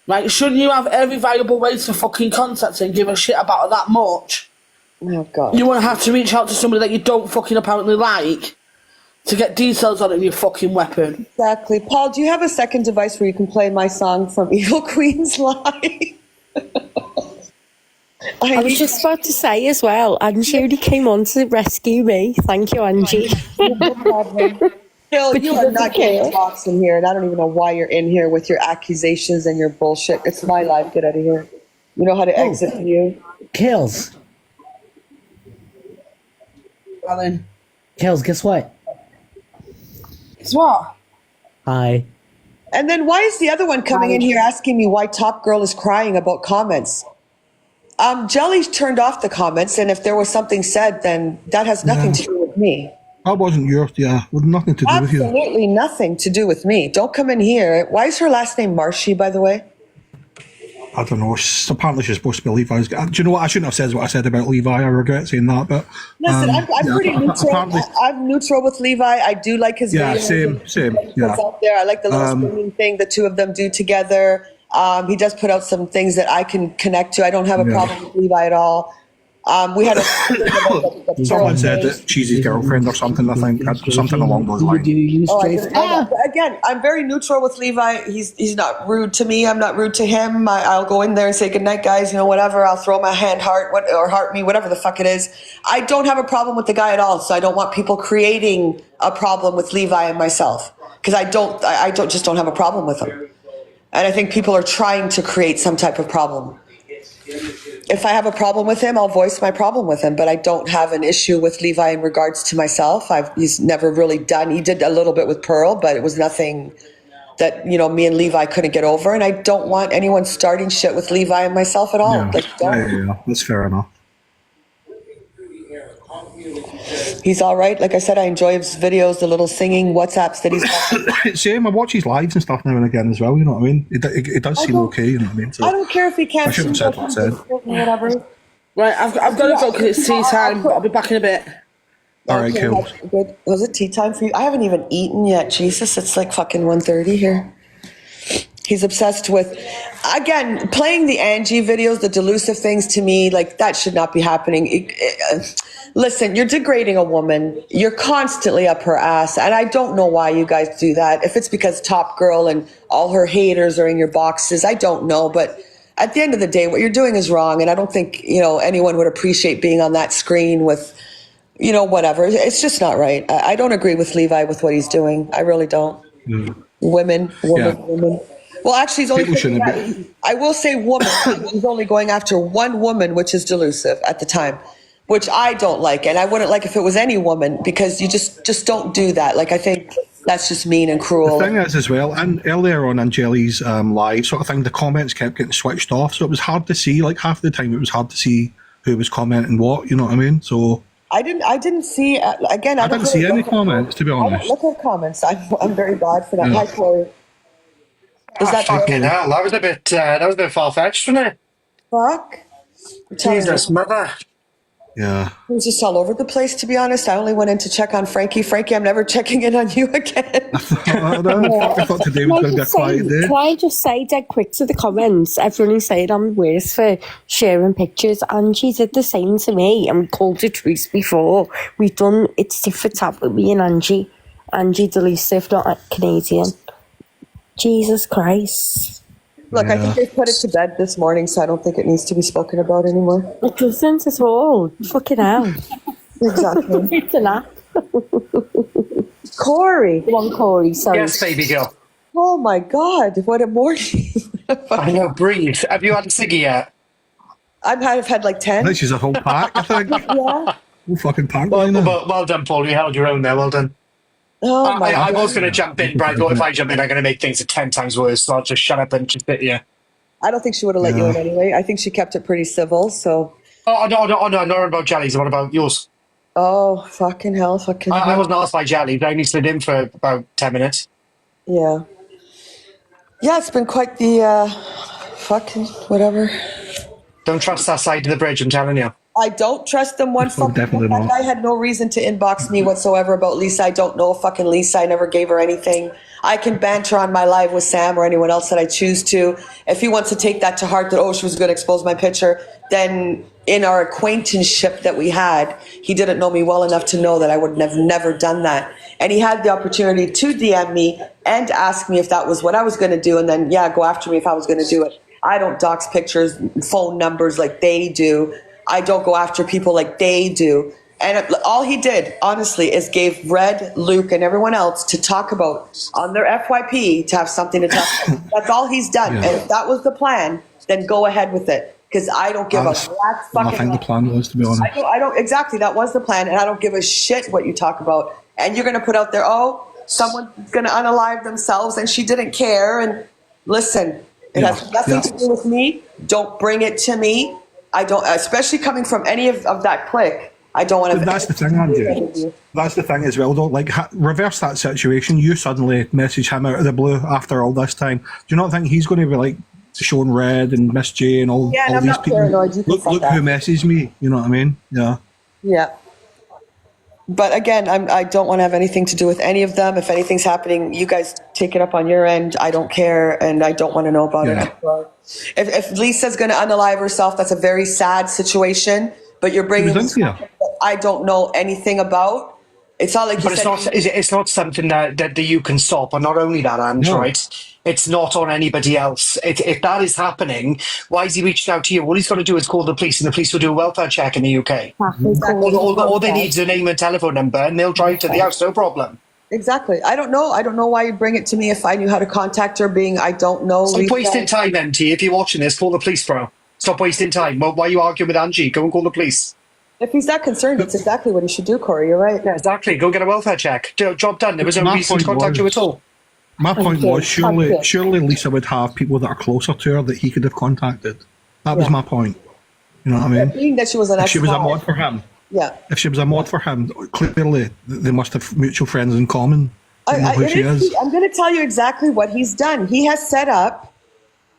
right, shouldn't you have every viable way to fucking contact her and give a shit about her that much? Oh, God. You won't have to reach out to somebody that you don't fucking apparently like to get details on it in your fucking weapon. Exactly. Paul, do you have a second device where you can play my song from Evil Queen's live? I was just about to say as well, Angie only came on to rescue me. Thank you, Angie. Phil, you are not getting a box in here, and I don't even know why you're in here with your accusations and your bullshit. It's my life. Get out of here. You know how to exit from you. Kills. Alan. Kills, guess what? Guess what? Hi. And then why is the other one coming in here asking me why Top Girl is crying about comments? Jelly turned off the comments, and if there was something said, then that has nothing to do with me. That wasn't yours, yeah. With nothing to do with you. Absolutely nothing to do with me. Don't come in here. Why is her last name Marshy, by the way? I don't know. Apparently she's supposed to be Levi's. Do you know what? I shouldn't have said what I said about Levi. I regret saying that. But listen, I'm pretty neutral. I'm neutral with Levi. I do like his videos. Same. Yeah. Out there. I like the little spinning thing the two of them do together. He does put out some things that I can connect to. I don't have a problem with Levi at all. We had someone said that she's his girlfriend or something. I think something along those lines. Again, I'm very neutral with Levi. He's not rude to me. I'm not rude to him. I'll go in there and say good night, guys. You know, whatever. I'll throw my hand, or heart me, whatever the fuck it is. I don't have a problem with the guy at all. So I don't want people creating a problem with Levi and myself, because I don't have a problem with him. And I think people are trying to create some type of problem. If I have a problem with him, I'll voice my problem with him, but I don't have an issue with Levi in regards to myself. He's never really done. He did a little bit with Pearl, but it was nothing that, you know, me and Levi couldn't get over. And I don't want anyone starting shit with Levi and myself at all. Yeah, that's fair enough. He's all right. Like I said, I enjoy his videos, the little singing WhatsApps that he's got. Same. I watch his lives and stuff now and again as well. You know what I mean? It does seem okay. You know what I mean? So I don't care if he can't. I shouldn't have said what I said. Whatever. Right, I've got to go because it's tea time. I'll be back in a bit. All right, cool. Good. Was it tea time for you? I haven't even eaten yet. Jesus, it's like fucking 1:30 here. He's obsessed with, again, playing the Angie videos, the delusive things to me, like that should not be happening. Listen, you're degrading a woman. You're constantly up her ass. And I don't know why you guys do that. If it's because Top Girl and all her haters are in your boxes, I don't know. But at the end of the day, what you're doing is wrong. And I don't think, you know, anyone would appreciate being on that screen with, you know, whatever. It's just not right. I don't agree with Levi with what he's doing. I really don't. Women. Well, actually, he's only People shouldn't I will say woman. He's only going after one woman, which is delusive at the time, which I don't like, and I wouldn't like if it was any woman, because you just don't do that. Like, I think that's just mean and cruel. The thing is, as well, and earlier on Angeli's live sort of thing, the comments kept getting switched off, so it was hard to see. Like, half the time, it was hard to see who was commenting what. You know what I mean? So I didn't see again. I didn't see any comments, to be honest. Look at comments. I'm very bad for that. Yeah. Hi, Chloe. Is that fucking hell? That was a bit far fetched, wasn't it? Fuck. Jesus, mother. Yeah. It was just all over the place, to be honest. I only went in to check on Frankie. Frankie, I'm never checking in on you again. I thought today was going to be a quiet day. Can I just say dead quick to the comments, everyone is saying I'm worse for sharing pictures. Angie did the same to me, and we called it truth before. We've done it's different tab with me and Angie. Angie delusive, not Canadian. Jesus Christ. Look, I think they put it to bed this morning, so I don't think it needs to be spoken about anymore. It doesn't at all. Fucking hell. Exactly. It's a nap. Corey. One Corey, sorry. Yes, baby girl. Oh my God, what a morning. I know, breathe. Have you had a ciggy yet? I've had like 10. I think she's a whole pack, I think. Yeah. Whole fucking pack. Well done, Paul. You held your own there. Well done. Oh my I God. was going to jump in, but I thought if I jump in, I'm going to make things 10 times worse. So I'll just shut up and just sit here. I don't think she would have let you in anyway. I think she kept it pretty civil, so. Oh, no, not about jellies. What about yours? Oh, fucking hell, I wasn't asked by jellies. I only slid in for about 10 minutes. Yeah. Yeah, it's been quite the fucking whatever. Don't trust that side of the bridge, I'm telling you. I don't trust them one fucking definitely bit. That not. guy had no reason to inbox me whatsoever about Lisa. I don't know fucking Lisa. I never gave her anything. I can banter on my live with Sam or anyone else that I choose to. If he wants to take that to heart that, she was going to expose my picture, then in our acquaintanceship that we had, he didn't know me well enough to know that I would have never done that. And he had the opportunity to DM me and ask me if that was what I was going to do, and then, go after me if I was going to do it. I don't dox pictures, phone numbers like they do. I don't go after people like they do. And all he did, honestly, is gave Red, Luke, and everyone else to talk about on their FYP to have something to talk about. That's all he's done. Yeah. And if that was the plan, then go ahead with it. Because I don't give a black fucking... I think the plan was, to be honest. I don't, exactly, that was the plan. And I don't give a shit what you talk about. And you're going to put out there, someone's going to unalive themselves and she didn't care. And listen, it has nothing to do with me. Don't bring it to me. I don't, especially coming from any of that clique. I don't want to. That's the thing, Andy. That's the thing as well, though. Like, reverse that situation. You suddenly message him out of the blue after all this time. Do you not think he's going to be like showing Red and Miss J and all I'm these not people? paranoid. Look who messaged me. You know what I mean? Yeah. Yeah. But again, I don't want to have anything to do with any of them. If anything's happening, you guys take it up on your end. I don't care, and I don't want to know about it. If Lisa's going to unalive herself, that's a very sad situation. But you're bringing something that I don't know anything about. It's not like you said. It's not something that you can stop. And not only that, Ange, right? It's not on anybody else. If that is happening, why is he reaching out to you? All he's got to do is call the police, and the police will do a welfare check in the UK. All they need is a name and telephone number, and they'll drive to the house, no problem. Exactly. I don't know. I don't know why you'd bring it to me if I knew how to contact her. I don't know. Stop wasting time, MT. If you're watching this, call the police, bro. Stop wasting time. Why are you arguing with Angie? Go and call the police. If he's that concerned, it's exactly what he should do, Corey. You're right. Yeah, exactly. Go get a welfare check. Job done. There was no reason to contact you at all. My point was, surely Lisa would have people that are closer to her that he could have contacted. That was my point. You know what I mean? Being that she was an if she was a mod for him. Yeah. If she was a mod for him, clearly they must have mutual friends in common. I'm going to tell you exactly what he's done. He has set up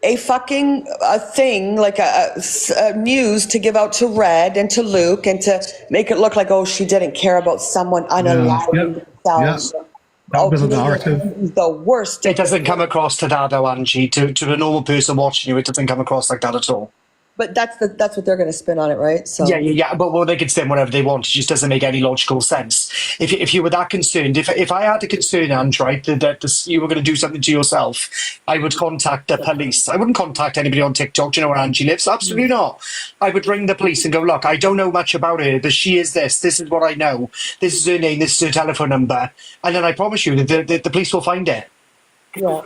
a fucking thing, like a news to give out to Red and to Luke and to make it look like, she didn't care about someone unallowing themselves. That was the narrative. The worst. It doesn't come across to that, though, Angie. To a normal person watching you, it doesn't come across like that at all. But that's what they're going to spin on it, right? So Yeah. But they can spin whatever they want. It just doesn't make any logical sense. If you were that concerned, if I had a concern, Ange, right, that you were going to do something to yourself, I would contact the police. I wouldn't contact anybody on TikTok. Do you know where Angie lives? Absolutely not. I would ring the police and go, look, I don't know much about her, but she is this. This is what I know. This is her name. This is her telephone number. And then I promise you that the police will find it. Yeah,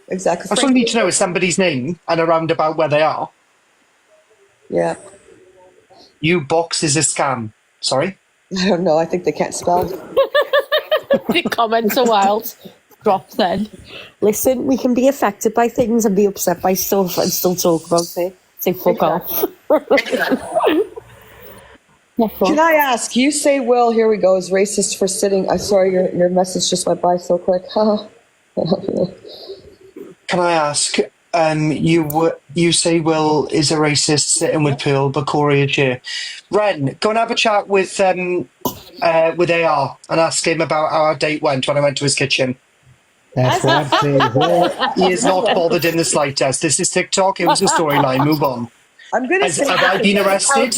exactly. That's what I need to know is somebody's name and a roundabout where they are. Yeah. You box is a scam. Sorry? I don't know. I think they can't spell. The comments are wild. Drop then. Listen, we can be affected by things and be upset by stuff and still talk about it. So fuck off. Can I ask, you say Will, here we go, is racist for sitting, I'm sorry, your message just went by so quick. Can I ask, you say Will is a racist sitting with Pearl, but Corey is here. Ren, go and have a chat with AR and ask him about how our date went when I went to his kitchen. That's right. He is not bothered in the slightest. This is TikTok. It was a storyline. Move on. I'm going to say... Have I been arrested?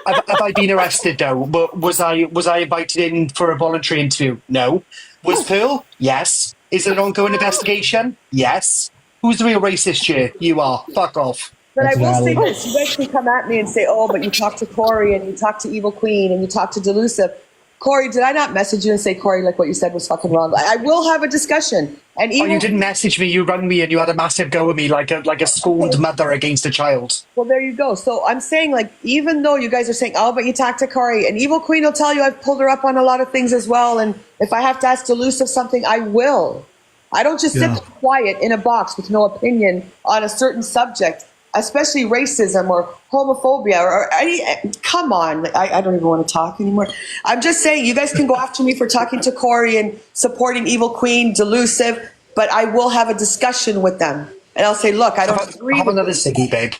Have I been arrested, though? Was I invited in for a voluntary interview? No. Was Pearl? Yes. Is there an ongoing investigation? Yes. Who's the real racist here? You are. Fuck off. But I will say this. You guys can come at me and say, oh, but you talked to Corey and you talked to Evil Queen and you talked to Delusive. Corey, did I not message you and say, Corey, like what you said was fucking wrong? I will have a discussion. And you didn't message me. You rang me and you had a massive go at me like a scorned mother against a child. Well, there you go. So I'm saying, like, even though you guys are saying, oh, but you talked to Corey, and Evil Queen will tell you I've pulled her up on a lot of things as well. And if I have to ask Delusive something, I will. I don't just sit quiet in a box with no opinion on a certain subject, especially racism or homophobia or any, come on. I don't even want to talk anymore. I'm just saying, you guys can go after me for talking to Corey and supporting Evil Queen, Delusive, but I will have a discussion with them. And I'll say, look, I don't agree. Have another ciggy, babe.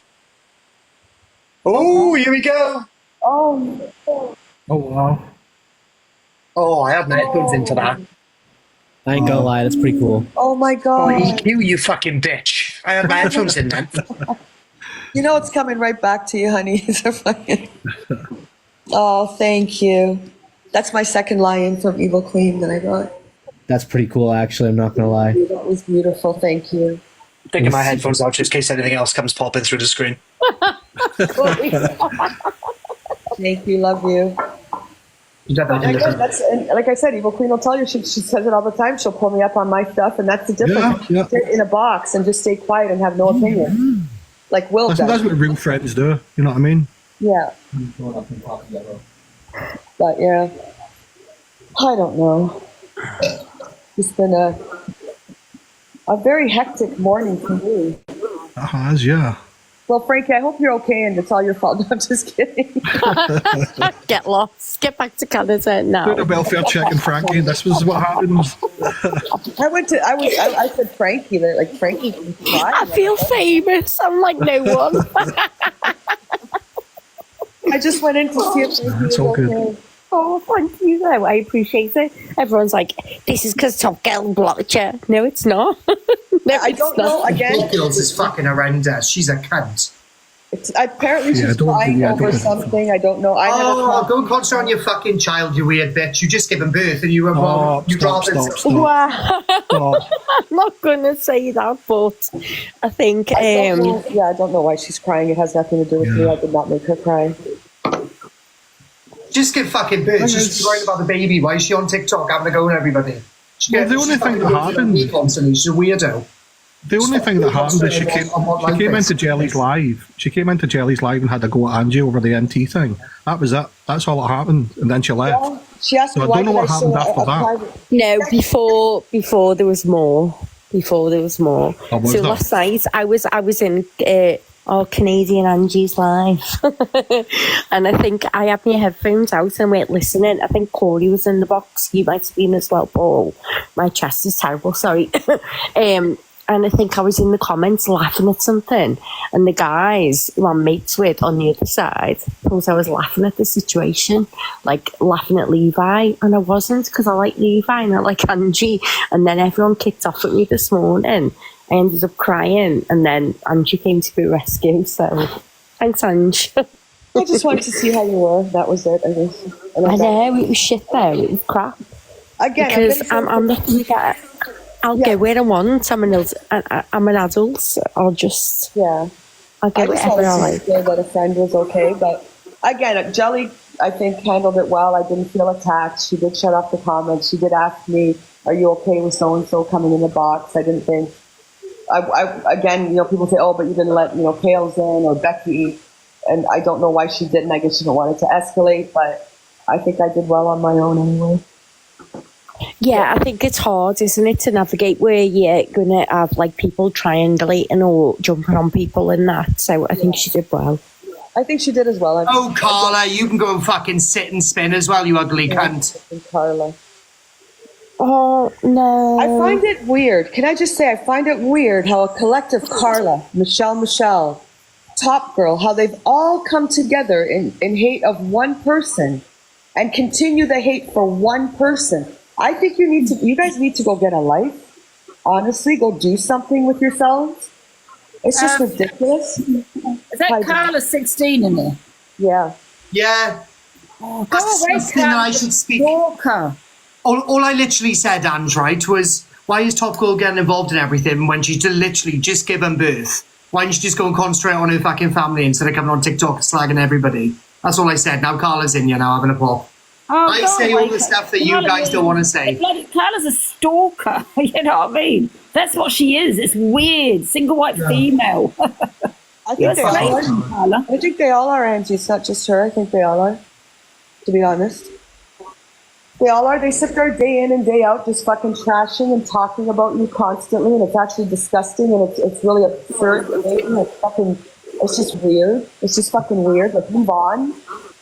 Oh, here we go. Oh. Oh, wow. Oh, I had my headphones into that. I ain't gonna lie, that's pretty cool. Oh my God. Oh, EQ, you fucking bitch. I had my headphones in then. You know it's coming right back to you, honey. Oh, thank you. That's my second lie-in from Evil Queen that I got. That's pretty cool, actually. I'm not gonna lie. That was beautiful. Thank you. Taking my headphones out just in case anything else comes popping through the screen. Thank you. Love you. And like I said, Evil Queen will tell you, she says it all the time. She'll pull me up on my stuff, and that's the difference. Yeah. Sit in a box and just stay quiet and have no opinion. Like Will does. That's what real friends do. You know what I mean? Yeah. But yeah, I don't know. It's been a very hectic morning for me. It has, yeah. Well, Frankie, I hope you're okay and it's all your fault. No, I'm just kidding. Get lost. Get back to Canada now. Did a welfare check in Frankie. This was what happens. I said Frankie. They're like, Frankie can cry. I feel famous. I'm like no one. I just went in to see if Frankie was okay. Oh, thank you, though. I appreciate it. Everyone's like, this is because Top Girl blocked you. No, it's not. No, I don't know. Again, Top Girls is fucking horrendous. She's a cunt. Apparently she's crying over something. I don't know. Don't concentrate on your fucking child, you weird bitch. You just given birth and you were wrong. Stop. Wow. I'm not going to say that, but I think... I don't know why she's crying. It has nothing to do with me. I did not make her cry. Just give fucking birth. She's worried about the baby. Why is she on TikTok having a go at everybody? Well, the only thing that happened... She's a weirdo. The only thing that happened is she came into Jelly's live. She came into Jelly's live and had to go at Angie over the NT thing. That was it. That's all that happened. And then she left. Yeah, she asked me so I don't know what happened after that. No, before there was more. Before there was more. So last night I was in Canadian Angie's live. And I think I had my headphones out and we're listening. I think Corey was in the box. You might have been as well, Paul. My chest is terrible, sorry. And I think I was in the comments laughing at something. And the guys who I'm mates with on the other side thought I was laughing at the situation, like laughing at Levi. And I wasn't, because I like Levi and I like Angie. And then everyone kicked off at me this morning. I ended up crying. And then Angie came to be rescued. So thanks, Ange. I just wanted to see how you were. That was it, I guess. I know, it was shit though. It was crap. Again, because I'm not going to get... I'll go where I want. I'm an adult. I'll just... Yeah. I'll go wherever I like. That a friend was okay, but again, Jelly, I think, handled it well. I didn't feel attacked. She did shut off the comments. She did ask me are you okay with so-and-so coming in the box? I didn't think, again, you know, people say, oh, but you didn't let, you know, Kales in or Becky, and I don't know why she didn't. I guess she didn't want it to escalate, but I think I did well on my own anyway. Yeah, I think it's hard, isn't it, to navigate where you're going to have, like, people triangulating or jumping on people and that. So I think she did well. I think she did as well. Oh, Carla, you can go and fucking sit and spin as well, you ugly cunt. Carla. Oh, no. I find it weird. Can I just say, I find it weird how a collective Carla, Michelle, Top Girl, how they've all come together in hate of one person and continue the hate for one person. I think you guys need to go get a life. Honestly, go do something with yourselves. It's just ridiculous. Is that Carla 16 in there? Yeah. Yeah. Oh, that's disgusting that I should speak. All I literally said, Ange, right, was, why is Top Girl getting involved in everything when she's literally just given birth? Why didn't she just go and concentrate on her fucking family instead of coming on TikTok and slagging everybody? That's all I said. Now Carla's in you now having a pop. Oh, I say all the stuff that you guys don't want to say. Bloody Carla's a stalker. You know what I mean? That's what she is. It's weird. Single white female. I think they all are. I think they all are, Angie. It's not just her. I think they all are, to be honest. They all are. They sit there day in and day out just fucking trashing and talking about you constantly, and it's actually disgusting, and it's really absurd. It's just weird. It's just fucking weird. Like, move on.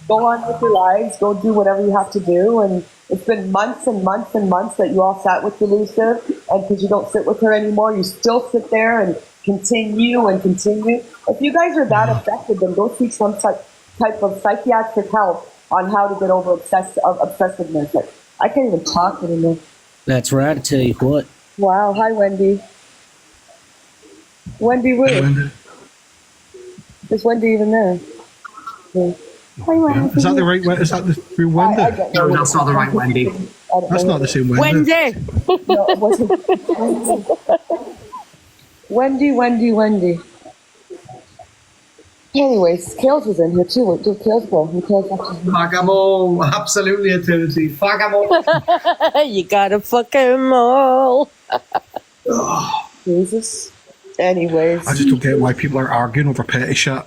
Go on with your lives. Go do whatever you have to do. And it's been months and months and months that you all sat with Elusive, and because you don't sit with her anymore, you still sit there and continue and continue. If you guys are that affected, then go seek some type of psychiatric help on how to get over obsessiveness. Like, I can't even talk anymore. That's right, I tell you what. Wow. Hi, Wendy. Wendy Wood. Is Wendy even there? Yeah. Hi, Wendy. Is that the right way? Is that the real Wendy? No, that's not the right Wendy. That's not the same Wendy. No, it wasn't. Wendy. Anyways, Kales was in here too. Did Kales go? Fuck 'em all. Absolutely eternity. Fuck 'em all. You gotta fuck 'em all. Jesus. Anyways. I just don't get why people are arguing over petty shit.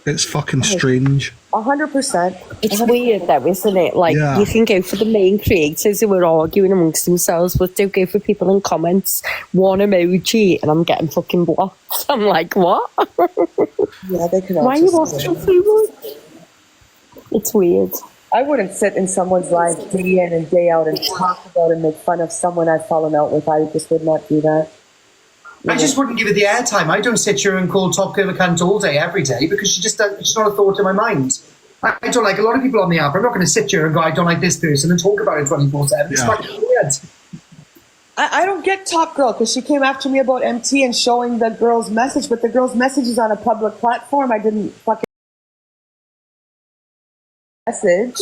It's fucking strange. 100%. It's weird though, isn't it? Like, you can go for the main creators who are arguing amongst themselves, but don't go for people in comments. One emoji and I'm getting fucking blocked. I'm like, what? Yeah, they can. Why are you watching so much? It's weird. I wouldn't sit in someone's life day in and day out and talk about and make fun of someone I've fallen out with. I just would not do that. I just wouldn't give it the airtime. I don't sit here and call Top Girl a cunt all day, every day, because it's not a thought in my mind. I don't like a lot of people on the app. I'm not going to sit here and go, I don't like this person, and talk about it 24/7. It's fucking weird. I don't get Top Girl, because she came after me about MT and showing the girl's message, but the girl's message is on a public platform. I didn't fucking message.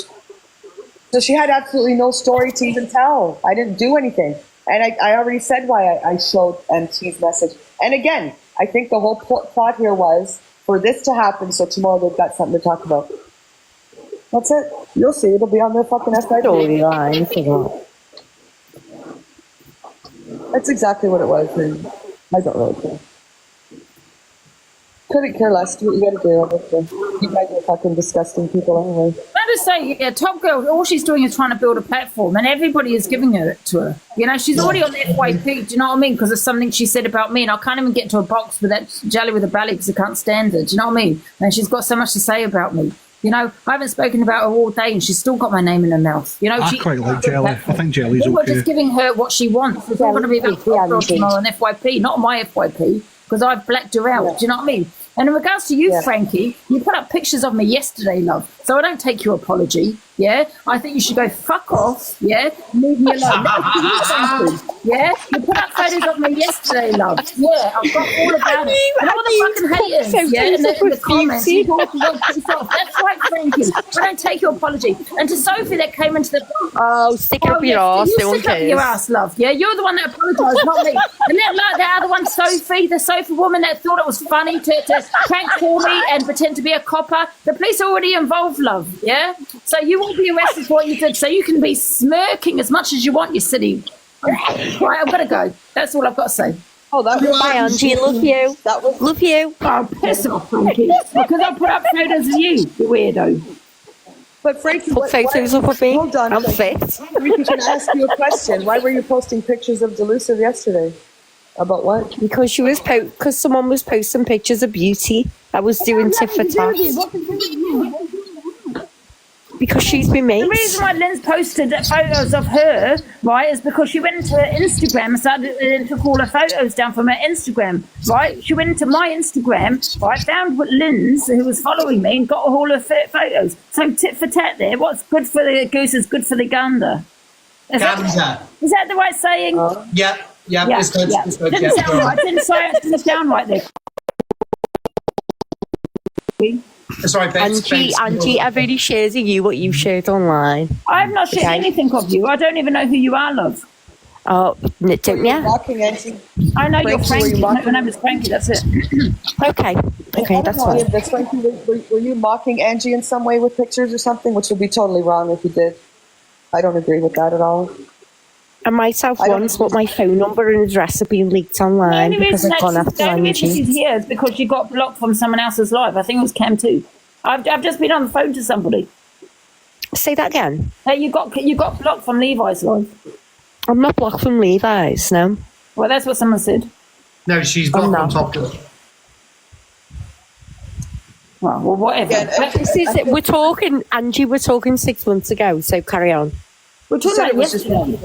So she had absolutely no story to even tell. I didn't do anything. And I already said why I showed MT's message. And again, I think the whole plot here was for this to happen, so tomorrow they've got something to talk about. That's it. You'll see. It'll be on their fucking storyline. That's exactly what it was. And I don't really care. Couldn't care less. Do what you gotta do. You guys are fucking disgusting people anyway. I just say, yeah, Top Girl, all she's doing is trying to build a platform, and everybody is giving it to her. You know, she's already on the FYP, do you know what I mean? Because of something she said about me, and I can't even get into a box with that jelly with a belly because I can't stand her, do you know what I mean? And she's got so much to say about me. You know, I haven't spoken about her all day, and she's still got my name in her mouth. You know, I quite like Jelly. I think Jelly's people okay. are just giving her what she wants. It's all going to be about Top Girl tomorrow on FYP, not my FYP, because I've blacked her out, do you know what I mean? And in regards to you, Frankie, you put up pictures of me yesterday, love. So I don't take your apology, yeah? I think you should go fuck off, yeah? Leave me alone. Yeah? You put up photos of me yesterday, love. Yeah, I've got all about it. And all the fucking haters, yeah, in the comments. You talk about yourself. That's right, Frankie. I don't take your apology. And to Sophie that came into the... Oh, stick up your ass. You stick up your ass, love. Yeah, you're the one that apologised, not me. And that other one, Sophie, the Sophie woman that thought it was funny to prank call me and pretend to be a copper. The police are already involved, love, yeah? So you will be arrested for what you did, so you can be smirking as much as you want, you silly Right, I've got to go. That's all I've got to say. Oh, that was Bye, Angie. Love you. Love you. Oh, piss off, Frankie. Because I put up photos of you, you weirdo. But Frankie, Put photos up of me. Hold on, I'm Frankie. fit. Frankie, can I ask you a question? Why were you posting pictures of Delusive yesterday? About what? Because because someone was posting pictures of beauty. I was doing tit for tat. Because she's been me. The reason why Lynn's posted photos of her, right, is because she went into her Instagram and started and took all her photos down from her Instagram, right? She went into my Instagram, right, found Lynn's, who was following me, and got all her photos. So tit for tat there. What's good for the goose is good for the gander. Is that the right saying? Yeah, it's good. Yeah. It's good. Didn't sound right. Didn't sound right there. Sorry, Angie, I've already shared with you what you shared online. I've not shared anything of you. I don't even know who you are, love. Oh, don't you? Mocking Angie. I know you're Frankie, Frankie. Your name is Frankie, that's it. Okay, that's fine. Frankie, were you mocking Angie in some way with pictures or something? Which would be totally wrong if you did. I don't agree with that at all. I might have once, but my phone number and address have been leaked online because I've gone after The only reason Angie. she's here is because she got blocked from someone else's live. I think it was Cam too. I've just been on the phone to somebody. Say that again. Hey, you got blocked from Levi's live. I'm not blocked from Levi's, no. Well, that's what someone said. No, she's blocked on top of it. Well, whatever. Yeah, we're talking, Angie, we're talking 6 months ago, so carry on. We're talking about yesterday.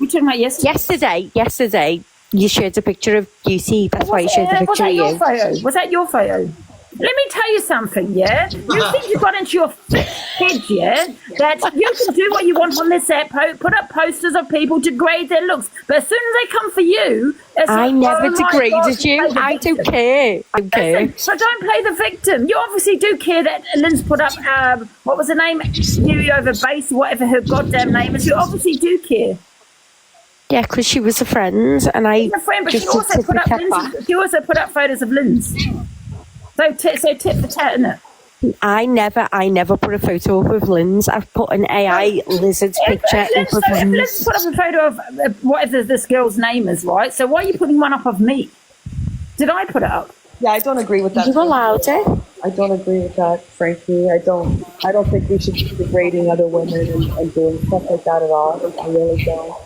We're talking about yesterday. Yesterday, you shared a picture of beauty. That's why you shared a picture of you. Photo? Was that your photo? Let me tell you something, yeah? You think you got into your head, yeah? That you can do what you want on this app, put up posters of people, degrade their looks. But as soon as they come for you... I never degraded you. I don't care. I don't care. So don't play the victim. You obviously do care that Lynn's put up, what was her name? Yuri over base, whatever her goddamn name is. You obviously do care. Yeah, because she was a friend, and I... She's a friend, but she also put up photos of Lynn's. So tit for tat, isn't it? I never put a photo up of Lynn's. I've put an AI lizard picture up of Lynn's. Let's put up a photo of whatever this girl's name is, right? So why are you putting one up of me? Did I put it up? Yeah, I don't agree with that. You allowed it. I don't agree with that, Frankie. I don't think we should be degrading other women and doing stuff like that at all. I really don't.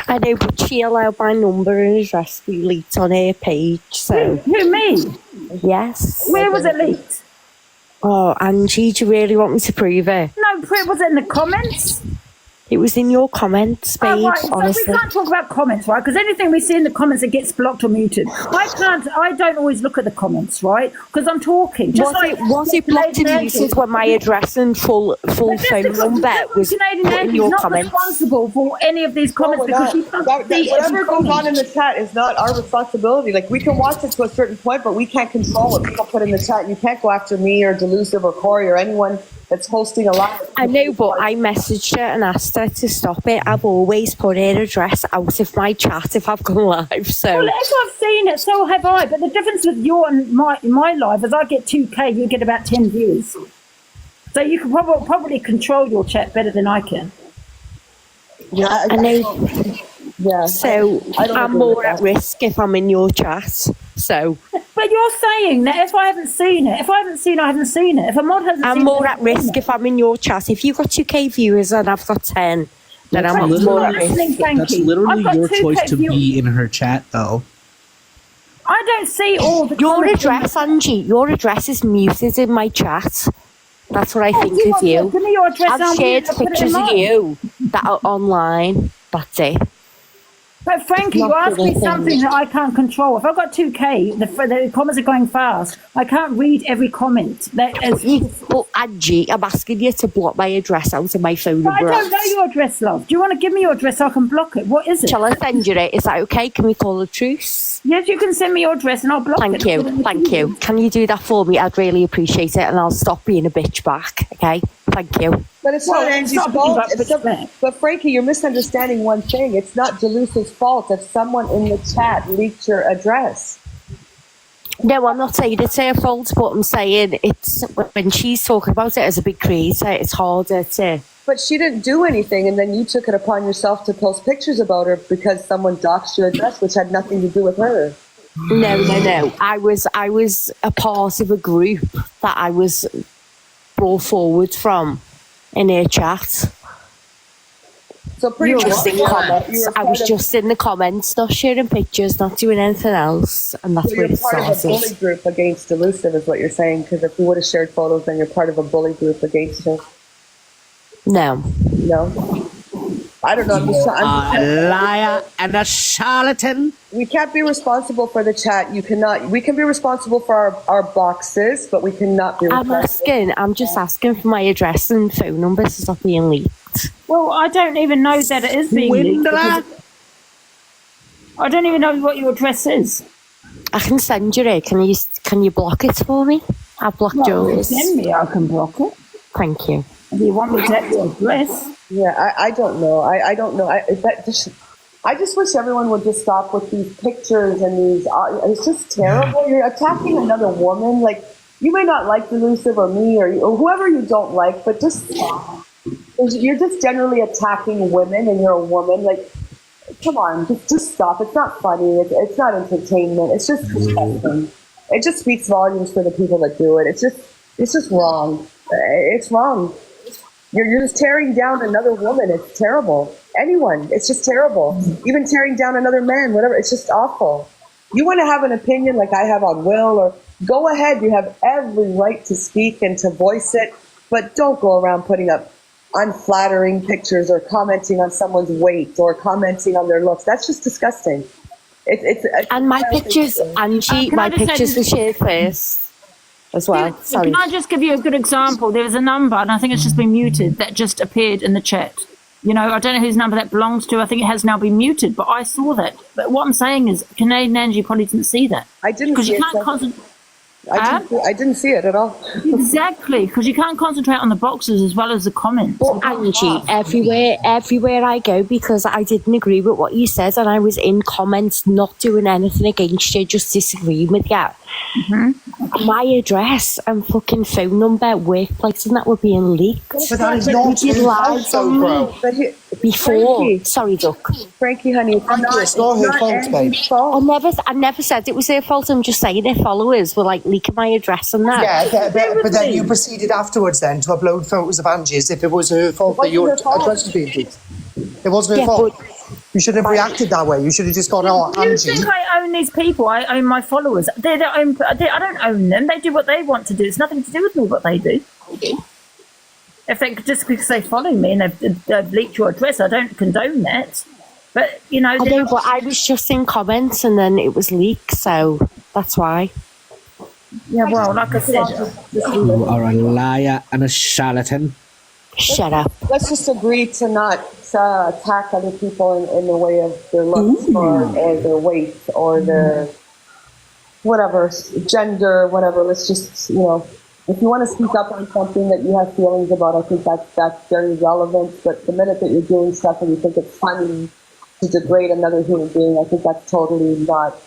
I know, but she allowed my number and address to be leaked on her page, so... Who, me? Yes. Where was it leaked? Oh, Angie, do you really want me to prove it? No, was it in the comments? It was in your comments, babe, right. honestly. So we can't talk about comments, right? Because anything we see in the comments, it gets blocked or muted. I don't always look at the comments, right? Because I'm talking. Was it blocked and muted when my address and full phone number was Canadian put in your not comments? Responsible for any of these comments because she can't see whatever goes on in the chat is not our responsibility. Like, we can watch it to a certain point, but we can't control what people put in the chat. You can't go after me or Delusive or Corey or anyone that's hosting a live. I know, but I messaged her and asked her to stop it. I've always put her address out of my chat if I've gone live. So well, if I've seen it, so have I. But the difference with your and my live is I get 2K, you get about 10 views. So you can probably control your chat better than I can. Yeah, I know. Yeah. So I'm more at risk if I'm in your chat. So. But you're saying that if I haven't seen it, I haven't seen it. If a mod hasn't seen it, I'm more at risk if I'm in your chat. If you've got 2K viewers and I've got 10, then I'm more at risk. That's literally your choice to be in her chat, though. I don't see all the your address, Angie. Your address is muted in my chat. That's what I think of you. Give me your address. I've shared pictures of you that are online. That's it. But Frankie, you asked me something that I can't control. If I've got 2K, the comments are going fast. I can't read every comment. But Angie, I'm asking you to block my address out of my phone number. I don't know your address, love. Do you want to give me your address so I can block it? What is it? Shall I send you it? Is that okay? Can we call a truce? Yes, you can send me your address and I'll block it. Thank you. Can you do that for me? I'd really appreciate it, and I'll stop being a bitch back. Okay? Thank you. But it's not Angie's fault. But Frankie, you're misunderstanding one thing. It's not Deluse's fault if someone in the chat leaked your address. No, I'm not saying it's her fault, but I'm saying it's when she's talking about it as a big creator, it's harder to. But she didn't do anything, and then you took it upon yourself to post pictures about her because someone doxed your address, which had nothing to do with her. No. I was a part of a group that I was brought forward from in her chat. So pretty much just in comments. I was just in the comments, not sharing pictures, not doing anything else, and that's So where you're it part of a started. bully group against Elusive, is what you're saying. Because if you would have shared photos, then you're part of a bully group against her. No. I don't know. I'm a liar and a charlatan. We can't be responsible for the chat. You cannot. We can be responsible for our boxes, but we cannot be responsible. I'm just asking for my address and phone number to stop being leaked. Well, I don't even know that it is being leaked. because I don't even know what your address is. I can send you it. Can you block it for me? I've blocked yours. Send me, I can block it. Thank you. Do you want me to take your address? Yeah, I don't know. I don't know. I just wish everyone would just stop with these pictures and these. It's just terrible. You're attacking another woman. Like, you may not like Elusive or me or whoever you don't like, but just stop. You're just generally attacking women, and you're a woman. Like, come on, just stop. It's not funny. It's not entertainment. It's just disgusting. It just speaks volumes for the people that do it. It's just wrong. It's wrong. You're just tearing down another woman. It's terrible. Anyone. It's just terrible. Even tearing down another man, whatever. It's just awful. You want to have an opinion like I have on Will, or go ahead. You have every right to speak and to voice it, but don't go around putting up unflattering pictures or commenting on someone's weight or commenting on their looks. That's just disgusting. And my pictures, Angie, my pictures were shared first as well. Sorry. Can I just give you a good example? There was a number, and I think it's just been muted, that just appeared in the chat. You know, I don't know whose number that belongs to. I think it has now been muted, but I saw that. But what I'm saying is, Canadian Angie probably didn't see that. I didn't because see you it. can't concentrate. I didn't see it at all. Exactly, because you can't concentrate on the boxes as well as the comments. But Angie, everywhere I go, because I didn't agree with what you said, and I was in comments not doing anything against you, just disagreeing with you. Mm-hmm. My address and fucking phone number, workplace, and that were being leaked. But that is not you lied on me before. Frankie, sorry, Duck. Frankie, honey, it's not her fault, babe. I never said it was her fault. I'm just saying her followers were like leaking my address and that. Yeah, but then you proceeded afterwards then to upload photos of Angie's if it was her fault that your address was being leaked. It wasn't her fault. You should have reacted that way. You should have just gone, oh, Angie. You think I own these people? I own my followers. I don't own them. They do what they want to do. It's nothing to do with me what they do. If they just because they follow me and they've leaked your address, I don't condone that. But you know, but I was just in comments and then it was leaked, so that's why. Yeah, well, like I said, You are a liar and a charlatan. Shut up. Let's just agree to not attack other people in the way of their looks or their weight or their whatever, gender, whatever. Let's just, if you want to speak up on something that you have feelings about, I think that's very relevant. But the minute that you're doing stuff and you think it's funny to degrade another human being, I think that's totally not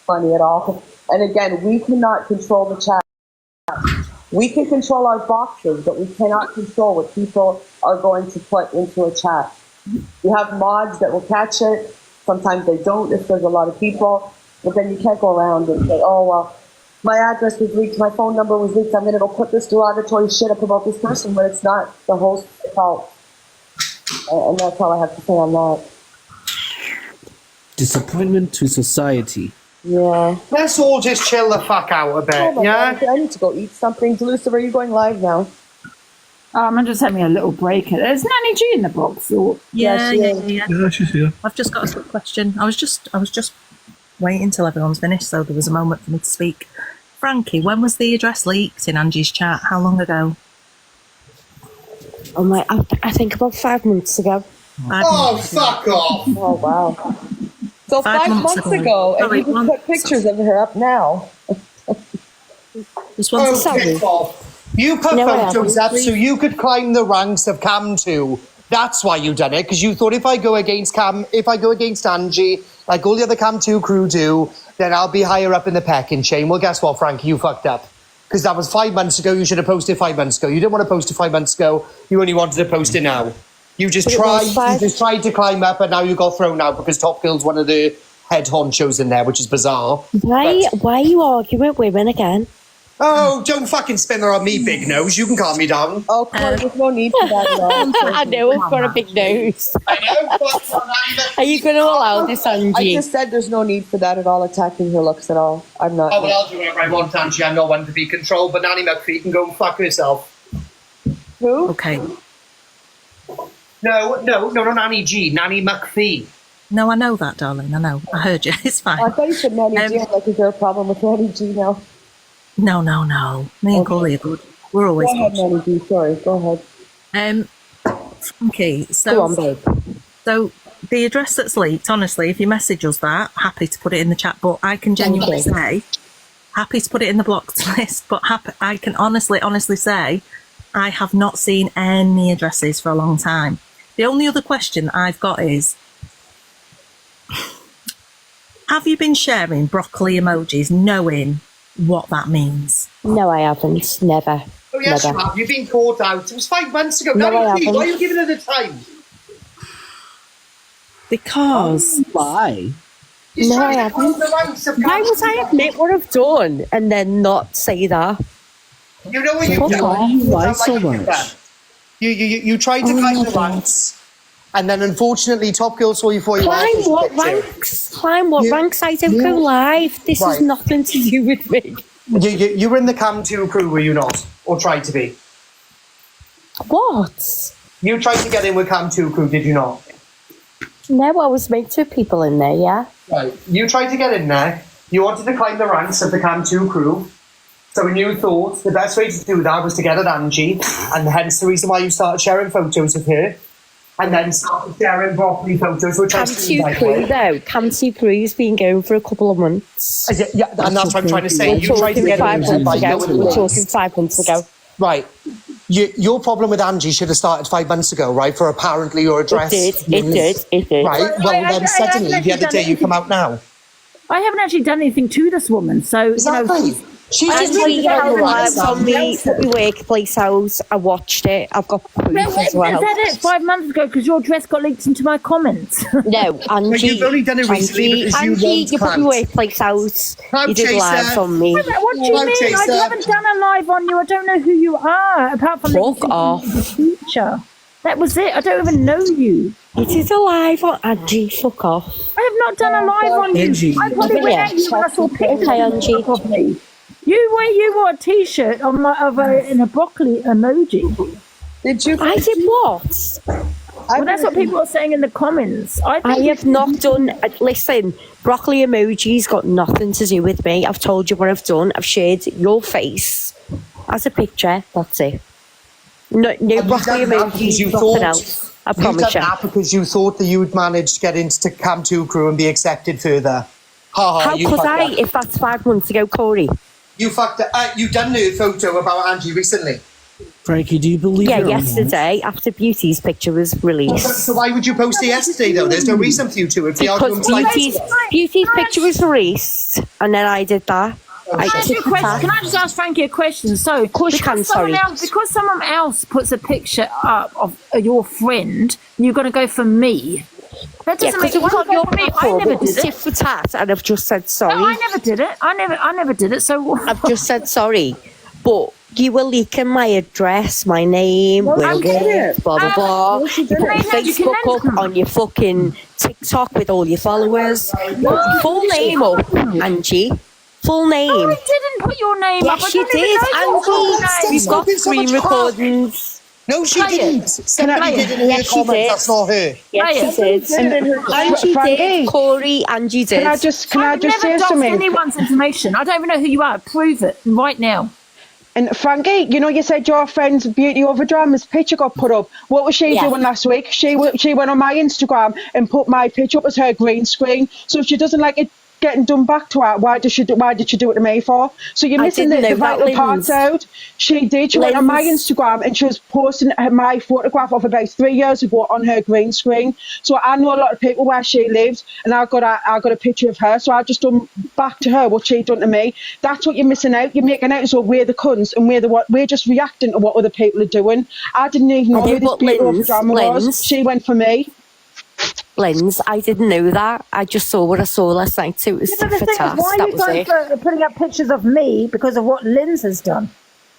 funny at all. And again, we cannot control the chat. We can control our boxes, but we cannot control what people are going to put into a chat. You have mods that will catch it. Sometimes they don't if there's a lot of people. But then you can't go around and say, oh, well, my address was leaked, my phone number was leaked, I'm going to go put this derogatory shit up about this person, but it's not the host's fault. And that's all I have to say on that. Disappointment to society. Yeah. Let's all just chill the fuck out a bit, God, I need to go eat something. Delusive, are you going live now? I'm just having a little break. Is Nanny G in the box? Or? Yeah. Yeah, she's here. I've just got a quick question. I was just waiting till everyone's finished, so there was a moment for me to speak. Frankie, when was the address leaked in Angie's chat? How long ago? Oh I think about 5 months ago. Fuck off! Oh, wow. So 5 months ago, and you can put pictures of her up now. This one's You put photos up so you could climb the ranks of Cam 2. That's why you done it, because you thought if I go against Angie, like all the other Cam 2 crew do, then I'll be higher up in the pecking chain. Well, guess what, Frankie? You fucked up. Because that was 5 months ago. You should have posted 5 months ago. You didn't want to post it 5 months ago. You only wanted to post it now. You just tried to climb up, and now you got thrown out because Top Girl's one of the head honchos in there, which is bizarre. Why are you arguing with women again? Oh, don't fucking spin her on me, big nose. You can calm me down. Oh, Corey, there's no need for that at all. I know I've got a big nose. Are you going to allow this, Angie? I just said there's no need for that at all, attacking her looks at all. I'm not. Oh, well, I'll do whatever I want, Angie. I'm not one to be controlled, but Nanny McPhee can go and fuck herself. Who? Okay. No, not Nanny G. Nanny McPhee. No, I know that, darling. I know. I heard you. It's fine. I thought you said Nanny G. I'm like, is there a problem with Nanny G now? No. Me and Corey are good. We're always good. Go ahead, Nanny G. Sorry, go ahead. Okay, so go on, babe. So the address that's leaked, honestly, if you message us that, happy to put it in the chat, but I can genuinely say, happy to put it in the blocked list, but I can honestly say, I have not seen any addresses for a long time. The only other question I've got is, have you been sharing broccoli emojis knowing what that means? No, I haven't. Never. Oh, yes, Never. you have. You've been caught out. It was 5 months ago. No, Nanny I McPhee, haven't. why are you giving her the time? Because. Why? No, I haven't. Why would I admit what I've done and then not say that? You know what you've done? Why so much? You tried to climb the ranks, and then unfortunately Top Girl saw you before you Climb what ranks? Climb what ranks? I don't go live. This has nothing to do with me. You were in the Cam 2 crew, were you not? Or tried to be? What? You tried to get in with Cam 2 crew, did you not? No, I was made 2 people in there, yeah. Right. You tried to get in there. You wanted to climb the ranks of the Cam 2 crew. So when you thought the best way to do that was to get at Angie, and hence the reason why you started sharing photos of her, and then started sharing broccoli photos, which Cam 2 crew, though. Cam 2 crew's been going for a couple of months. Yeah, and that's what I'm trying to say. You tried to get 5 in months by ago. We're talking 5 months ago. Right. Your problem with Angie should have started 5 months ago, right? For apparently your address. It did. Right. Well, then suddenly the other day you come out now. I haven't actually done anything to this woman, so exactly. She's just really on me, put my workplace out. I watched it. I've got proof as well. I said it 5 months ago because your address got leaked into my comments. No, Angie. You've only done it recently because you put your workplace out. You did live on me. What do you mean? I haven't done a live on you. I don't know who you are, apart from the teacher. That was it. I don't even know you. It is a live on Angie. Fuck off. I have not done a live on you. Angie. I probably went at you when I saw pictures. Okay, Angie. You wore a t-shirt in a broccoli emoji. Did you? I did what? Well, that's what people are saying in the comments. I have not done. Listen, broccoli emojis got nothing to do with me. I've told you what I've done. I've shared your face as a picture. That's it. No broccoli emojis. Nothing else. I promise you. That because you thought that you would manage to get into Cam 2 crew and be accepted further. How could I? If that's 5 months ago, Corey. You fucked up. You done the photo about Angie recently. Frankie, do you believe Yeah, yesterday, after Beauty's picture was released. So why would you post it yesterday, though? There's no reason for you to. If the because Beauty's picture was released, and then I did that. Can I just ask Frankie a question? So, because someone else puts a picture up of your friend, you're going to go for me. That doesn't make it was on your platform. I never did it. Tit for tat, and I've just said sorry. No, I never did it. I never did it. So I've just said sorry, but you were leaking my address, my name, blah blah blah. You put your Facebook up on your fucking TikTok with all your followers. Full name up, Angie. Full name. No, I didn't put your name up. Yes, you did, Angie. We've got screen recordings. No, she didn't. Somebody did in her comments. That's not her. Yes, she did. Angie did. Corey, Angie did. Can I just say something? I've never doxed anyone's information. I don't even know who you are. Prove it right now. And Frankie, you know, you said your friend's Beauty Over Drama's picture got put up. What was she doing last week? She went on my Instagram and put my picture up as her green screen. So if she doesn't like it, getting done back to her, why did she do it to me for? So you're missing the vital parts out. She did. She went on my Instagram and she was posting my photograph of about 3 years ago on her green screen. So I know a lot of people where she lives, and I got a picture of her. So I just done back to her what she done to me. That's what you're missing out. You're making out as though we're the cunts and we're just reacting to what other people are doing. I didn't even know who this beautiful drama was. She went for me. Linz, I didn't know that. I just saw what I saw last night. So it was But the thing is, why are you going for putting up pictures of me because of what Linz has done?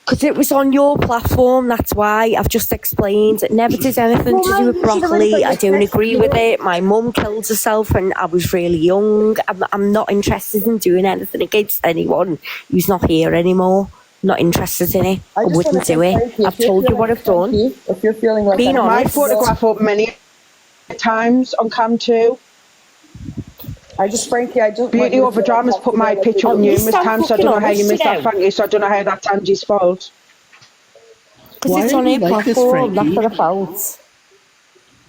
Because it was on your platform, that's why. I've just explained. It never did anything to do with broccoli. I don't agree with it. My mum killed herself when I was really young. I'm not interested in doing anything against anyone who's not here anymore. Not interested in it. I wouldn't do it. I've told you what I've done. If you're feeling like Being that, honest, my photograph up many times on cam too. Frankie, I don't. Beauty over dramas put my picture up numerous times, so I don't know how you missed that, Frankie. So I don't know how that's Angie's fault. Because it's on her platform, that's what I felt.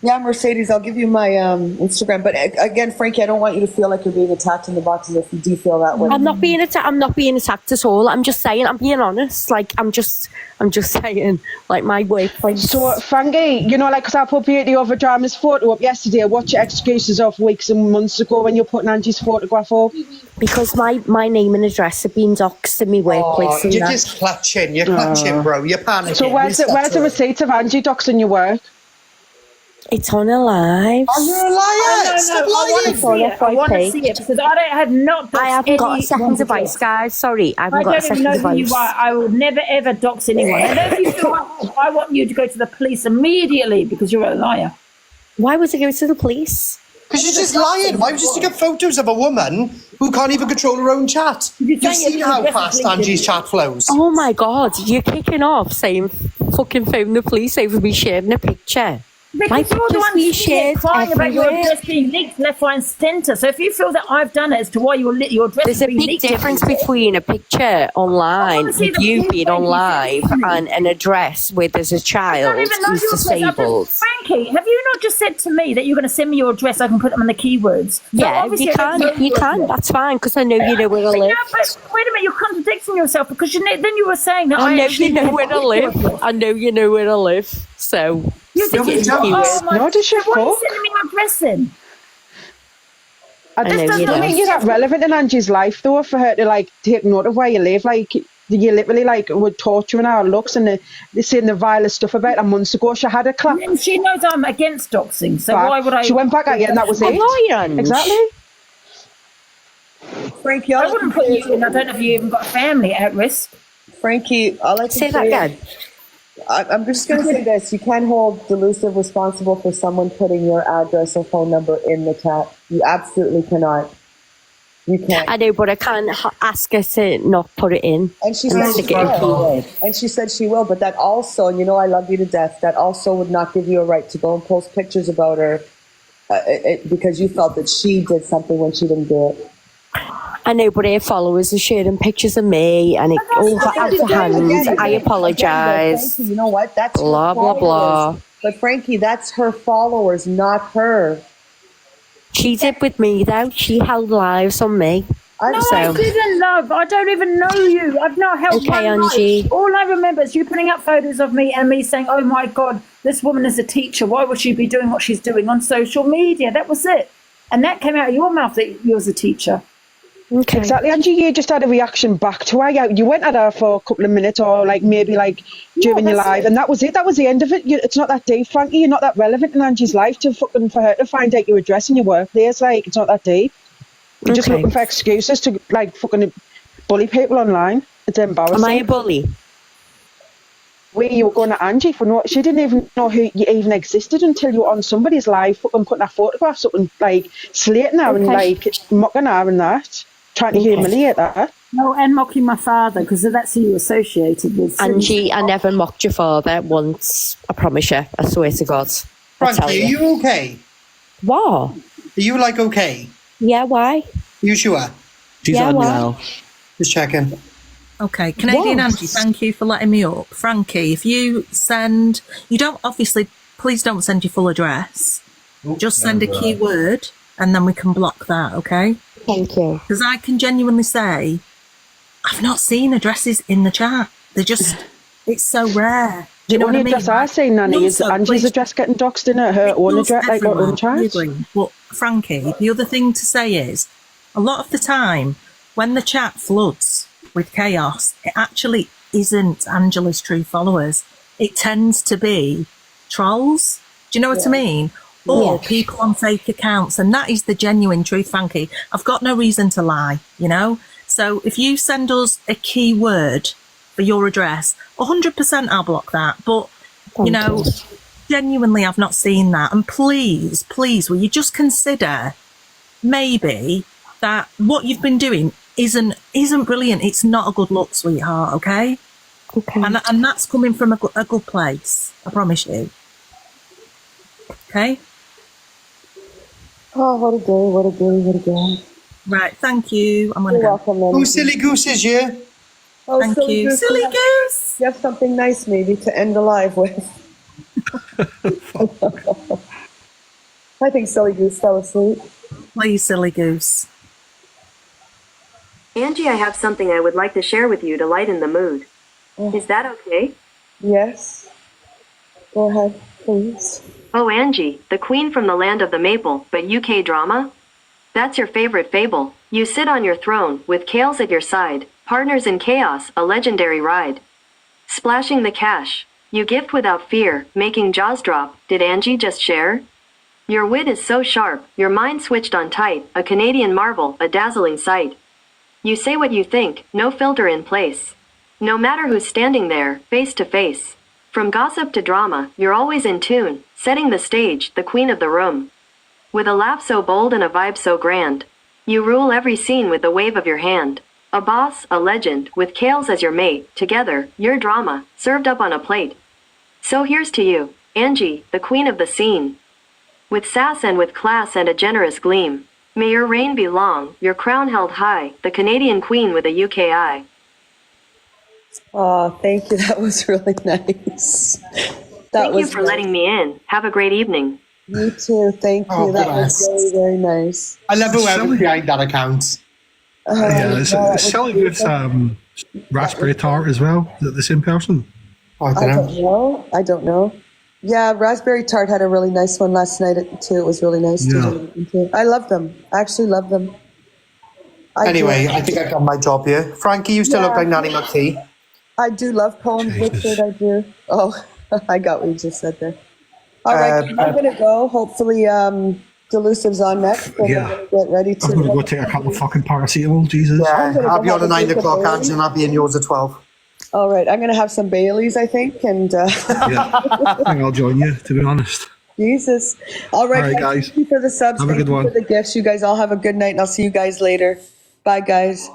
Yeah, Mercedes, I'll give you my Instagram. But again, Frankie, I don't want you to feel like you're being attacked in the boxes if you do feel that way. I'm not being attacked. I'm not being attacked at all. I'm just saying. I'm being honest. Like I'm just saying. Like my workplace. So Frankie, you know, like because I put Beauty over Drama's photo up yesterday. What's your excuses of weeks and months ago when you're putting Angie's photograph up? Because my name and address have been doxed in my workplace. You're just clutching. You're clutching, bro. You're panicking. So where's the receipt of Angie doxing your work? It's on her live. Oh, you're a liar! Stop lying! I want to see it because I haven't got a second device, guys. Sorry, I haven't got a second device. I don't even know who you are. I will never ever dox anyone. And if you feel like I want you to go to the police immediately because you're a liar. Why would I go to the police? Because you're just lying. Why would you stick up photos of a woman who can't even control her own chat? You've seen how fast Angie's chat flows. Oh my God, you're kicking off saying fucking phone the police over me sharing a picture. Because you're the one crying about your address being leaked left, right, and centre. So if you feel that I've done it as to why your address There's is being leaked... There's a big difference between a picture online with you being on live and an address where there's a child who's disabled. Frankie, have you not just said to me that you're going to send me your address? I can put them in the keywords. Yeah, you can. That's fine, because I know you know where I live. No, but wait a minute, you're contradicting yourself because then you were saying that I know you know where I live. I know you know where I live, so... No, does she? Why are you sending me my address in? This doesn't mean you're that relevant in Angie's life, though, for her to like take note of where you live. Like you literally like were torturing her looks and they're saying the vilest stuff about her months ago. She had a clap. And she knows I'm against doxing, so why would I? She went back at you, and that was it. Exactly. Frankie, I wouldn't put you in. I don't know if you even got a family at risk. Frankie, all I can say that again. I'm just going to say this. You can't hold Delusive responsible for someone putting your address or phone number in the chat. You absolutely cannot. You can't. I know, but I can't ask her to not put it in. And she said she will. And she said she will. But that also, and you know I love you to death, that also would not give you a right to go and post pictures about her because you felt that she did something when she didn't do it. I know, but her followers are sharing pictures of me, and it all got out of hand. I apologise. You know what? That's blah blah blah. But Frankie, that's her followers, not her. She did with me though. She held lives on me. I didn't, love. I don't even know you. I've not held one Angie. life. All I remember is you putting up photos of me and me saying, "Oh my God, this woman is a teacher. Why would she be doing what she's doing on social media?" That was it, and that came out of your mouth that you was a teacher. Okay. Exactly, Angie. You just had a reaction back to her. You went at her for a couple of minutes, or like maybe like during your live, and that was it. That was the end of it. It's not that deep, Frankie. You're not that relevant in Angie's life for her to find out your address and your workplace. Like it's not that deep. You're just looking for excuses to like fucking bully people online. It's embarrassing. Am I a bully? Where you were going to Angie for no, she didn't even know who you even existed until you were on somebody's live, fucking putting her photographs up and like slating her and like mocking her and that. Trying to humiliate her. No, and mocking my father, because that's who you associated with. Angie, I never mocked your father once. I promise you. I swear to God. Frankie, are you okay? What? Are you like okay? Yeah, why? You sure? She's unwell. Just checking. Okay, Canadian Angie, thank you for letting me up. Frankie, if you send... You don't, obviously, please don't send your full address. Just send a keyword, and then we can block that, okay? Thank you. Because I can genuinely say, I've not seen addresses in the chat. They're just, it's so rare. Do you know what I mean? Address I say, Nanny, is Angie's address getting doxed in her own address, like her own chat. But Frankie, the other thing to say is, a lot of the time, when the chat floods with chaos, it actually isn't Angela's true followers. It tends to be trolls. Do you know what I mean? Or people on fake accounts. And that is the genuine truth, Frankie. I've got no reason to lie, you know? So if you send us a keyword for your address, 100% I'll block that. But, you know, genuinely I've not seen that. And please, will you just consider maybe that what you've been doing isn't brilliant. It's not a good look, sweetheart, okay? Okay. And that's coming from a good place, I promise you. Okay? Oh, what a day. Right, thank you. I'm going to go. Welcome, then. Oh, silly goose is here. Oh, Thank silly you. goose. Silly goose. You have something nice maybe to end the live with. I think silly goose fell asleep. Please, silly goose. Angie, I have something I would like to share with you to lighten the mood. Is that okay? Yes. Go ahead, please. Oh, Angie, the queen from the land of the maple, but UK drama? That's your favorite fable. You sit on your throne, with Kales at your side, partners in chaos, a legendary ride. Splashing the cash. You gift without fear, making jaws drop. Did Angie just share? Your wit is so sharp, your mind switched on tight, a Canadian marvel, a dazzling sight. You say what you think, no filter in place. No matter who's standing there, face to face. From gossip to drama, you're always in tune, setting the stage, the queen of the room. With a laugh so bold and a vibe so grand, you rule every scene with the wave of your hand. A boss, a legend, with Kales as your mate, together, your drama, served up on a plate. So here's to you, Angie, the queen of the scene. With sass and with class and a generous gleam. May your reign be long, your crown held high, the Canadian queen with a UKI. Oh, thank you. That was really nice. Thank you for letting me in. Have a great evening. You too. Thank you. Oh, that bless. was very, very nice. I love whoever's behind that account. Yeah, it's Silly Goose Raspberry Tart as well. Is it the same person? I don't know. Yeah, Raspberry Tart had a really nice one last night too. It was really nice to listen to. I love them. I actually love them. Anyway, I think I've done my job here. Frankie, you still look like Nanny McKee. I do love poems, Richard. I do. Oh, I got what you just said there. All right, I'm going to go. Hopefully, Delusive's on next. And Yeah. I'm going to get ready to. I'm going to go take a couple of fucking paracetamol, Jesus. Yeah, I'll be on at 9 o'clock, Bailey's. Angie, and I'll be in yours at 12. All right, I'm going to have some Baileys, I think, and Yeah, I think I'll join you, to be honest. Jesus. All right, All right, guys. Thank you for the subs. Have a Thank good you one. for the gifts. You guys all have a good night, and I'll see you guys later. Bye, guys.